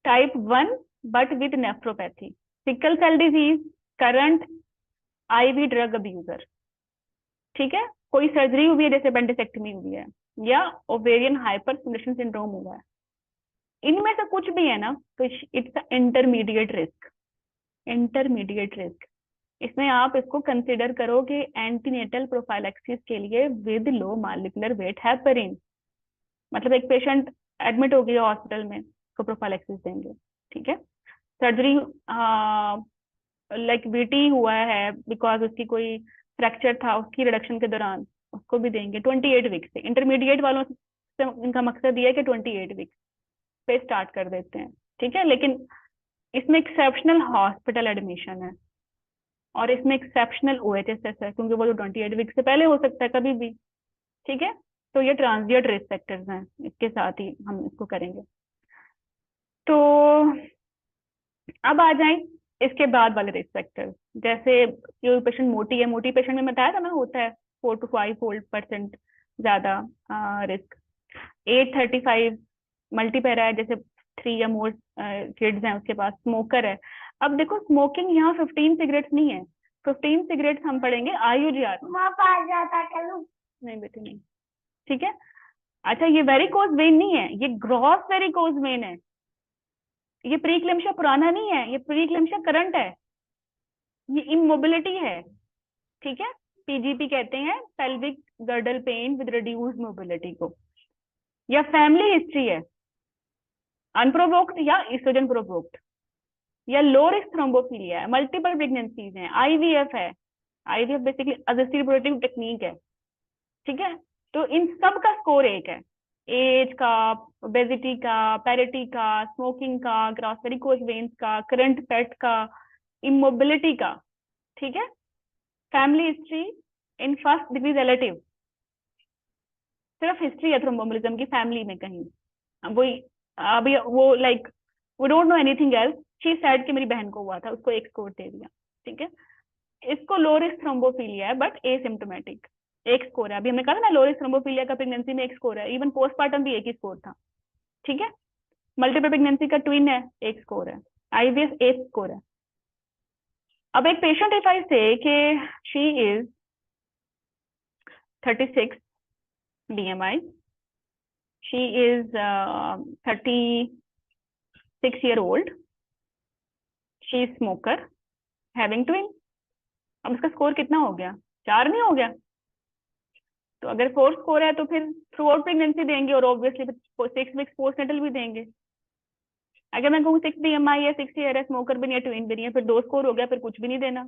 type 1 but with nephropathy, sickle cell disease, current IV drug abuser, ठीक है? कोई सर्जरी हुई है जैसे पेंडिसेक्टमी हुई है, या ओवेरियन हाइपर स्टिमुलेशन सिंड्रोम हुआ है, इनमें से कुछ भी है ना तो it's intermediate risk. Intermediate risk, इसमें आप इसको कंसिडर करो कि एंटीनेटल प्रोफाइलैक्सिस के लिए with low molecular weight heparin, मतलब एक पेशेंट एडमिट हो गया हॉस्पिटल में तो प्रोफाइलैक्सिस देंगे, ठीक है? सर्जरी लाइक बीटी हुआ है बिकॉज उसकी कोई फ्रैक्चर था उसकी रिडक्शन के दौरान, उसको भी देंगे 28 वीक से। इंटरमीडिएट वालों से इनका मकसद ये है कि 28 वीक पे स्टार्ट कर देते हैं, ठीक है? लेकिन इसमें एक्सेप्शनल हॉस्पिटल एडमिशन है, और इसमें एक्सेप्शनल OHSS है, क्योंकि वो जो 28 वीक से पहले हो सकता है कभी भी, ठीक है? तो ये ट्रांजिएंट रिस्क फैक्टर्स हैं, इसके साथ ही हम इसको करेंगे। तो अब आ जाए इसके बाद वाले रिस्क फैक्टर्स, जैसे जो पेशेंट मोटी है, मोटी पेशेंट में बताया था ना होता है 4 to 5 fold % ज्यादा रिस्क। 835 मल्टीपैरा है, जैसे 3 या मोर किड्स हैं उसके पास, स्मोकर है। अब देखो स्मोकिंग यहाँ 15 सिगरेट्स नहीं है, 15 सिगरेट्स हम पढ़ेंगे IUGR। नहीं बेटे नहीं, ठीक है? अच्छा ये वेरिकोज वेन नहीं है, ये ग्रॉस वेरिकोज वेन है, ये प्रीक्लेम्शिया पुराना नहीं है, ये प्रीक्लेम्शिया करंट है, ये इमोबिलिटी है, ठीक है? PGP कहते हैं pelvic girdle pain with reduced mobility को। या फैमिली हिस्ट्री है अनप्रोवोक्ड या एस्ट्रोजन प्रोवोक्ड, या लो रिस्क थ्रोम्बोफिलिया है, मल्टीपल प्रेगनेंसीज हैं, IVF है, IVF basically assisted reproductive technique है, ठीक है? तो इन सब का स्कोर एक है, एज का, ओबेसिटी का, पैरिटी का, स्मोकिंग का, ग्रॉस वेरिकोज वेन्स का, करंट पेट का, इमोबिलिटी का, ठीक है? Family history in first degree relative, सिर्फ हिस्ट्री है थ्रोम्बोम्बोलिज्म की फैमिली में कहीं, वही अभी वो like we don't know anything else, she said कि मेरी बहन को हुआ था, उसको एक स्कोर दे दिया, ठीक है? इसको लो रिस्क थ्रोम्बोफिलिया है बट एसिम्प्टोमेटिक, एक स्कोर है। अभी हमने कहा था ना लो रिस्क थ्रोम्बोफिलिया का प्रेगनेंसी में एक स्कोर है, इवन पोस्टमार्टम भी एक ही स्कोर था, ठीक है? मल्टीपल प्रेगनेंसी का ट्विन है, एक स्कोर है, IVF एक स्कोर है। अब एक पेशेंट इफ आई से कि she is 36 BMI, she is 36 year old, she is smoker, having twin, अब इसका स्कोर कितना हो गया? 4 नहीं हो गया? तो अगर 4 स्कोर है तो फिर थ्रू आउट प्रेगनेंसी देंगे और ऑब्वियसली 6 वीक्स पोस्टनेटल भी देंगे। अगर मैं कहूँ 6 BMI है, 6 ईयर है, स्मोकर भी नहीं है, ट्विन भी नहीं है, फिर 2 स्कोर हो गया, फिर कुछ भी नहीं देना।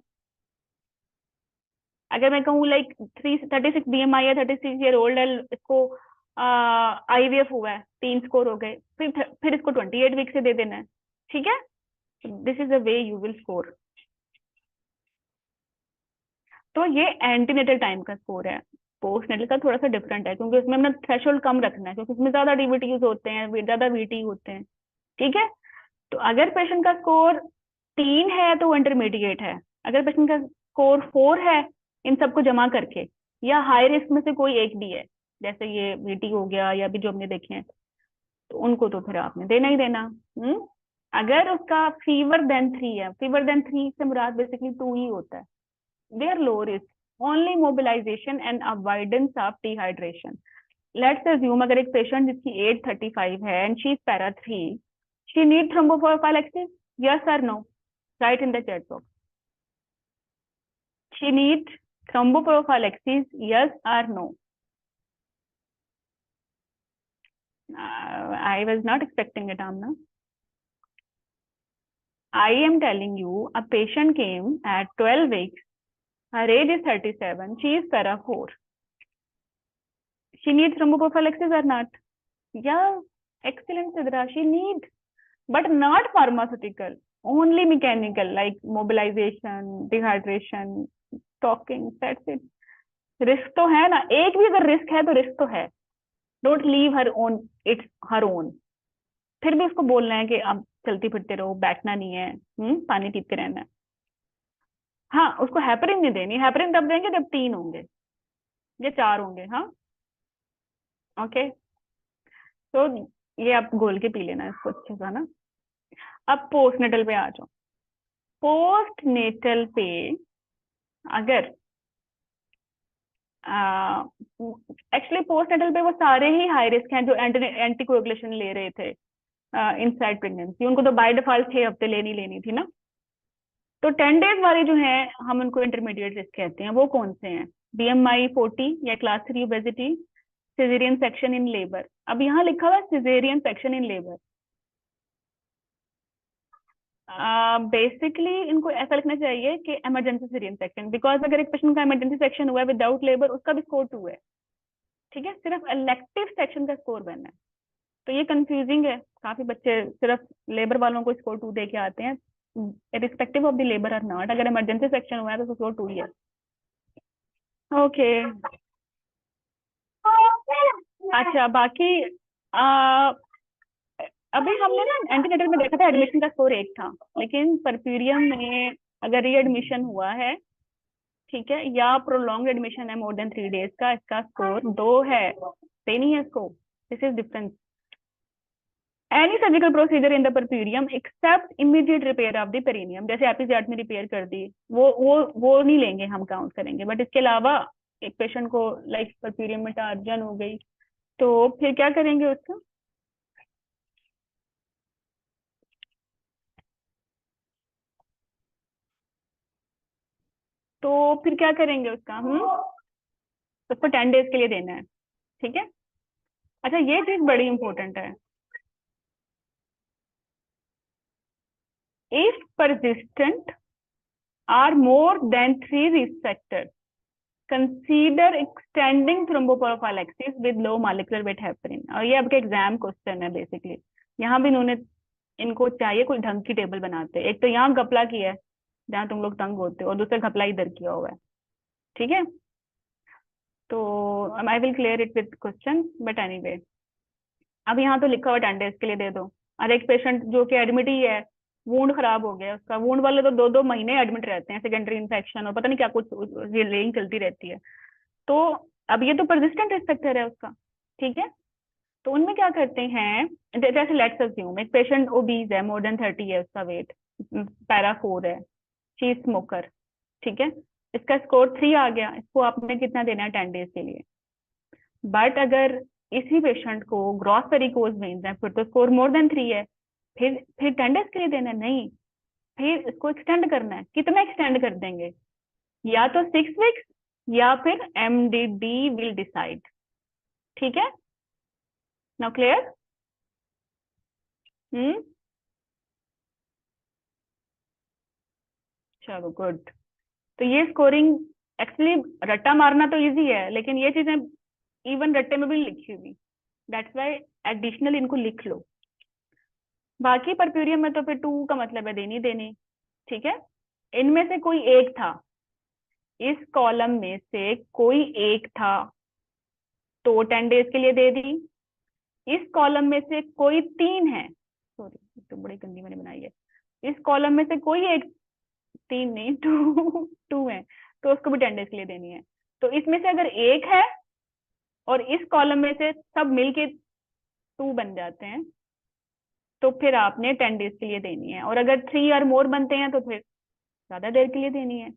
अगर मैं कहूँ लाइक 36 BMI है, 36 ईयर ओल्ड है, इसको IVF हुआ है, 3 स्कोर हो गए, फिर इसको 28 वीक से दे देना है। ठीक है, this is the way you will score. तो ये एंटीनेटल टाइम का स्कोर है। पोस्टनेटल का थोड़ा सा डिफरेंट है, क्योंकि उसमें अपना थ्रेशोल्ड कम रखना है, क्योंकि उसमें ज्यादा DVTs होते हैं, ज्यादा VT होते हैं। ठीक है, तो अगर पेशेंट का स्कोर 3 है तो वो इंटरमीडिएट है। अगर पेशेंट का स्कोर 4 है इन सबको जमा करके, या हाई रिस्क में से कोई एक भी है, जैसे ये VT हो गया या भी जो हमने देखे हैं, तो उनको तो फिर आपने देना ही देना। अगर उसका फीवर देन 3 है, फीवर देन 3 से मुराद बेसिकली 2 ही होता है, they are low risk, only mobilization and avoidance of dehydration. Let's assume अगर एक पेशेंट जिसकी एज 35 है and she is para 3, she need thromboprophylaxis, yes or no? Write in the chat box. She need thromboprophylaxis, yes or no? I was not expecting it, Amna. I am telling you, a patient came at 12 weeks, her age is 37, she is para 4. She needs thromboprophylaxis or not? Yeah, excellent, Sidra. She need, but not pharmaceutical, only mechanical, like mobilization, dehydration, talking, that's it. Risk तो है ना, एक भी अगर risk है तो risk तो है। Don't leave her own, it's her own. फिर भी उसको बोलना है कि आप चलती फिरते रहो, बैठना नहीं है, पानी पीते रहना है। हाँ, उसको हैपरिन नहीं देनी, हैपरिन तब देंगे जब 3 होंगे या 4 होंगे। हाँ, ओके। तो ये आप घोल के पी लेना इसको अच्छे से ना। अब पोस्टनेटल पे आ जाओ। पोस्टनेटल पे अगर एक्चुअली पोस्टनेटल पे वो सारे ही हाई रिस्क हैं जो एंटी कोएगुलेशन ले रहे थे इनसाइड प्रेगनेंसी, उनको तो बाय डिफॉल्ट 6 हफ्ते लेनी थी ना। तो 10 डेज वाले जो हैं हम उनको इंटरमीडिएट रिस्क कहते हैं। वो कौन से हैं? BMI 40 या class 3 obesity, caesarean section in labour. अब यहाँ लिखा हुआ है caesarean section in labour. Basically इनको ऐसा लिखना चाहिए कि इमरजेंसी सिजेरियन सेक्शन, बिकॉज अगर एक पेशेंट का इमरजेंसी सेक्शन हुआ है विदाउट लेबर, उसका भी स्कोर 2 है। ठीक है, सिर्फ इलेक्टिव सेक्शन का स्कोर बनना है। तो ये कंफ्यूजिंग है, काफी बच्चे सिर्फ लेबर वालों को स्कोर 2 दे के आते हैं, रिस्पेक्टिव ऑफ द लेबर और नॉट। अगर इमरजेंसी सेक्शन हुआ है तो स्कोर 2 ही है। ओके, अच्छा बाकी अभी हमने ना एंटीनेटल में देखा था एडमिशन का स्कोर 1 था, लेकिन परप्यूरियम में अगर रीएडमिशन हुआ है, ठीक है, या प्रोलॉन्ग एडमिशन है मोर देन 3 डेज का, इसका स्कोर 2 है, सेम ही है score. This is difference. Any surgical procedure in the puerperium except immediate repair of the perineum, जैसे एपिजार्ट में रिपेयर कर दी, वो नहीं लेंगे, हम काउंट करेंगे। बट इसके अलावा एक पेशेंट को लाइक परप्यूरियम में टार्जन हो गई, तो फिर क्या करेंगे उसका? तो फिर क्या करेंगे उसका? उसको 10 डेज के लिए देना है। ठीक है, अच्छा ये चीज बड़ी इंपॉर्टेंट है। If persistent or more than 3 risk factor, consider extending thromboprophylaxis with low molecular weight heparin. और ये आपके एग्जाम क्वेश्चन है बेसिकली। यहाँ भी इन्होंने, इनको चाहिए कोई ढंग की टेबल बनाते हैं। एक तो यहाँ घपला किया है जहाँ तुम लोग तंग होते हो, और दूसरा घपला इधर किया हुआ है। ठीक है, तो I will clear it with question, but anyway अब यहाँ तो लिखा हुआ 10 डेज के लिए दे दो। और एक पेशेंट जो कि एडमिट ही है, वूंड खराब हो गया उसका, वूंड वाले तो 2-2 महीने एडमिट रहते हैं, सेकेंडरी इन्फेक्शन और पता नहीं क्या कुछ रेंज चलती रहती है। तो अब ये तो परसिस्टेंट रिस्क फैक्टर है उसका। ठीक है, तो उनमें क्या करते हैं, जैसे लेट्स अज्यूम एक पेशेंट ओबीज है, मोर देन 30 है उसका वेट, पैरा 4 है, शी स्मोकर। ठीक है, इसका स्कोर 3 आ गया, इसको आपने कितना देना है 10 डेज के लिए। बट अगर इसी पेशेंट को ग्रॉस वेरिकोज वेन्स है, फिर तो स्कोर मोर देन 3 है, फिर 10 डेज के लिए देना नहीं, फिर इसको एक्सटेंड करना है। कितना एक्सटेंड कर देंगे? या तो 6 वीक्स या फिर MDD विल डिसाइड। ठीक है, नाउ क्लियर? चलो गुड। तो ये स्कोरिंग एक्चुअली रट्टा मारना तो इजी है, लेकिन ये चीजें इवन रट्टे में भी लिखी हुई, दैट्स वाई एडिशनल इनको लिख लो। बाकी परप्यूरियम में तो फिर टू का मतलब है देनी देनी। ठीक है, इनमें से कोई एक था, इस कॉलम में से कोई एक था तो 10 डेज के लिए दे दी। इस कॉलम में से कोई तीन है, सॉरी तो बड़ी गंदी मैंने बनाई है, इस कॉलम में से कोई एक, तीन नहीं टू टू है, तो उसको भी 10 डेज के लिए देनी है। तो इसमें से अगर एक है और इस कॉलम में से सब मिलके टू बन जाते हैं, तो फिर आपने 10 डेज के लिए देनी है। और अगर 3 और मोर बनते हैं तो फिर ज्यादा देर के लिए देनी है।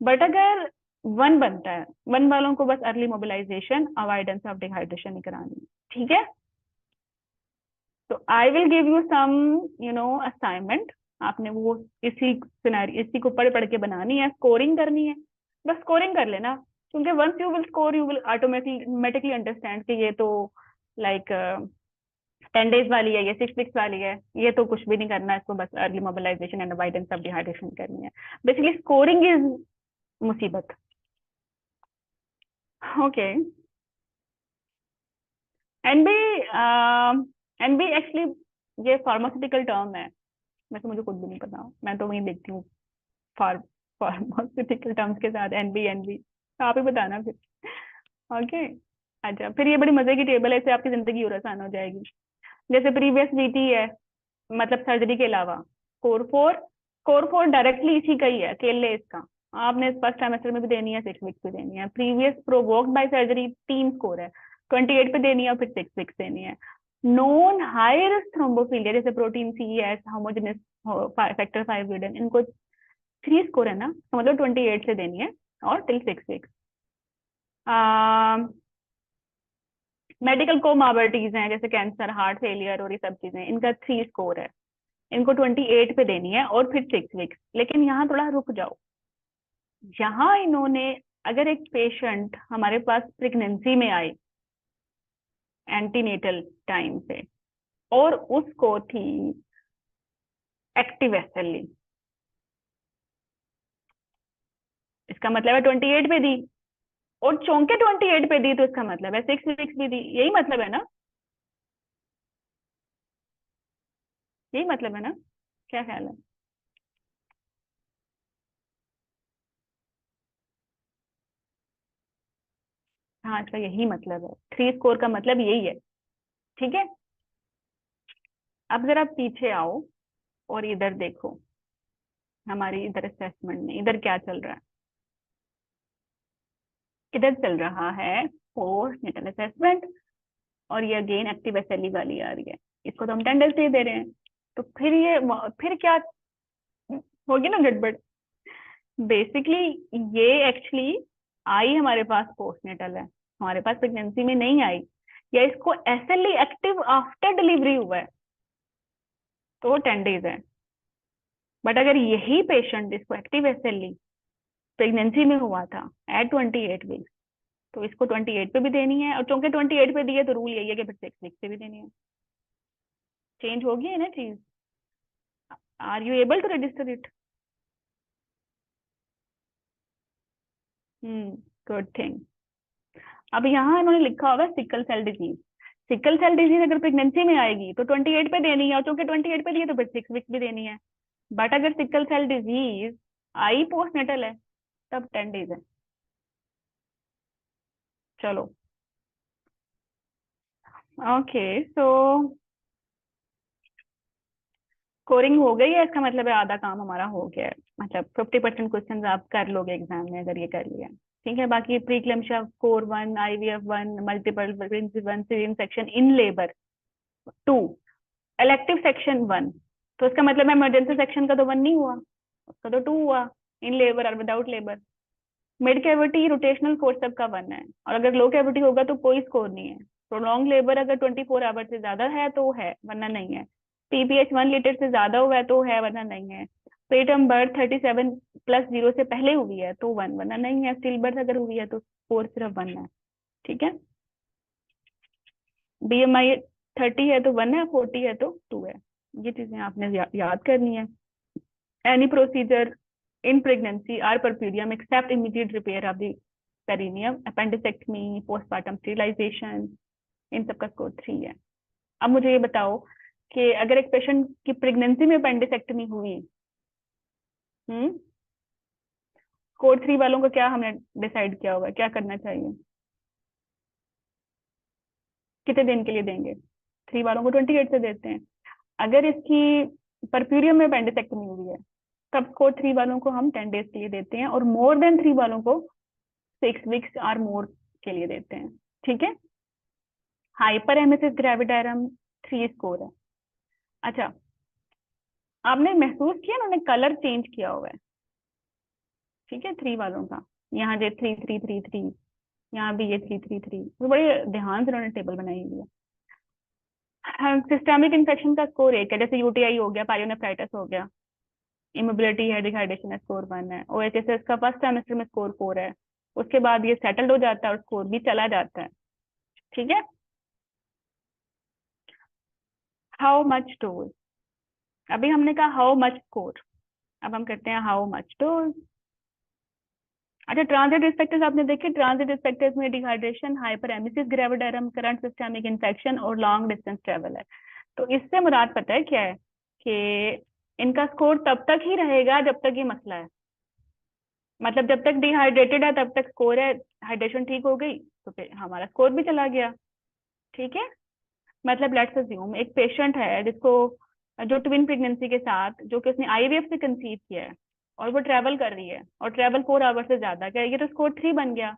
बट अगर 1 बनता है, 1 वालों को बस early mobilisation, avoidance of dehydration ही करानी है। ठीक है, तो I will give you some assignment. आपने वो इसी सिनेरियो, इसी को पढ़ पढ़ के बनानी है, स्कोरिंग करनी है। बस स्कोरिंग कर लेना, क्योंकि once you will score you will automatically understand कि ये तो लाइक 10 डेज वाली है, ये 6 वीक्स वाली है, ये तो कुछ भी नहीं करना है, इसको बस early mobilisation and avoidance of dehydration करनी है। बेसिकली स्कोरिंग इज मुसीबत। ओके, एनबी एनबी एक्चुअली ये फार्मास्यूटिकल टर्म है, वैसे मुझे खुद भी नहीं पता, मैं तो वही देखती हूँ फार फार्मास्यूटिकल टर्म्स के साथ एनबी एनबी, आप ही बताना फिर। ओके, अच्छा फिर ये बड़ी मजे की टेबल है, इससे आपकी जिंदगी और आसान हो जाएगी। जैसे प्रीवियस वीटी है, मतलब सर्जरी के अलावा कोर 4 डायरेक्टली इसी का ही है, अकेले इसका आपने फर्स्ट सेमेस्टर में भी देनी है, 6 वीक्स भी देनी है। Previous provoked by surgery 3 score है, 28 पे देनी है और फिर 6 वीक्स देनी है। नॉन हाई रिस्क थ्रोम्बोफिलिया जैसे protein C S, homozygous factor 5 Leiden, इनको 3 स्कोर है ना, तो मतलब 28 से देनी है और टिल 6 वीक्स। मेडिकल कोमॉर्बिडिटीज हैं जैसे कैंसर, हार्ट फेलियर और ये सब चीजें, इनका 3 स्कोर है, इनको 28 पे देनी है और फिर 6 वीक्स। लेकिन यहाँ थोड़ा रुक जाओ, यहाँ इन्होंने, अगर एक पेशेंट हमारे पास प्रेगनेंसी में आए एंटीनेटल टाइम पे और उसको थी एक्टिव एसएलई, इसका मतलब है 28 पे दी, और चौंके 28 पे दी, तो इसका मतलब है 6 वीक्स भी दी। यही मतलब है ना, यही मतलब है ना, क्या ख्याल है? हाँ, इसका यही मतलब है, 3 स्कोर का मतलब यही है। ठीक है, अब जरा पीछे आओ और इधर देखो, हमारी इधर असेसमेंट में इधर क्या चल रहा है। इधर चल रहा है पोस्ट नेटल असेसमेंट, और ये अगेन एक्टिव एसएलई वाली आ रही है, इसको तो हम 10 डेज दे रहे हैं। तो फिर ये, फिर क्या होगी ना गड़बड़। बेसिकली ये एक्चुअली आई हमारे पास पोस्टनेटल है, हमारे पास प्रेगनेंसी में नहीं आई, या इसको एसएलई एक्टिव आफ्टर डिलीवरी हुआ है, तो वो 10 डेज है। बट अगर यही पेशेंट, इसको एक्टिव एसएलई प्रेगनेंसी में हुआ था एट 28 वीक्स, तो इसको 28 पे भी देनी है, और चूंकि 28 पे दी है तो रूल यही है कि फिर 6 वीक्स पे भी देनी है। चेंज होगी है ना चीज? Are you able to register it? Good thing. अब यहाँ इन्होंने लिखा होगा sickle cell disease. Sickle cell disease अगर प्रेगनेंसी में आएगी तो 28 पे देनी है, और चूंकि 28 पे दी है तो फिर 6 वीक्स भी देनी है। बट अगर सिकल सेल डिजीज आई पोस्टनेटल है, तब 10 डेज है। चलो, ओके, सो स्कोरिंग हो गई है, इसका मतलब है आधा काम हमारा हो गया है, मतलब 50% क्वेश्चन आप कर लोगे एग्जाम में अगर ये कर लिया। ठीक है, बाकी pre eclampsia score 1, IVF 1, multiple pregnancy 1, caesarean section in labour 2, elective section 1, तो इसका मतलब है इमरजेंसी सेक्शन का तो 1 नहीं हुआ, उसका तो 2 हुआ, इन लेबर और without labour. Mid cavity rotational forceps का 1 है, और अगर लो कैविटी होगा तो कोई स्कोर नहीं है। प्रोलॉन्ग लेबर अगर 24 आवर से ज्यादा है तो है, वरना नहीं है। PPH 1 लीटर से ज्यादा हुआ है तो है, वरना नहीं है। प्रीटर्म बर्थ 37+0 से पहले हुई है तो 1, वरना नहीं है। स्टिल बर्थ अगर हुई है तो स्कोर सिर्फ 1 है। ठीक है। BMI 30 है तो 1 है, 40 है तो 2 है। ये चीजें आपने याद करनी है। Any procedure in pregnancy or puerperium except immediate repair of the perineum, appendicectomy, postpartum sterilisation, इन सबका स्कोर 3 है। अब मुझे ये बताओ कि अगर एक पेशेंट की प्रेगनेंसी में अपेंडिसेक्टमी हुई, स्कोर 3 वालों का क्या हमने डिसाइड किया होगा, क्या करना चाहिए, कितने दिन के लिए देंगे? 3 वालों को 28 से देते हैं। अगर इसकी परप्यूरियम में अपेंडिसेक्टमी हुई है तब स्कोर 3 वालों को हम 10 डेज के लिए देते हैं, और मोर देन 3 वालों को 6 वीक्स और मोर के लिए देते हैं। ठीक है। हाइपर एमेसिस ग्रेविडारम 3 स्कोर है। अच्छा, आपने महसूस किया उन्होंने कलर चेंज किया हुआ है? ठीक है, 3 वालों का, यहाँ जो 3 3 3 3, यहाँ भी ये 3 3 3, तो बड़े ध्यान से उन्होंने टेबल बनाई हुई है। सिस्टमिक इन्फेक्शन का स्कोर 1 है, जैसे यूटीआई हो गया, पायोनेफ्राइटिस हो गया। इमोबिलिटी है, डिहाइड्रेशन है, स्कोर 1 है। ओएचएसएस का फर्स्ट सेमेस्टर में स्कोर 4 है, उसके बाद ये सेटल्ड हो जाता है और स्कोर भी चला जाता है। ठीक है। हाउ मच डोज, अभी हमने कहा हाउ मच स्कोर, अब हम करते हैं हाउ मच डोज। अच्छा, ट्रांजिट रिस्पेक्टर्स आपने देखे? ट्रांजिट रिस्पेक्टर्स में डिहाइड्रेशन, हाइपरेमेसिस ग्रेविडारम, करंट सिस्टमिक इन्फेक्शन और लॉन्ग डिस्टेंस ट्रेवल है। तो इससे मुराद पता है क्या है कि इनका स्कोर तब तक ही रहेगा जब तक ये मसला है। मतलब जब तक डिहाइड्रेटेड है तब तक स्कोर है, हाइड्रेशन ठीक हो गई तो फिर हमारा स्कोर भी चला गया। ठीक है। मतलब लेट्स अज्यूम एक पेशेंट है जिसको, जो ट्विन प्रेगनेंसी के साथ, जो कि उसने आईवीएफ से कंसीव किया है और वो ट्रैवल कर रही है और ट्रैवल 4 आवर्स से ज्यादा का, ये तो स्कोर 3 बन गया।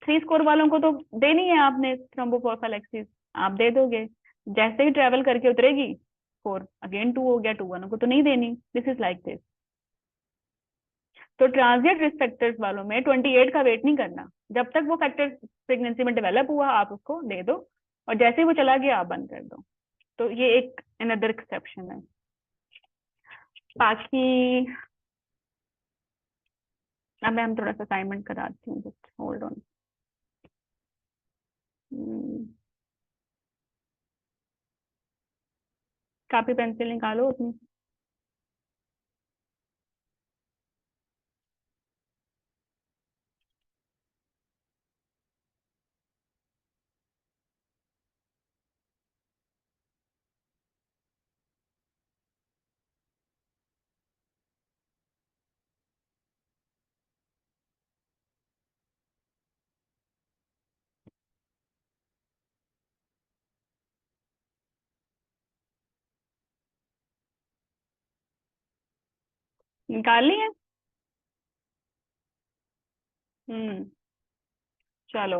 3 स्कोर वालों को तो देनी है आपने थ्रोम्बोप्रोफाइलैक्सिस, आप दे दोगे। जैसे ही ट्रैवल करके उतरेगी स्कोर अगेन 2 हो गया, 2 वालों को तो नहीं देनी। This is like this. तो ट्रांजिट रिस्क फैक्टर्स वालों में 28 का वेट नहीं करना, जब तक वो फैक्टर प्रेगनेंसी में डेवलप हुआ आप उसको दे दो, और जैसे ही वो चला गया आप बंद कर दो। तो ये एक अनदर एक्सेप्शन है। बाकी अब मैं हम थोड़ा सा असाइनमेंट कराती हूँ, just hold on. Copy pencil निकालो उसमें। निकाल ली है? हम्म। चलो।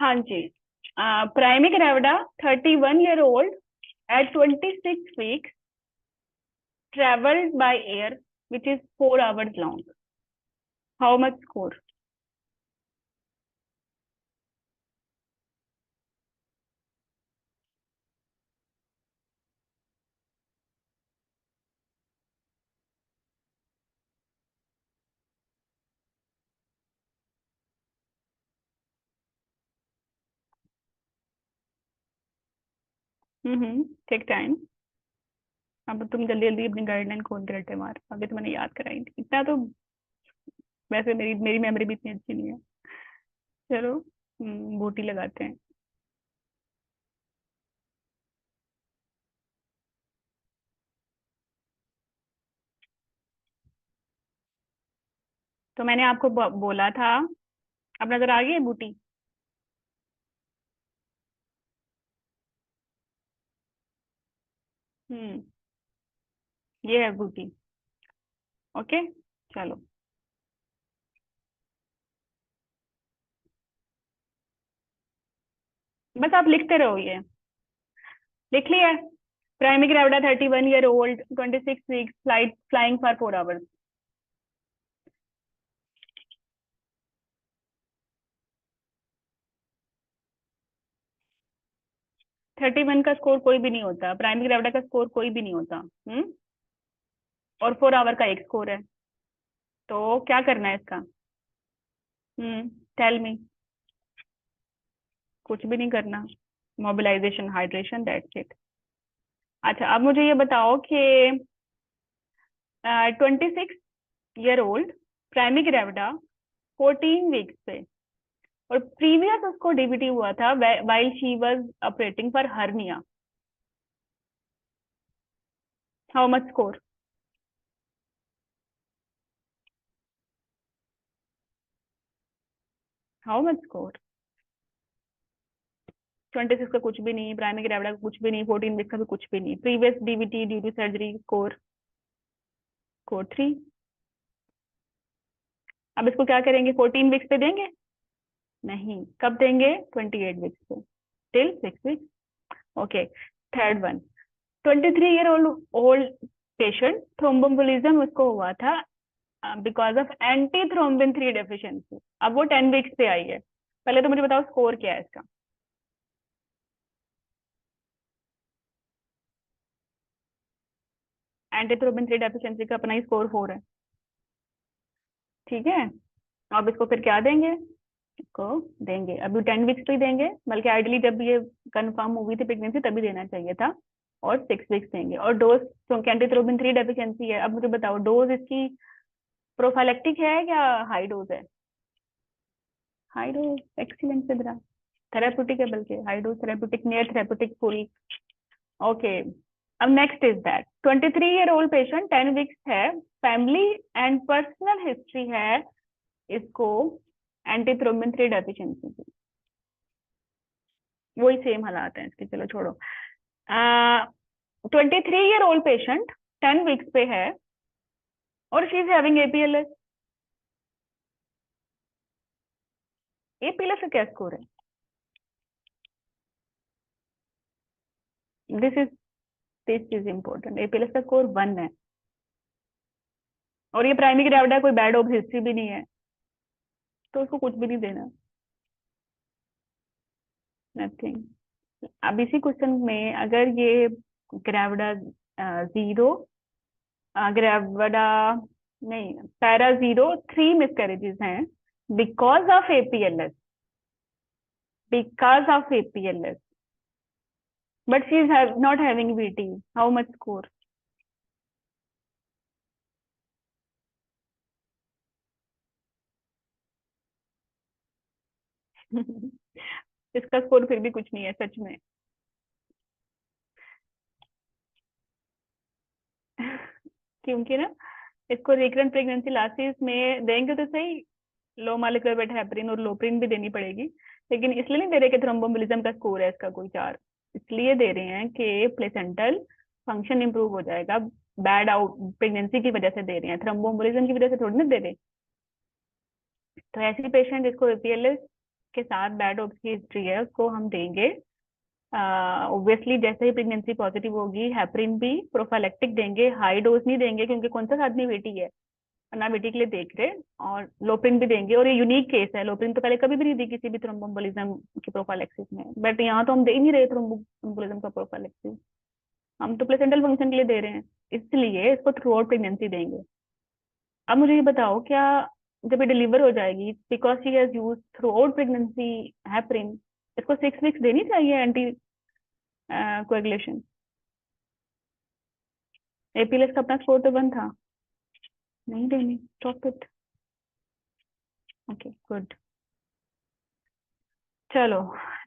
हाँ जी। प्राइमिक रेवडा 31-year-old at 26 weeks traveled by air which is 4 hours long. How much score? Take time. अब तुम जल्दी जल्दी अपनी गाइडलाइन खोल के रटे मार, अभी तो मैंने याद कराई थी इतना तो। वैसे मेरी मेरी मेमोरी भी इतनी अच्छी नहीं है। चलो, बूटी लगाते हैं। तो मैंने आपको बोला था, अब नजर आ गई है बूटी? हम्म। ये है बूटी। ओके। चलो, बस आप लिखते रहो ये। लिख लिया? प्राइमिक रेवडा 31-year-old 26 weeks flight flying for 4 hours। 31 का स्कोर कोई भी नहीं होता, प्राइमरी ग्रेविडा का स्कोर कोई भी नहीं होता। और 4 आवर का एक स्कोर है, तो क्या करना है इसका? Tell me. कुछ भी नहीं करना, मोबिलाइजेशन, हाइड्रेशन, दैट्स इट। अच्छा, अब मुझे ये बताओ कि 26 year old primary gravida 14 weeks पे, और प्रीवियस उसको डीवीटी हुआ था while she was operating for hernia. How much score? How much score? 26 का कुछ भी नहीं, प्राइमरी ग्रेविडा का कुछ भी नहीं, 14 वीक्स का भी कुछ भी नहीं, previous DVT due to surgery, score score 3। अब इसको क्या करेंगे, 14 वीक्स पे देंगे? नहीं, कब देंगे? 28 वीक्स पे, till 6 weeks. Okay, third one, 23 year old old patient, thromboembolism उसको हुआ था because of anti thrombin 3 deficiency. अब वो 10 वीक्स पे आई है। पहले तो मुझे बताओ स्कोर क्या है इसका? एंटी थ्रोम्बिन 3 डेफिशिएंसी का अपना ही स्कोर 4 है, ठीक है। अब इसको फिर क्या देंगे? इसको देंगे अभी 10 वीक्स तो ही देंगे, बल्कि आइडियली जब ये कंफर्म हुई थी प्रेगनेंसी तभी देना चाहिए था, और 6 वीक्स देंगे। और डोज, क्योंकि एंटी थ्रोम्बिन 3 डेफिशिएंसी है, अब मुझे बताओ डोज इसकी प्रोफाइलेक्टिक है या हाई डोज है? High dose, excellent Sidra, therapeutic है, बल्कि high dose therapeutic, near therapeutic, full. Okay, अब next is that 23 year old patient 10 weeks है, फैमिली एंड पर्सनल हिस्ट्री है इसको एंटी थ्रोम्बिन 3 डेफिशिएंसी की। वही सेम हालात है इसके, चलो छोड़ो। 23 ईयर ओल्ड पेशेंट 10 वीक्स पे है, और शी इज हैविंग एपीएलएस। एपीएलएस का क्या स्कोर है? This is important. एपीएलएस का स्कोर 1 है, और ये प्राइमरी ग्रेविडा कोई बैड ऑब्स हिस्ट्री भी नहीं है, तो उसको कुछ भी नहीं देना, नथिंग। अब इसी क्वेश्चन में अगर ये ग्रेविडा 0, ग्रेविडा नहीं, पैरा 0, 3 मिसकैरेजेस हैं because of APLS, because of APLS, but she is not having VT. How much score? इसका स्कोर फिर भी कुछ नहीं है सच में। क्योंकि ना इसको रिकरेंट प्रेगनेंसी लासिस में देंगे तो सही, लो मालिक्यूलर वेट हेपरिन और लोप्रिन भी देनी पड़ेगी, लेकिन इसलिए नहीं दे रहे कि थ्रोम्बोम्बोलिज्म का स्कोर है इसका कोई 4, इसलिए दे रहे हैं कि प्लेसेंटल फंक्शन इंप्रूव हो जाएगा, बैड आउट प्रेगनेंसी की वजह से दे रहे हैं, थ्रोम्बोम्बोलिज्म की वजह से थोड़ी ना दे रहे। तो ऐसी पेशेंट जिसको एपीएलएस के साथ बैड ऑब्स की हिस्ट्री है उसको हम देंगे ऑब्वियसली, जैसे ही प्रेगनेंसी पॉजिटिव होगी हेपरिन भी प्रोफाइलेक्टिक देंगे, हाई डोज नहीं देंगे क्योंकि कौन सा आदमी बेटी है, ना बेटी के लिए देख रहे। और लोप्रिन भी देंगे, और ये यूनिक केस है, लोप्रिन तो पहले कभी भी नहीं दी किसी भी थ्रोम्बोम्बोलिज्म की प्रोफाइलेक्सिस में, बट यहाँ तो हम दे ही नहीं रहे थ्रोम्बोम्बोलिज्म का प्रोफाइलेक्सिस, हम तो प्लेसेंटल फंक्शन के लिए दे रहे हैं, इसलिए इसको थ्रू आउट प्रेगनेंसी देंगे। अब मुझे ये बताओ, क्या जब ये डिलीवर हो जाएगी, because she has use through out pregnancy heparin, इसको 6 वीक्स देनी चाहिए एंटी कोएगुलेशन? एपीएलएस का अपना स्कोर तो 1 था, नहीं देनी, स्टॉप इट। ओके गुड, चलो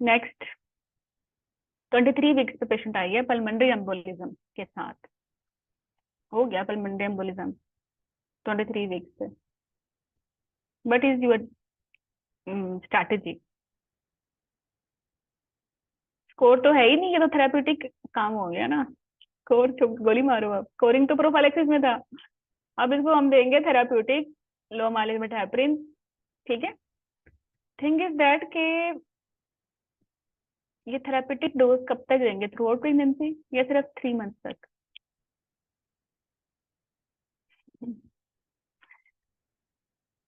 नेक्स्ट। 23 वीक्स पे पेशेंट आई है पल्मोनरी एम्बोलिज्म के साथ, हो गया पल्मोनरी एम्बोलिज्म 23 वीक्स पे, but is your strategy? Score तो है ही नहीं, ये तो थेराप्यूटिक काम हो गया ना, स्कोर गोली मारो, अब स्कोरिंग तो प्रोफाइलेक्सिस में था, अब इसको हम देंगे थेराप्यूटिक लो माइलेज में हेपरिन, ठीक है। थिंग इज दैट के ये थेराप्यूटिक डोज कब तक देंगे, थ्रू आउट प्रेगनेंसी या सिर्फ 3 मंथ तक?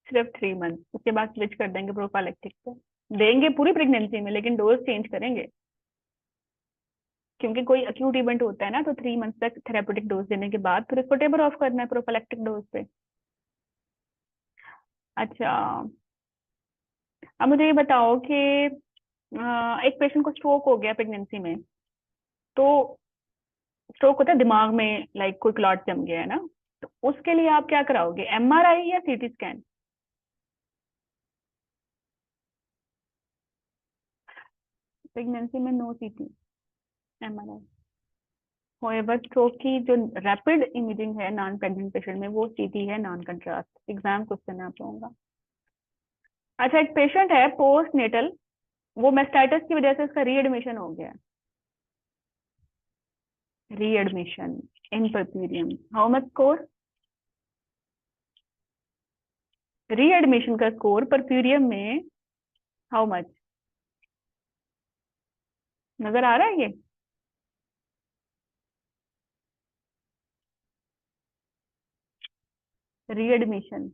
सिर्फ 3 मंथ, उसके बाद स्विच कर देंगे प्रोफाइलेक्टिक पे, देंगे पूरी प्रेगनेंसी में लेकिन डोज चेंज करेंगे। क्योंकि कोई अक्यूट इवेंट होता है ना, तो 3 मंथ तक थेरेपेटिक डोज देने के बाद फिर उसको टेपर ऑफ करना है प्रोफिलैक्टिक डोज पे। अच्छा, अब मुझे ये बताओ कि एक पेशेंट को स्ट्रोक हो गया प्रेगनेंसी में, तो स्ट्रोक होता है दिमाग में, लाइक कोई क्लॉट जम गया है ना, तो उसके लिए आप क्या कराओगे, एमआरआई या सीटी स्कैन? प्रेगनेंसी में नो सीटी, एमआरआई। होएवर स्ट्रोक की जो रैपिड इमेजिंग है नॉन प्रेग्नेंट पेशेंट में, वो सीटी है नॉन कंट्रास्ट। एग्जाम क्वेश्चन है आप लोगों का। अच्छा, एक पेशेंट है पोस्ट नेटल, वो मेस्टाइटिस की वजह से उसका रीएडमिशन हो गया। Readmission in puerperium, how much score? Readmission का स्कोर परप्यूरियम में हाउ मच? नजर आ रहा है ये? रीएडमिशन,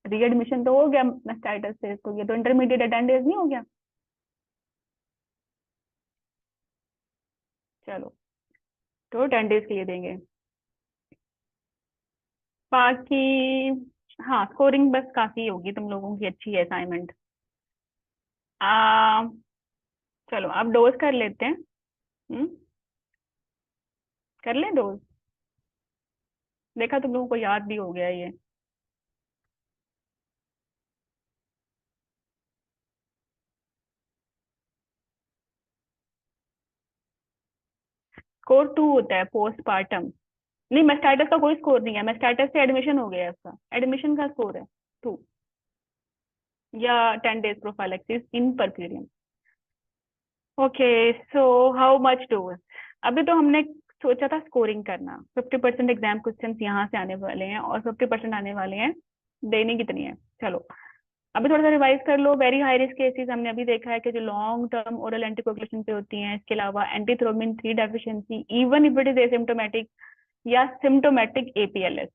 रीएडमिशन तो हो गया मेस्टाइटिस से, तो ये तो इंटरमीडिएट अटेंडेंस नहीं हो गया। चलो, तो 10 डेज के लिए देंगे। बाकी हाँ, स्कोरिंग बस काफी होगी तुम लोगों की, अच्छी है असाइनमेंट। आ चलो अब डोज कर लेते हैं। हम्म, कर लें डोज? देखा तुम लोगों को याद भी हो गया ये। स्कोर 2 होता है पोस्टपार्टम। नहीं, मेस्टाइटिस का कोई स्कोर नहीं है, मेस्टाइटिस से एडमिशन हो गया है उसका, एडमिशन का स्कोर है 2, या 10 days prophylaxis in puerperium. Okay, so how much dose? अभी तो हमने सोचा था स्कोरिंग करना, 50% एग्जाम क्वेश्चन यहाँ से आने वाले हैं और 50% आने वाले हैं देनी कितनी है। चलो अभी थोड़ा सा रिवाइज कर लो। वेरी हाई रिस्क केसेस हमने अभी देखा है कि जो लॉन्ग टर्म ओरल एंटीकोगुलेशन पे होती हैं, इसके अलावा antithrombin 3 deficiency, even if it is asymptomatic या सिम्टोमेटिक एपीएलएस।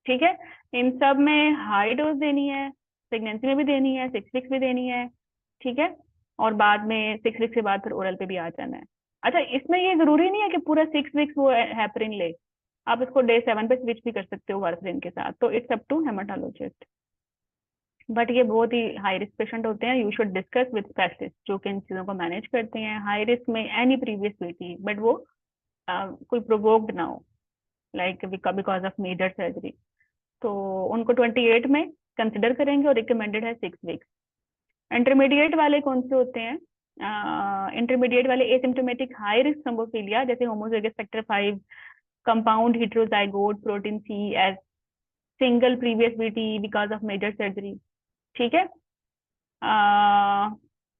ठीक है, इन सब में हाई डोज देनी है, प्रेगनेंसी में भी देनी है, 6 वीक्स भी देनी है। ठीक है, और बाद में 6 वीक्स के बाद फिर ओरल पे भी आ जाना है। अच्छा, इसमें ये जरूरी नहीं है कि पूरा 6 वीक्स वो हेपरिन ले, आप इसको डे 7 पे स्विच भी कर सकते हो वारफरिन के साथ, तो it's up to haematologist. But ये बहुत ही हाई रिस्क पेशेंट होते हैं, you should discuss with specialist जो कि इन चीज़ों को मैनेज करते हैं। हाई रिस्क में एनी प्रीवियस बीटी, बट वो कोई प्रोवोक्ड ना हो, like because of major surgery, तो उनको 28 में कंसिडर करेंगे और रिकमेंडेड है 6 वीक्स। इंटरमीडिएट वाले कौन से होते हैं? इंटरमीडिएट वाले एसिम्टोमेटिक हाई रिस्क थ्रोम्बोफिलिया, जैसे homozygous factor 5, compound heterozygote protein C as single previous VT because of major surgery. ठीक है,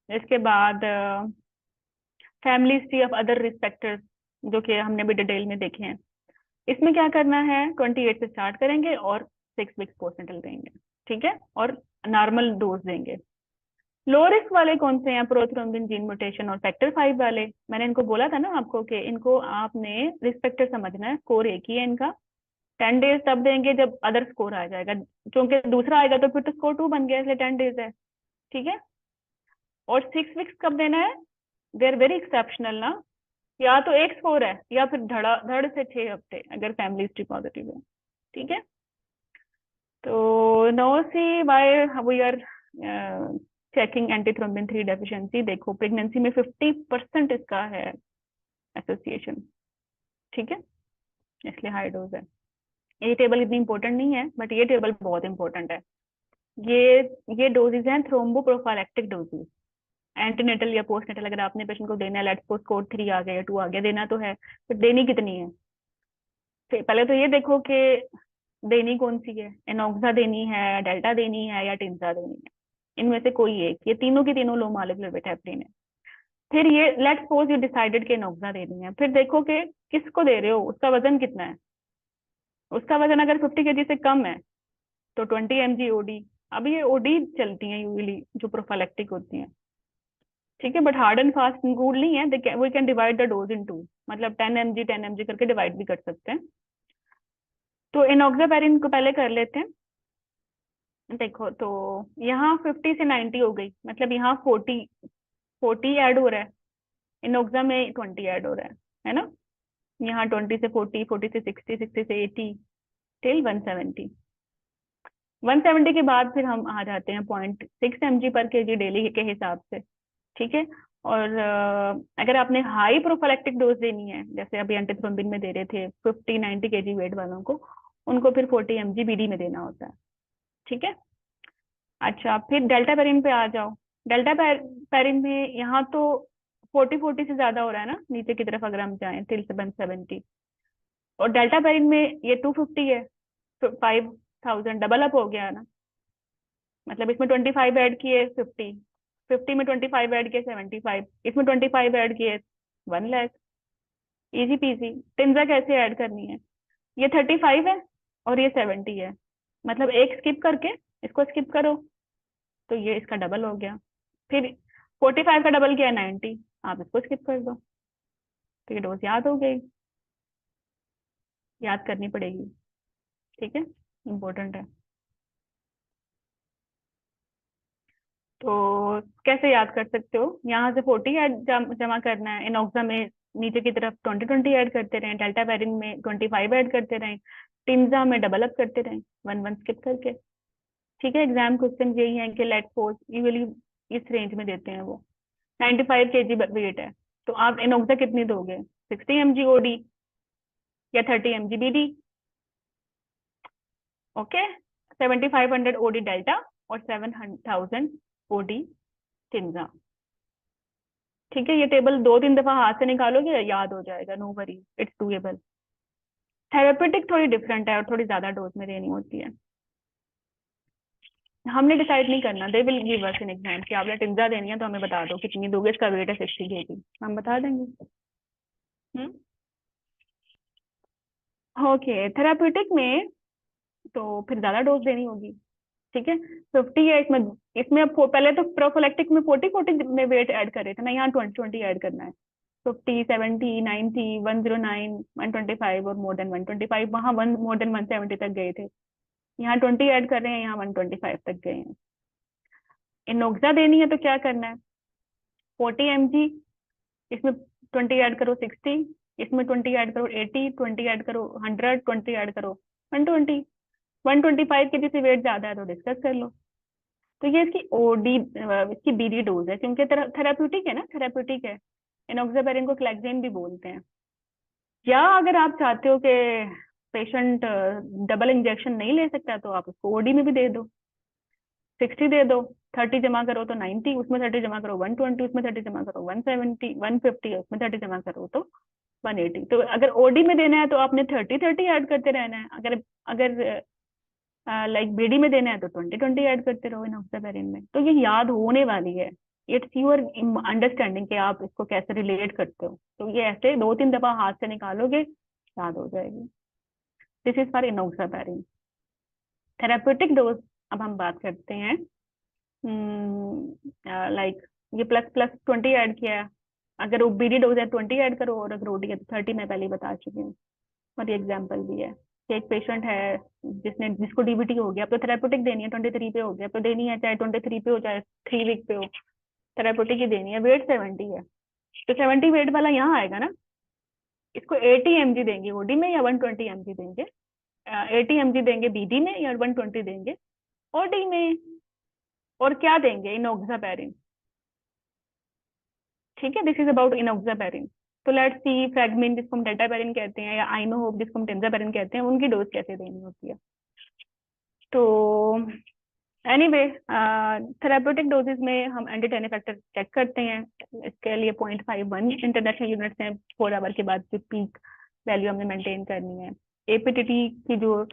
इसके बाद family history of other risk factors, जो कि हमने भी डिटेल में देखे हैं। इसमें क्या करना है, 28 से स्टार्ट करेंगे और 6 वीक्स पोस्टनेटल देंगे। ठीक है, और नॉर्मल डोज देंगे। लो रिस्क वाले कौन से हैं? प्रोथ्रोम्बिन जीन म्यूटेशन और फैक्टर 5 वाले। मैंने इनको बोला था ना आपको कि इनको आपने रिस्क फैक्टर समझना है, स्कोर एक ही है इनका। 10 डेज तब देंगे जब अदर स्कोर आ जाएगा, क्योंकि दूसरा आएगा तो फिर तो स्कोर 2 बन गया, इसलिए 10 डेज है। ठीक है, और 6 वीक्स कब देना है? दे आर वेरी एक्सेप्शनल ना, या तो एक स्कोर है या फिर धड़ा धड़ से 6 हफ्ते अगर फैमिली हिस्ट्री पॉजिटिव है। ठीक है, तो no see why we are checking antithrombin 3 deficiency. देखो प्रेगनेंसी में 50% इसका है एसोसिएशन। ठीक है, इसलिए हाई डोज है। ये टेबल इतनी इंपॉर्टेंट नहीं है, बट ये टेबल बहुत इंपॉर्टेंट है। ये ये डोजेज हैं थ्रोम्बोप्रोफाइलैक्टिक डोजेज, एंटीनेटल या पोस्टनेटल। अगर आपने पेशेंट को देना है, लेट्स सपोज कोड 3 आ गया या 2 आ गया, देना तो है, तो देनी कितनी है? पहले तो ये देखो कि देनी कौन सी है, एनोक्सा देनी है, डेल्टा देनी है, या टिंजा देनी है। इनमें से कोई एक, ये तीनों की तीनों लो मॉलिक्यूलर वेट हेपरिन है। फिर ये लेट्स सपोज यू डिसाइडेड के एनोक्सा देनी है, फिर देखो कि किसको दे रहे हो, उसका वजन कितना है। उसका वजन अगर 50 kg से कम है तो 20 mg ओडी। अब ये ओडी चलती हैं यूजली जो प्रोफाइलेक्टिक होती हैं। ठीक है, but hard and fast rule नहीं है, we can divide the dose in two, मतलब 10 mg करके डिवाइड भी कर सकते हैं। तो इनॉक्सापेरिन को पहले कर लेते हैं। देखो तो यहाँ 50 से 90 हो गई, मतलब यहाँ 40 ऐड हो रहा है, इनोक्सा में 20 ऐड हो रहा है। है ना। यहाँ 20 से 40, 40 से 60, 60 से 80 टिल 170। 170 के बाद फिर हम आ जाते हैं 0.6 mg/kg डेली के हिसाब से। ठीक है। और अगर आपने हाई प्रोफाइलेक्टिक डोज देनी है, जैसे अभी एंटीथ्रोम्बिन में दे रहे थे 50-90 kg वेट वालों को, उनको फिर 40 mg BD में देना होता है। ठीक है। अच्छा, फिर डेल्टा पेरिन पे आ जाओ। डेल्टा पेरिन में यहाँ तो 40-40 से ज्यादा हो रहा है ना, नीचे की तरफ अगर हम जाएं टिल 170। और डेल्टा पेरिन में ये 250 है, तो 5000 डबल अप हो गया ना। मतलब इसमें 25 ऐड किए 50, 50 में 25 ऐड किए 75, इसमें 25 ऐड किए 1 लाख। Easy PG. टिंजा कैसे ऐड करनी है? ये 35 है और ये 70 है, मतलब एक स्किप करके इसको स्किप करो तो ये इसका डबल हो गया। फिर 45 का डबल किया 90, आप इसको स्किप कर दो तो ये डोज याद हो गई। याद करनी पड़ेगी। ठीक है, इम्पोर्टेंट है। तो कैसे याद कर सकते हो? यहाँ से 40 ऐड जमा करना है, इनॉक्सा में नीचे की तरफ 20-20 ऐड करते रहे, डेल्टा वेरिन में 25 ऐड करते रहे, टिंजा में डबल अप करते रहे 1-1 स्किप करके। ठीक है। एग्जाम क्वेश्चन यही है कि लेट सपोज यूजुअली इस रेंज में देते हैं वो 95 kg वेट है, तो आप इनॉक्सा कितनी दोगे? 60 mg OD या 30 mg BD? Okay. 7500 OD delta और 7000 OD टिंजा। ठीक है, ये टेबल 2-3 दफा हाथ से निकालोगे याद हो जाएगा, no worry, it's doable. Therapeutic थोड़ी डिफरेंट है और थोड़ी ज्यादा डोज में देनी होती है। हमने डिसाइड नहीं करना, they will give us in exam कि आपने टिंजा देनी है तो हमें बता दो कितनी दोगे, इसका वेट है 60 kg, हम बता देंगे। हम्म। ओके, थेराप्यूटिक में तो फिर ज्यादा डोज देनी होगी। ठीक है। 50 है इसमें। इसमें अब पहले तो प्रोफिलेक्टिक में 40-40 में वेट ऐड कर रहे थे ना, यहाँ 20-20 ऐड करना है। 50, 70, 90, 109, 125 और मोर देन 125, वहाँ वन मोर देन 170 तक गए थे। यहाँ 20 ऐड कर रहे हैं, यहाँ 125 तक गए हैं। इनोक्सा देनी है तो क्या करना है? 40 mg, इसमें 20 ऐड करो 60, इसमें 20 ऐड करो 80, 20 ऐड करो 100, 20 ऐड करो 120। 125 के जैसे वेट ज्यादा है तो डिस्कस कर लो। तो ये इसकी ओडी, इसकी बीडी डोज है, क्योंकि थेराप्यूटिक है ना, थेराप्यूटिक है। इनोक्सापेरिन को क्लेक्सेन भी बोलते हैं। या अगर आप चाहते हो कि पेशेंट डबल इंजेक्शन नहीं ले सकता तो आप उसको ओडी में भी दे दो। 60 दे दो, 30 जमा करो तो 90, उसमें 30 जमा करो 120, उसमें 30 जमा करो 170, 150, उसमें 30 जमा करो तो 180। तो अगर ओडी में देना है तो आपने 30-30 ऐड करते रहना है। अगर अगर लाइक बीडी में देना है तो 20-20 ऐड करते रहो इनॉक्सापेरिन में। तो ये याद होने वाली है। इट्स योर अंडरस्टैंडिंग कि आप इसको कैसे रिलेट करते हो। तो ये ऐसे 2-3 दफा हाथ से निकालोगे याद हो जाएगी। This is for enoxaparin. Therapeutic dose अब हम बात करते हैं। लाइक ये प्लस प्लस 20 ऐड किया है। अगर बीडी डोज है 20 ऐड करो, और अगर ओडी है तो 30, मैं पहले ही बता चुकी हूँ। और ये एग्जाम्पल भी है कि एक पेशेंट है जिसको डीबीटी हो गया, अब तो थेराप्यूटिक देनी है, 23 पे हो गया, अब तो देनी है, चाहे 23 पे हो चाहे 3 वीक पे हो, थेराप्यूटिक ही देनी है। वेट 70 है, तो 70 वेट वाला यहाँ आएगा ना। इसको 80 mg देंगे ओडी में या 120 mg देंगे? 80 mg देंगे बीडी में या 120 देंगे ओडी में? और क्या देंगे? इनोक्सापेरिन। ठीक है, दिस इज अबाउट इनोक्सापेरिन। तो लेट्स सी फ्रेगमिन जिसको हम डेल्टापेरिन कहते हैं, या आइनोहोप जिसको हम टेंजापेरिन कहते हैं, उनकी डोज कैसे देनी होती है। तो एनीवे, थेराप्यूटिक डोजेस में हम एंटी टेनिस फैक्टर चेक करते हैं। इसके लिए 0.51 इंटरनेशनल यूनिट्स हैं 4 आवर के बाद जो पीक वैल्यू हमने मेंटेन करनी है। एपीटीटी की जो,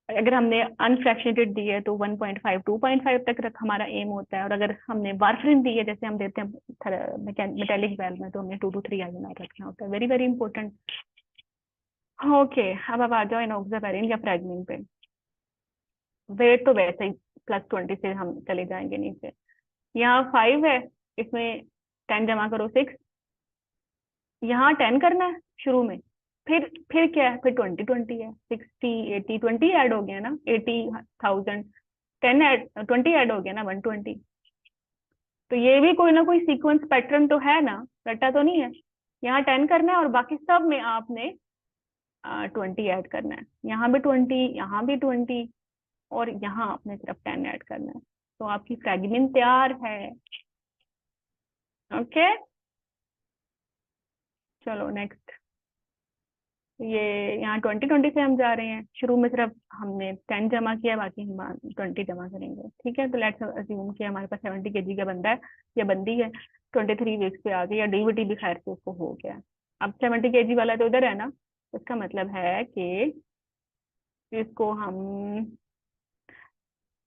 अगर हमने अनफ्रैक्शनेटेड दी है तो 1.5 2.5 तक हमारा एम होता है। और अगर हमने वारफरिन दी है, जैसे हम देते हैं मेटेलिक वेल में, तो हमने 2 to 3 INR रखना होता है। Very very important. ओके, अब आ जाओ इनोक्सापेरिन या फ्रेगमिन पे। वेट तो वैसे ही +20 से हम चले जाएंगे नीचे। यहाँ 5 है, इसमें 10 जमा करो 6, यहाँ 10 करना है शुरू में। फिर क्या है? फिर 20-20 है, 60, 80, 20 ऐड हो गया ना, 80,000, 10 ऐड 20 ऐड हो गया ना 120। तो ये भी कोई ना कोई सीक्वेंस पैटर्न तो है ना, रटा तो नहीं है। यहाँ 10 करना है और बाकी सब में आपने 20 ऐड करना है। यहाँ भी 20, यहाँ भी 20, और यहाँ आपने सिर्फ 10 ऐड करना है। तो आपकी फ्रैगमेंट तैयार है। ओके, चलो नेक्स्ट। ये यहाँ 20 से हम जा रहे हैं। शुरू में सिर्फ हमने 10 जमा किया, बाकी हम 20 जमा करेंगे। ठीक है, तो लेट्स अज्यूम कि हमारे पास 70 केजी का बंदा है या बंदी है, 23 वीक्स पे आ गई, या डीवीटी भी खैर से उसको हो गया। अब 70 केजी वाला तो उधर है ना, इसका मतलब है कि इसको हम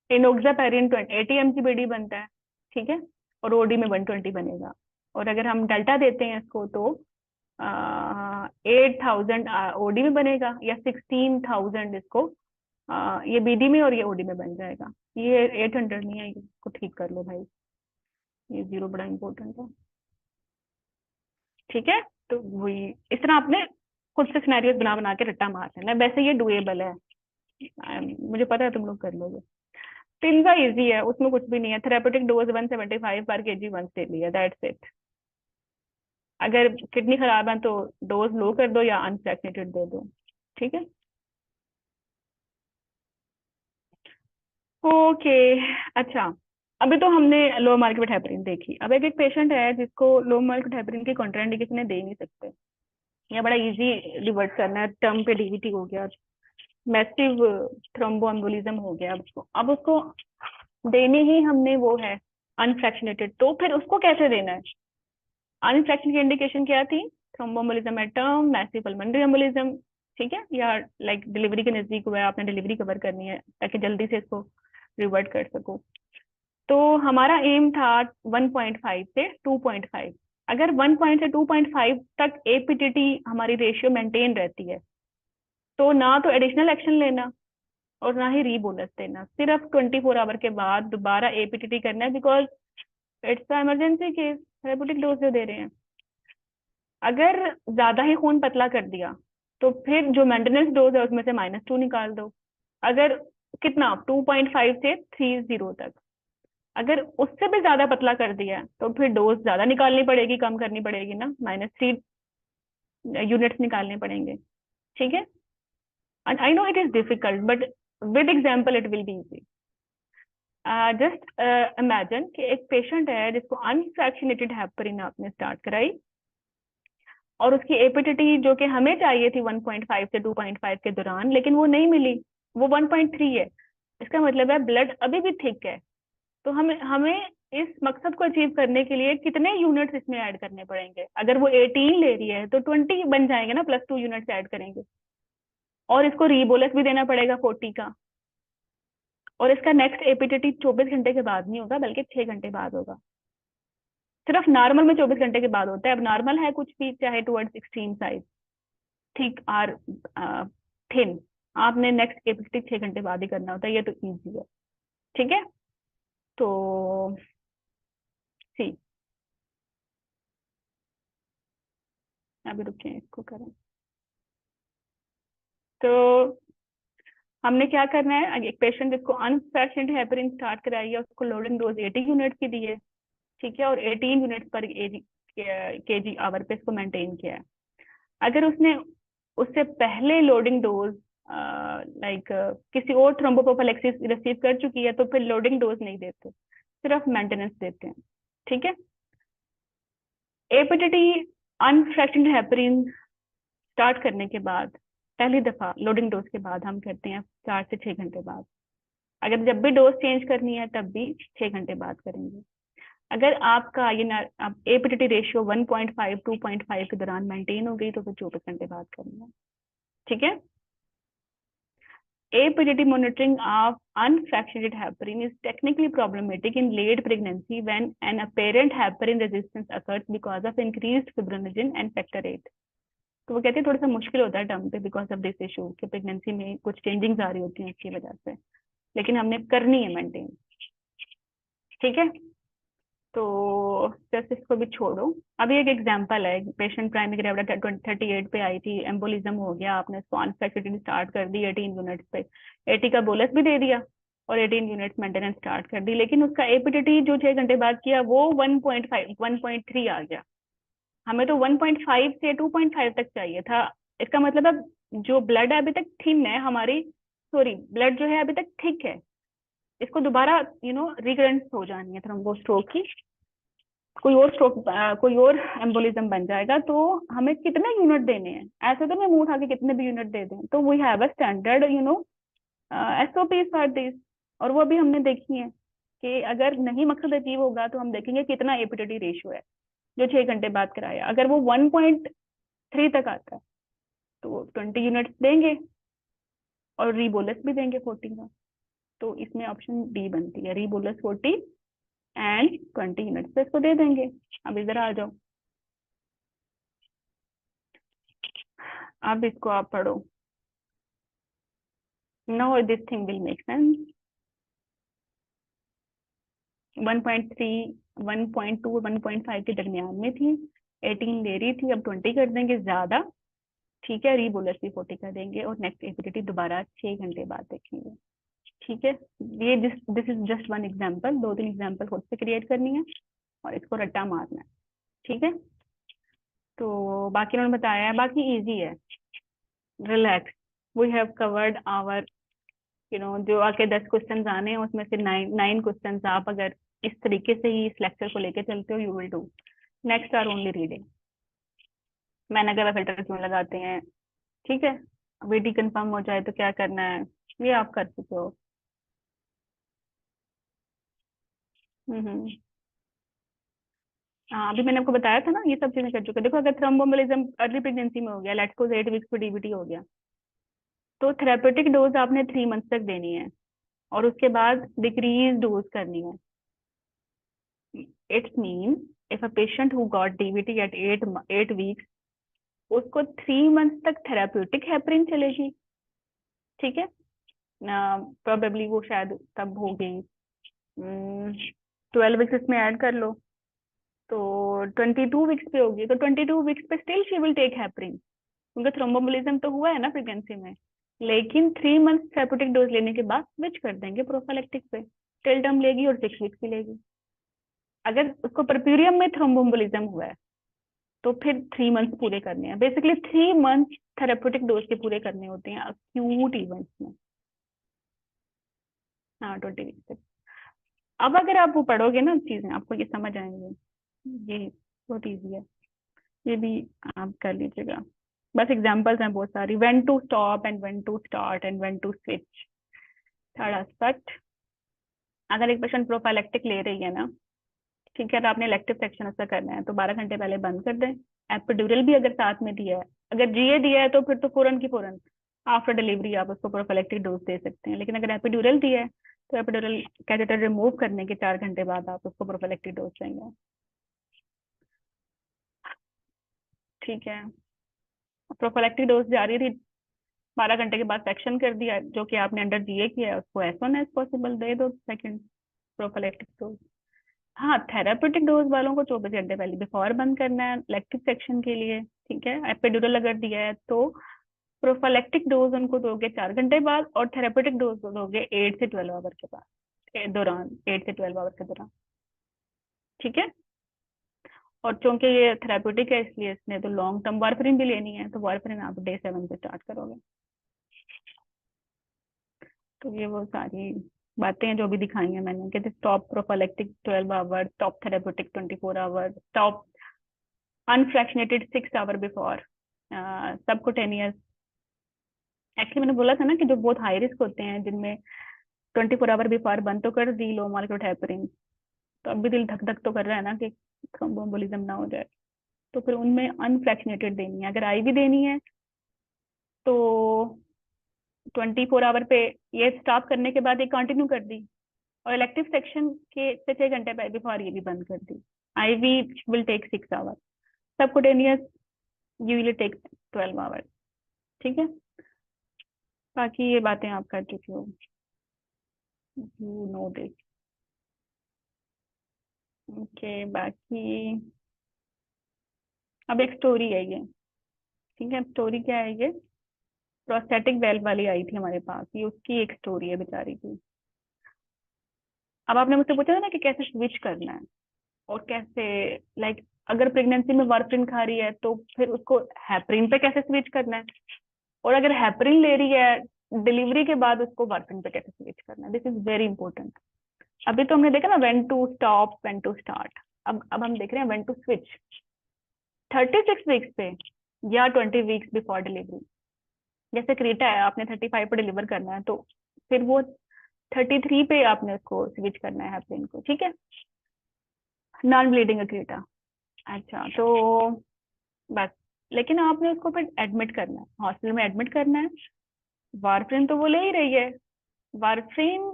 इनोक्सापेरिन 80 mg/d बनता है, ठीक है, और ओडी में 120 बनेगा। और अगर हम डेल्टा देते हैं इसको तो 8000 ओडी में बनेगा, या 16,000 इसको ये बीडी में और ये ओडी में बन जाएगा। ये 800 नहीं है, इसको ठीक कर लो भाई, ये जीरो बड़ा इंपॉर्टेंट है। ठीक है, तो वही इस तरह आपने खुद से सिनेरियोस बना बना के रट्टा मार लेना। वैसे ये डुएबल है, मुझे पता है तुम लोग कर लोगे। टिल्जा इजी है, उसमें कुछ भी नहीं है। थेरेपेटिक डोज 175 पर केजी वंस डेली है, दैट्स इट। अगर किडनी खराब है तो डोज लो कर दो या अनफ्रैक्शनेटेड दे दो। ठीक है, ओके। अच्छा, अभी तो हमने लो मार्केट हेपरिन देखी। अब एक एक पेशेंट है जिसको लो मार्केट हेपरिन की कॉन्ट्राइंडिकेशन है, दे नहीं सकते, या बड़ा इजी रिवर्ट करना है, टर्म पे डीवीटी हो गया, मैसिव थ्रोम्बोएम्बोलिज्म हो गया, अब उसको देनी ही हमने वो है अनफ्रैक्शनेटेड। तो फिर उसको कैसे देना है? अनफ्रैक्शन की इंडिकेशन क्या थी? Thromboembolism at term, massive pulmonary embolism, ठीक है, या लाइक डिलीवरी के नजदीक हुआ है, आपने डिलीवरी कवर करनी है ताकि जल्दी से इसको रिवर्ट कर सको। तो हमारा एम था 1.5 से 2.5। अगर 1 से 2.5 तक एपीटीटी हमारी रेशियो मेंटेन रहती है तो ना तो एडिशनल एक्शन लेना और ना ही रीबोनस देना, सिर्फ 24 आवर के बाद दोबारा एपीटीटी करना है, because it's emergency case, therapeutic dose जो दे रहे हैं। अगर ज्यादा ही खून पतला कर दिया तो फिर जो मेंटेनेंस डोज है उसमें से -2 निकाल दो। अगर कितना 2.5 से 30 तक, अगर उससे भी ज्यादा पतला कर दिया तो फिर डोज ज्यादा निकालनी पड़ेगी, कम करनी पड़ेगी ना, -3 यूनिट्स निकालने पड़ेंगे। ठीक है, and I know it is difficult but with example it will be easy. Just imagine कि एक पेशेंट है जिसको अनफ्रैक्शनेटेड हेपरिन आपने स्टार्ट कराई, और उसकी एपिडिटी जो कि हमें चाहिए थी 1.5 से 2.5 के दौरान, लेकिन वो नहीं मिली, वो 1.3 है। इसका मतलब है ब्लड अभी भी थिक है। तो हमें हमें इस मकसद को अचीव करने के लिए कितने यूनिट्स इसमें ऐड करने पड़ेंगे? अगर वो 18 ले रही है तो 20 बन जाएंगे ना, +2 यूनिट्स ऐड करेंगे, और इसको रीबोलस भी देना पड़ेगा 40 का। और इसका नेक्स्ट एपिडिटी 24 घंटे के बाद नहीं होगा बल्कि 6 घंटे बाद होगा। सिर्फ नॉर्मल में 24 घंटे के बाद होता है। अब नॉर्मल है कुछ भी, चाहे टुवर्ड्स एक्सट्रीम साइज, ठीक आर थिन, आपने नेक्स्ट एपिडिटी 6 घंटे बाद ही करना होता है, ये तो इजी है। ठीक है, तो सी अभी रुके इसको करें। तो हमने क्या करना है, एक पेशेंट जिसको अनफ्रैक्शनेटेड हेपरिन स्टार्ट कराई है उसको लोडिंग डोज 80 यूनिट की दी है, ठीक है, और 18 यूनिट पर केजी आवर पे इसको मेंटेन किया है। अगर उसने उससे पहले लोडिंग डोज लाइक किसी और थ्रोम्बोप्रोफिलैक्सिस रिसीव कर चुकी है तो फिर लोडिंग डोज नहीं देते, सिर्फ मेंटेनेंस देते हैं। ठीक है, एपिडिटी अनफ्रैक्शनेटेड हेपरिन स्टार्ट करने के बाद पहली दफा लोडिंग डोज के बाद हम करते हैं 4 से 6 घंटे बाद। अगर जब भी डोज चेंज करनी है तब भी 6 घंटे बाद करेंगे। अगर आपका ये ना आप एपिडिटी रेशियो 1.5 2.5 के दौरान मेंटेन हो गई तो फिर 24 घंटे बाद करना है। ठीक है, APDT monitoring of unfractionated heparin is technically problematic in late pregnancy when an apparent heparin resistance occurs because of increased fibrinogen and factor VIII। तो वो कहते हैं थोड़ा सा मुश्किल होता है टर्म पे बिकॉज ऑफ दिस इशू कि प्रेगनेंसी में कुछ चेंजिंग्स आ रही होती हैं उसकी वजह से, लेकिन हमने करनी है मेंटेन। ठीक है, तो जस्ट इसको भी छोड़ो। अभी एक एग्जांपल है, पेशेंट प्राइमरी ग्रेविडा 38 पे आई थी, एम्बोलिज्म हो गया, आपने इसको अनफ्रैक्शनेटेड स्टार्ट कर दी 18 यूनिट्स पे, 80 का बोलस भी दे दिया और 18 यूनिट्स मेंटेनेंस स्टार्ट कर दी, लेकिन उसका एपिडिटी जो 6 घंटे बाद किया वो 1.5 1.3 आ गया। हमें तो 1.5 से 2.5 तक चाहिए था। इसका मतलब अब जो ब्लड है अभी तक थिन है हमारी, सॉरी ब्लड जो है अभी तक थिक है, इसको दोबारा रिकरेंस हो जानी है थ्रोम्बोस्ट्रोक की, कोई और स्ट्रोक, कोई और एम्बोलिज्म बन जाएगा, तो हमें कितने यूनिट देने हैं, ऐसे तो मैं मुंह उठा के कितने भी यूनिट दे दें। तो we have a standard SOP for this, और वो भी हमने देखी है कि अगर नहीं मकसद अचीव होगा तो हम देखेंगे कितना एपीटीटी रेशियो है जो 6 घंटे बाद कराया। अगर वो 1.3 तक आता है तो 20 यूनिट्स देंगे और रीबोलस भी देंगे 40 का। तो इसमें ऑप्शन डी बनती है, रीबोलस 40 एंड 20 यूनिट्स पे इसको दे देंगे। अब इधर आ जाओ, अब इसको आप पढ़ो। No this thing will make sense. 1.3 1.2 1.5 के दरमियान में थी, 18 ले रही थी, अब 20 कर देंगे ज्यादा, ठीक है, रीबोलस भी 40 कर देंगे और नेक्स्ट एबिलिटी दोबारा 6 घंटे बाद देखेंगे। ठीक है, ये this is just one example, 2-3 example खुद से क्रिएट करनी है और इसको रट्टा मारना है। ठीक है, तो बाकी उन्होंने बताया है, बाकी इजी है, relax, we have covered our जो आके 10 क्वेश्चन आने हैं उसमें से 9 क्वेश्चन आप अगर इस तरीके से ही इस लेक्चर को लेके चलते हो you will do. Next are only reading, मैंने अगर फिल्टर क्यों लगाते हैं, ठीक है, वीडी कंफर्म हो जाए तो क्या करना है ये आप कर चुके हो। हम्म। हाँ, अभी मैंने आपको बताया था ना, ये सब चीजें कर चुके हैं। देखो अगर थ्रोम्बोम्बोलिज्म अर्ली प्रेगनेंसी में हो गया, लेट्स सपोज 8 वीक्स पे डीबीटी हो गया, तो थेरापेटिक डोज आपने 3 मंथ तक देनी है और उसके बाद डिक्रीज डोज करनी है। It's mean if a patient who got डीबीटी एट 8 वीक्स, उसको 3 मंथ तक थेराप्यूटिक हेपरिन चलेगी, ठीक है ना, प्रोबेबली वो शायद तब हो गई 12 वीक्स इसमें ऐड कर लो तो 22 वीक्स पे होगी, तो 22 वीक्स पे still she will take heparin, क्योंकि थ्रोम्बोम्बोलिज्म तो हुआ है ना प्रेगनेंसी में, लेकिन 3 मंथ थेराप्यूटिक डोज लेने के बाद स्विच कर देंगे प्रोफाइलेक्टिक पे, टिल टर्म लेगी और 6 वीक्स की लेगी। अगर उसको परप्यूरियम में थ्रोम्बोम्बोलिज्म हुआ है तो फिर 3 मंथ पूरे करने हैं, बेसिकली 3 मंथ थेराप्यूटिक डोज के पूरे करने होते हैं अक्यूट इवेंट्स में। हाँ 20 वीक्स तक। अब अगर आप वो पढ़ोगे ना चीजें आपको ये समझ आएंगे, ये बहुत ईजी है, ये भी आप कर लीजिएगा। बस एग्जांपल्स हैं बहुत सारी, when to stop and when to start and when to switch. Third aspect, अगर एक पेशेंट प्रोफाइलेक्टिक ले रही है ना, ठीक है, तो आपने इलेक्टिव सेक्शन उसका करना है तो 12 घंटे पहले बंद कर दें। एपिड्यूरल भी अगर साथ में दिया है, अगर जीए दिया है तो फिर तो फौरन की फौरन आफ्टर डिलीवरी आप उसको प्रोफाइलेक्टिक डोज दे सकते हैं, लेकिन अगर एपिड्यूरल दिया है तो एपिड्यूरल कैथेटर रिमूव करने के 4 घंटे बाद आप उसको प्रोफाइलेक्टिक डोज देंगे। ठीक है, प्रोफाइलेक्टिक डोज जारी थी, 12 घंटे के बाद सेक्शन कर दिया, जो कि आपने अंडर जीए किया है उसको एज सोन एज पॉसिबल दे दो सेकंड प्रोफाइलेक्टिक डोज। हाँ, थेरापेटिक डोज वालों को 24 घंटे पहले बिफोर बंद करना है इलेक्टिव सेक्शन के लिए, ठीक है। एपिड्यूरल अगर दिया है तो प्रोफाइलेक्टिक डोज उनको दोगे 4 घंटे बाद और थेरापेटिक डोज दोगे 8 से 12 आवर के बाद, दौरान 8 से 12 आवर के दौरान, ठीक है। और चूंकि ये थेरापेटिक है इसलिए इसने तो लॉन्ग टर्म वारफरिन भी लेनी है, तो वारफरिन आप डे 7 से स्टार्ट करोगे। तो ये वो सारी बातें हैं जो भी दिखाई हैं मैंने, कि stop prophylactic 12 hour, stop therapeutic 24 hour, stop unfractionated 6 hour before subcutaneous. Actually मैंने बोला था ना कि जो बहुत हाई रिस्क होते हैं जिनमें 24 आवर बिफोर बंद तो कर दी लो मार्केट हेपरिन, तो अब भी दिल धक धक तो कर रहा है ना कि थ्रोम्बोम्बोलिज्म ना हो जाए, तो फिर उनमें अनफ्रैक्शनेटेड देनी है। अगर आई भी देनी है तो 24 आवर पे ये स्टॉप करने के बाद ये कंटिन्यू कर दी, और इलेक्टिव सेक्शन के से 6 घंटे बिफोर ये भी बंद कर दी। IV will take 6 hour, subcutaneous you will take 12 hour, ठीक है। बाकी ये बातें आप कर चुके हो, यू नो दिस, ओके। बाकी अब एक स्टोरी है ये, ठीक है, स्टोरी क्या है ये, प्रोस्थेटिक वेल्व वाली आई थी हमारे पास, ये उसकी एक स्टोरी है बेचारी की। अब आपने मुझसे पूछा था ना कि कैसे स्विच करना है और कैसे, लाइक अगर प्रेगनेंसी में वारफरिन खा रही है तो फिर उसको हेपरिन पे कैसे स्विच करना है, और अगर हेपरिन ले रही है डिलीवरी के बाद उसको वारफरिन पे कैसे स्विच करना है। This is very important. अभी तो हमने देखा ना when to stop when to start, अब हम देख रहे हैं व्हेन टू स्विच। 36 वीक्स पे या 20 वीक्स बिफोर डिलीवरी। जैसे क्रीटा है, आपने 35 पे डिलीवर करना है, तो फिर वो 33 पे आपने उसको स्विच करना है हेपरिन को, ठीक है। Non bleeding Creta. अच्छा, तो बस, लेकिन आपने उसको फिर एडमिट करना है, हॉस्पिटल में एडमिट करना है। वारफरिन तो वो ले ही रही है, वारफरिन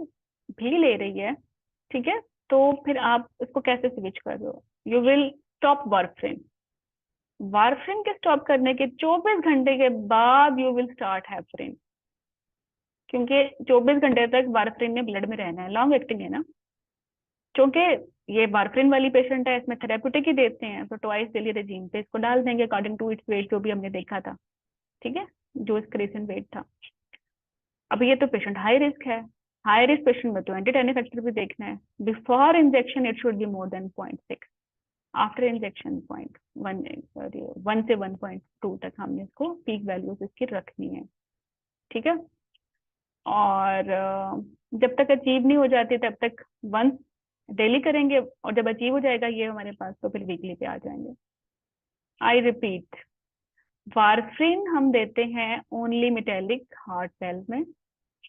भी ले रही है, ठीक है। तो फिर आप उसको कैसे स्विच कर रहे हो, you will stop warfarin. Warfarin के स्टॉप करने के 24 घंटे के बाद यू विल स्टार्ट हेपरिन, क्योंकि 24 घंटे तक वारफरिन ने ब्लड में रहना है, लॉन्ग एक्टिंग है ना। क्योंकि ये वारफरिन वाली पेशेंट है, इसमें थेरेप्यूटिक ही देते हैं, तो ट्वाइस डेली रेजीम पे इसको डाल देंगे अकॉर्डिंग टू इट्स वेट, जो भी हमने देखा था, ठीक है, जो इसका रिसेंट वेट था। अब ये तो पेशेंट हाई रिस्क है, हाई रिस्क पेशेंट में तो एंटी टेनिक फैक्टर भी देखना है। Before injection it should be more than 0.6, after injection 0.1, sorry 1 से 1.2 तक हमने इसको पीक वैल्यूज इसकी रखनी है, ठीक है। और जब तक अचीव नहीं हो जाती तब तक वंस डेली करेंगे, और जब अचीव हो जाएगा ये हमारे पास तो फिर वीकली पे आ जाएंगे। आई रिपीट, वारफरिन हम देते हैं ओनली मेटेलिक हार्ट वेल्व में,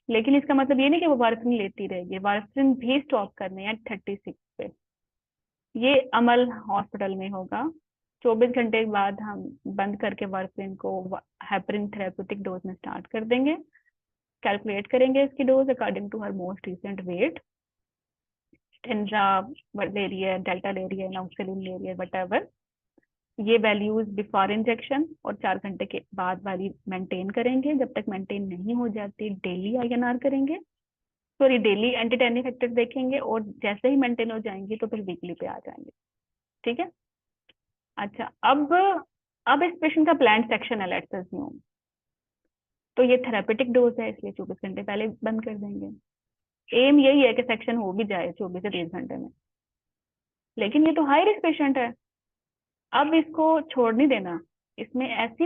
लेकिन इसका मतलब ये नहीं कि वो वारफरिन लेती रहेगी, वारफरिन भी स्टॉप करने हैं 36 पे। ये अमल हॉस्पिटल में होगा। 24 घंटे के बाद हम बंद करके वारफरिन को हेपरिन थेरेप्यूटिक डोज में स्टार्ट कर देंगे। कैलकुलेट करेंगे इसकी dose according to her most recent weight, टेंजा ले रही है, डेल्टा ले रही है, नॉक्सिलिन ले रही है, वट, ये वैल्यूज बिफोर इंजेक्शन और 4 घंटे के बाद वाली मेंटेन करेंगे। जब तक मेंटेन नहीं हो जाती डेली आईएनआर करेंगे, sorry daily anti tannic factor देखेंगे, और जैसे ही मेंटेन हो जाएंगी तो फिर वीकली पे आ जाएंगे, ठीक है। अच्छा, अब इस पेशेंट का प्लान सेक्शन है, लेट्स अज्यूम। तो ये थेरेपेटिक डोज है, इसलिए 24 घंटे पहले बंद कर देंगे। एम यही है कि सेक्शन हो भी जाए 24 से 30 घंटे में, लेकिन ये तो हाई रिस्क पेशेंट है, अब इसको छोड़ नहीं देना। इसमें ऐसी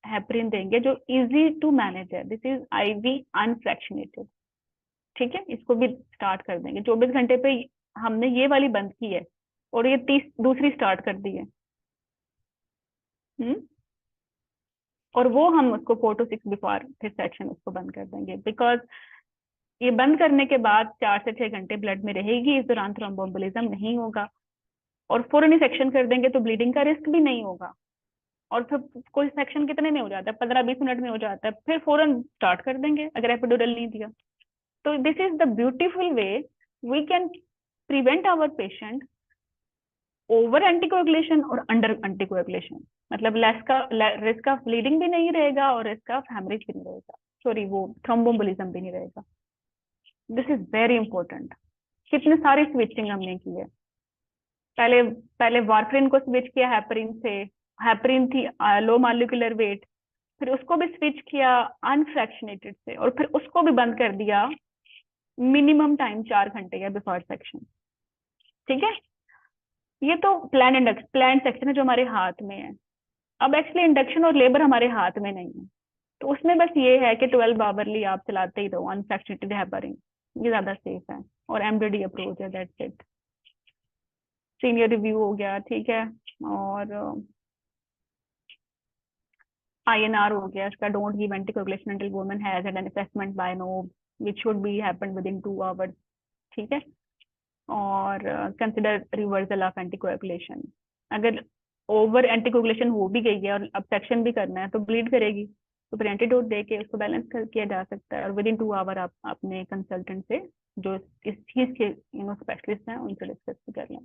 हेपरिन देंगे जो इजी टू मैनेज है, दिस इज आईवी अनफ्रैक्शनेटेड, ठीक है। इसको भी स्टार्ट कर देंगे 24 घंटे पे। हमने ये वाली बंद की है और ये 30 दूसरी स्टार्ट कर दी है। हम्म, और वो हम उसको 4 to 6 बिफोर फिर सेक्शन उसको बंद कर देंगे, बिकॉज ये बंद करने के बाद 4 से 6 घंटे ब्लड में रहेगी, इस दौरान थ्रोम्बोएम्बोलिज्म नहीं होगा, और फौरन ही सेक्शन कर देंगे तो ब्लीडिंग का रिस्क भी नहीं होगा। और फिर कोई सेक्शन कितने में हो जाता है, 15-20 मिनट में हो जाता है, फिर फौरन स्टार्ट कर देंगे अगर एपिडुरल नहीं दिया। तो this is the beautiful way we can prevent our patient over anticoagulation और अंडर एंटीकोएगुलेशन, मतलब लेस का रिस्क ऑफ ब्लीडिंग भी नहीं रहेगा और रिस्क ऑफ हेमरेज भी नहीं रहेगा, सॉरी वो थ्रोम्बोम्बोलिज्म भी नहीं रहेगा। This is very important. कितने सारी स्विचिंग हमने की है, पहले पहले वारफरिन को स्विच किया हेपरिन से, हेपरिन थी लो मॉलिक्यूलर वेट, फिर उसको भी स्विच किया अनफ्रैक्शनेटेड से, और फिर उसको भी बंद कर दिया मिनिमम टाइम 4 घंटे या बिफोर सेक्शन, ठीक है। ये तो प्लान सेक्शन है जो हमारे हाथ में है। अब एक्चुअली इंडक्शन और लेबर हमारे हाथ में नहीं है, तो उसमें बस ये है कि 12 आवरली आप चलाते ही रहो अनफ्रैक्शनेटेड हेपरिन, ये ज्यादा सेफ है, और एमडीडी अप्रोच है, दैट्स इट। सीनियर रिव्यू हो गया, ठीक है, और INR हो गया इसका, don't give anticoagulation until woman has an assessment by nob which should be happened within 2 hours, ठीक है। और कंसिडर रिवर्सल ऑफ एंटीकोगुलेशन, अगर ओवर एंटीकोगुलेशन हो भी गई है और अब सेक्शन भी करना है तो ब्लीड करेगी, तो फिर एंटीडोट दे के उसको बैलेंस कर किया जा सकता है, और विद इन 2 आवर आप अपने कंसल्टेंट से जो इस चीज के स्पेशलिस्ट हैं उनसे डिस्कस भी कर लें।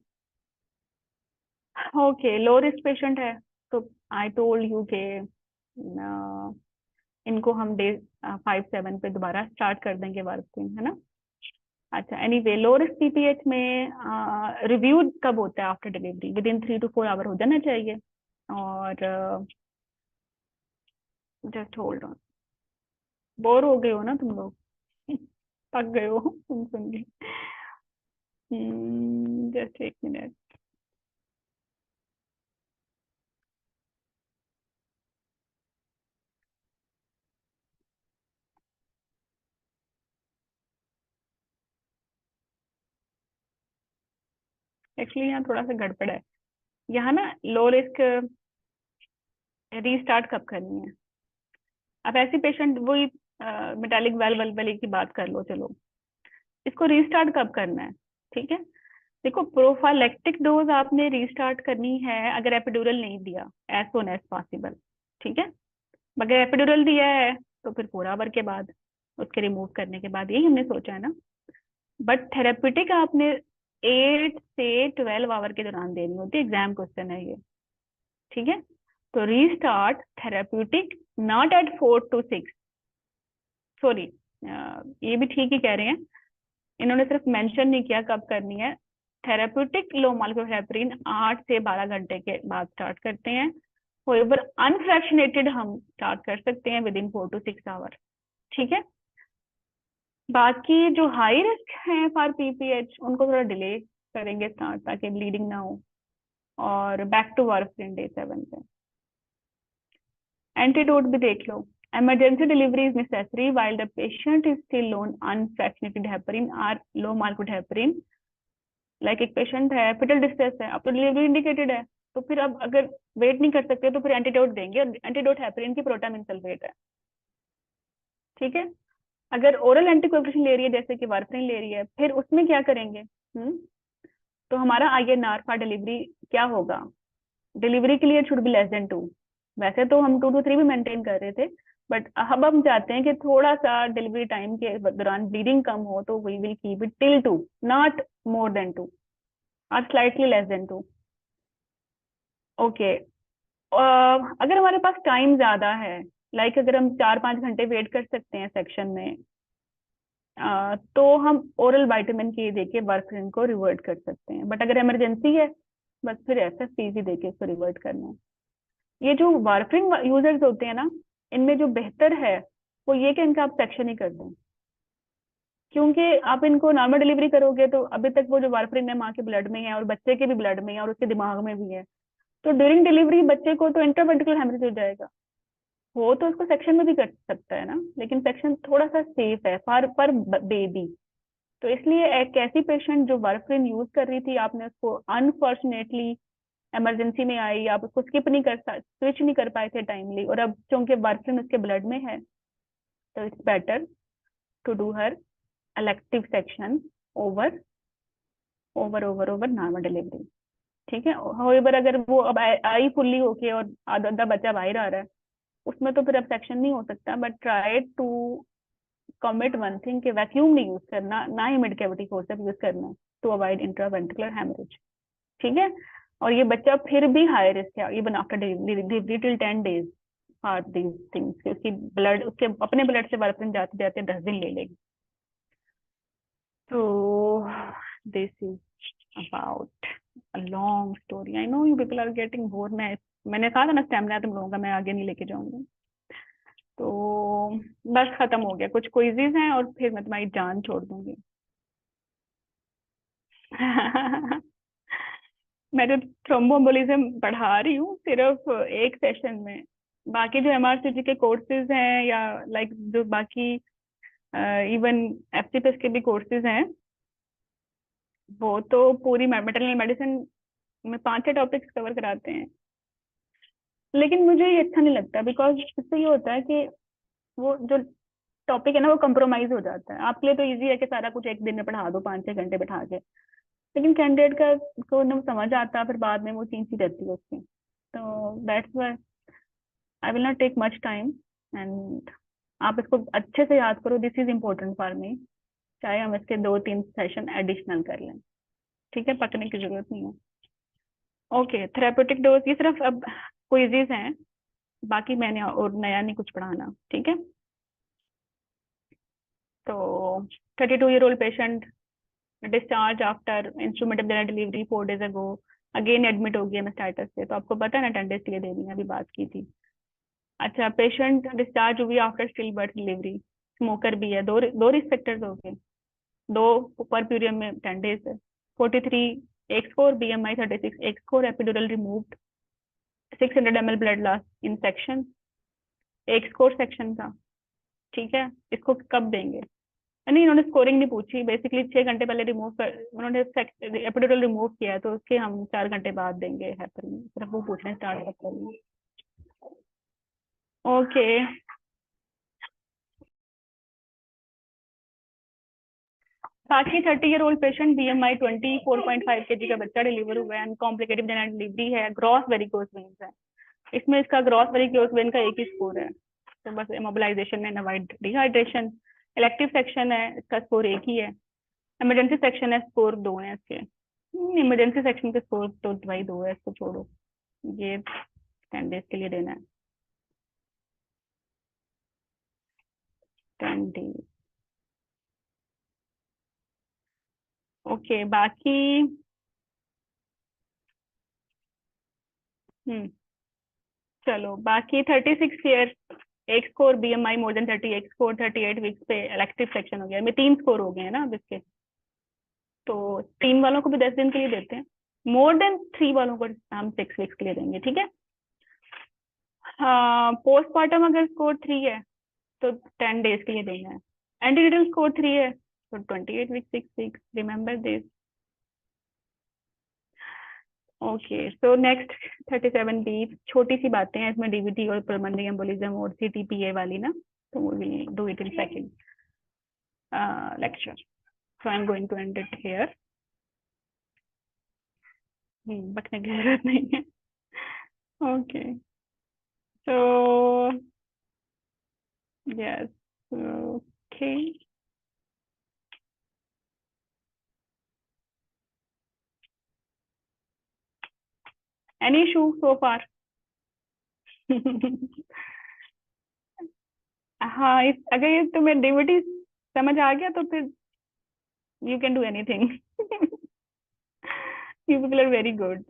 ओके, लो रिस्क पेशेंट है, तो आई टोल्ड यू के इनको हम डे 5-7 पे दोबारा स्टार्ट कर देंगे वर्किंग, है ना। अच्छा, एनीवे लो रिस्क पीपीएच में रिव्यू कब होता है, after delivery, within 3 to 4 hour हो जाना चाहिए। और जस्ट होल्ड ऑन, बोर हो गए हो ना तुम लोग, पक गए हो सुन के। Just 1 minute. एक्चुअली यहाँ थोड़ा सा गड़बड़ है। यहाँ ना लो रिस्क रीस्टार्ट कब करनी है। अब ऐसी पेशेंट वही मेटालिक वेल वाली की बात कर लो, चलो इसको रीस्टार्ट कब करना है। ठीक है, देखो प्रोफाइलेक्टिक डोज आपने रीस्टार्ट करनी है अगर एपिड्यूरल नहीं दिया एज सोन एज पॉसिबल। ठीक है, अगर एपिड्यूरल दिया है तो फिर 4 आवर के बाद, उसके रिमूव करने के बाद, यही हमने सोचा है ना। बट थेरेप्यूटिक आपने 8 से 12 आवर के दौरान देनी होती है, एग्जाम क्वेश्चन है ये। ठीक है, तो restart therapeutic not at 4 to 6, sorry ये भी ठीक ही कह रहे हैं, इन्होंने सिर्फ मेंशन नहीं किया कब करनी है। थेरेप्यूटिक लो मॉलिक्यूलर हेपरिन 8 से 12 घंटे के बाद स्टार्ट करते हैं। होएवर अनफ्रैक्शनेटेड हम स्टार्ट कर सकते हैं विद इन 4 to 6 आवर। ठीक है, बाकी जो हाई रिस्क हैं फॉर पीपीएच उनको थोड़ा डिले करेंगे स्टार्ट, ताकि ब्लीडिंग ना हो। और बैक टू वारफरिन डे 7 पे। एंटीडोट भी देख लो। emergency delivery is necessary while the patient is still on unfractionated heparin or low molecular heparin। Like एक पेशेंट है फिटल डिस्ट्रेस है, अब तो डिलीवरी इंडिकेटेड है, तो फिर अब अगर वेट नहीं कर सकते तो फिर एंटीडोट देंगे, और एंटीडोट हेपरिन की प्रोटामिन सल्फेट है। ठीक है, अगर ओरल एंटीकोएगुलेशन ले रही है जैसे कि वारफरिन ले रही है, फिर उसमें क्या करेंगे। तो हमारा INR फॉर डिलीवरी क्या होगा। डिलीवरी के लिए शुड बी लेस देन 2। वैसे तो हम 2 to 3 भी मेंटेन कर रहे थे, बट अब हम चाहते हैं कि थोड़ा सा डिलीवरी टाइम के दौरान ब्लीडिंग कम हो, तो we will keep it till 2, not more than 2 और स्लाइटली लेस देन 2। ओके, अगर हमारे पास टाइम ज्यादा है, लाइक अगर हम 4-5 घंटे वेट कर सकते हैं सेक्शन में, तो हम ओरल विटामिन के देके वारफरिन को रिवर्ट कर सकते हैं। बट अगर इमरजेंसी है, बस फिर SFPC देके इसको रिवर्ट करना है। ये जो वारफरिन यूजर्स होते हैं ना, इनमें जो बेहतर है वो ये कि इनका आप सेक्शन ही कर दें, क्योंकि आप इनको नॉर्मल डिलीवरी करोगे तो अभी तक वो जो वारफरिन है माँ के ब्लड में है और बच्चे के भी ब्लड में है और उसके दिमाग में भी है, तो ड्यूरिंग डिलीवरी बच्चे को तो इंट्रावेंट्रिकुलर हेमरेज हो जाएगा। वो तो उसको सेक्शन में भी कर सकता है ना, लेकिन सेक्शन थोड़ा सा सेफ है पर बेबी। तो इसलिए एक ऐसी पेशेंट जो वारफरिन यूज कर रही थी, आपने उसको अनफॉर्चुनेटली इमरजेंसी में आई, आप उसको स्किप नहीं कर स्विच नहीं कर पाए थे टाइमली, और अब चूंकि वारफरिन उसके ब्लड में है, तो it's better to do her elective section over over over over normal delivery. ठीक है, होएवर अगर वो अब आई फुल्ली होके और आधा आधा बच्चा बाहर आ रहा है, उसमें तो फिर अब सेक्शन नहीं हो सकता। But try to commit one thing कि वैक्यूम नहीं यूज करना, ना ही मिड कैविटी फोर्सेप यूज करना, टू अवॉइड इंट्रावेंट्रिकुलर हेमरेज। ठीक है, और ये बच्चा फिर भी हाई रिस्क है even after delivery till 10 days for these things, उसकी ब्लड उसके अपने ब्लड से वारफरिन जाते जाते 10 दिन ले लेगी। तो this is about a long story. I know you people are getting bore. मैंने कहा था ना स्टैमिना तुम लोगों का मैं आगे नहीं लेके जाऊंगी। तो बस खत्म हो गया, कुछ क्विज़ेस हैं और फिर मैं तुम्हारी जान छोड़ दूंगी। मैं तो थ्रोम्बोएम्बोलिज्म पढ़ा रही हूँ सिर्फ एक सेशन में। बाकी जो MRCG के कोर्सेज हैं या लाइक जो बाकी इवन FCPS के भी कोर्सेज हैं, वो तो पूरी मैटरनल मेडिसिन में 5-6 टॉपिक्स कवर कराते हैं। लेकिन मुझे ये अच्छा नहीं लगता, बिकॉज इससे ये होता है कि वो जो टॉपिक है ना वो कंप्रोमाइज हो जाता है। आपके लिए तो इजी है कि सारा कुछ एक दिन में पढ़ा दो 5-6 घंटे बैठा के, लेकिन कैंडिडेट का को ना समझ आता फिर बाद में वो चीज ही रहती है उसकी। तो that's why I will not take much time, and आप इसको अच्छे से याद करो, this is important for me. चाहे हम इसके 2-3 सेशन एडिशनल कर लें, ठीक है, पकने की जरूरत नहीं है। ओके, थेरापेटिक डोज ये सिर्फ अब क्विज़ेस हैं, बाकी मैंने और नया नहीं कुछ पढ़ाना। ठीक है, तो 32-year-old patient discharge after instrumental general delivery 4 days ago, again admit हो गया मेस्टाइटिस से, तो आपको पता है ना 10 days के लिए देनी है, अभी बात की थी। अच्छा, पेशेंट डिस्चार्ज हुई after still birth delivery, smoker भी है, दो रिस्क फैक्टर्स हो गए, दो पर पीरियड में 10 days है। 43 एक स्कोर, BMI 36 एक score, epidural removed, 600 ml blood loss in section, एक स्कोर सेक्शन का। ठीक है, इसको कब देंगे। नहीं, इन्होंने स्कोरिंग नहीं पूछी, बेसिकली 6 घंटे पहले रिमूव कर, उन्होंने एपिड्यूरल रिमूव किया है, तो उसके हम 4 घंटे बाद देंगे हेपरिन, सिर्फ वो पूछने स्टार्ट करते हैं। ओके, बाकी 30 year old patient, BMI 24.5 kg का बच्चा डिलीवर हुआ है, कॉम्प्लिकेटेड जेनरल डिलीवरी है, ग्रॉस वेरिकोज वेन्स है। इसमें इसका ग्रॉस वेरिकोज वेन का एक ही स्कोर है, तो बस immobilisation and avoid dehydration. Elective section है, इसका स्कोर एक ही है। इमरजेंसी सेक्शन है, स्कोर 2 है इसके। इमरजेंसी सेक्शन के स्कोर तो भाई 2 है, इसको छोड़ो, ये 10 डेज के लिए देना है। 10 डेज। ओके, बाकी चलो, बाकी 36 ईयर, एक स्कोर BMI मोर देन 30, एक स्कोर 38 वीक्स पे, इलेक्टिव सेक्शन हो गया। मैं 3 स्कोर हो गए हैं ना अब इसके, तो 3 वालों को भी 10 दिन के लिए देते हैं, मोर देन 3 वालों को हम 6 वीक्स के लिए देंगे, ठीक है। हाँ, पोस्टमार्टम अगर स्कोर 3 है तो 10 डेज के लिए देना है, एंटीनेटल स्कोर 3 है तो 28 weeks 6 weeks, remember this. Okay, so next 37B, छोटी सी बातें हैं इसमें, DVT और पल्मोनरी एम्बोलिज्म और CTPA वाली ना, तो we will do it in second lecture. So I'm going to end it here. बकने की जरूरत नहीं है। Okay. So yes. Okay. Any issue so far? हाँ, अगर ये तुम्हें DVT समझ आ गया तो फिर you can do anything. You people are very good.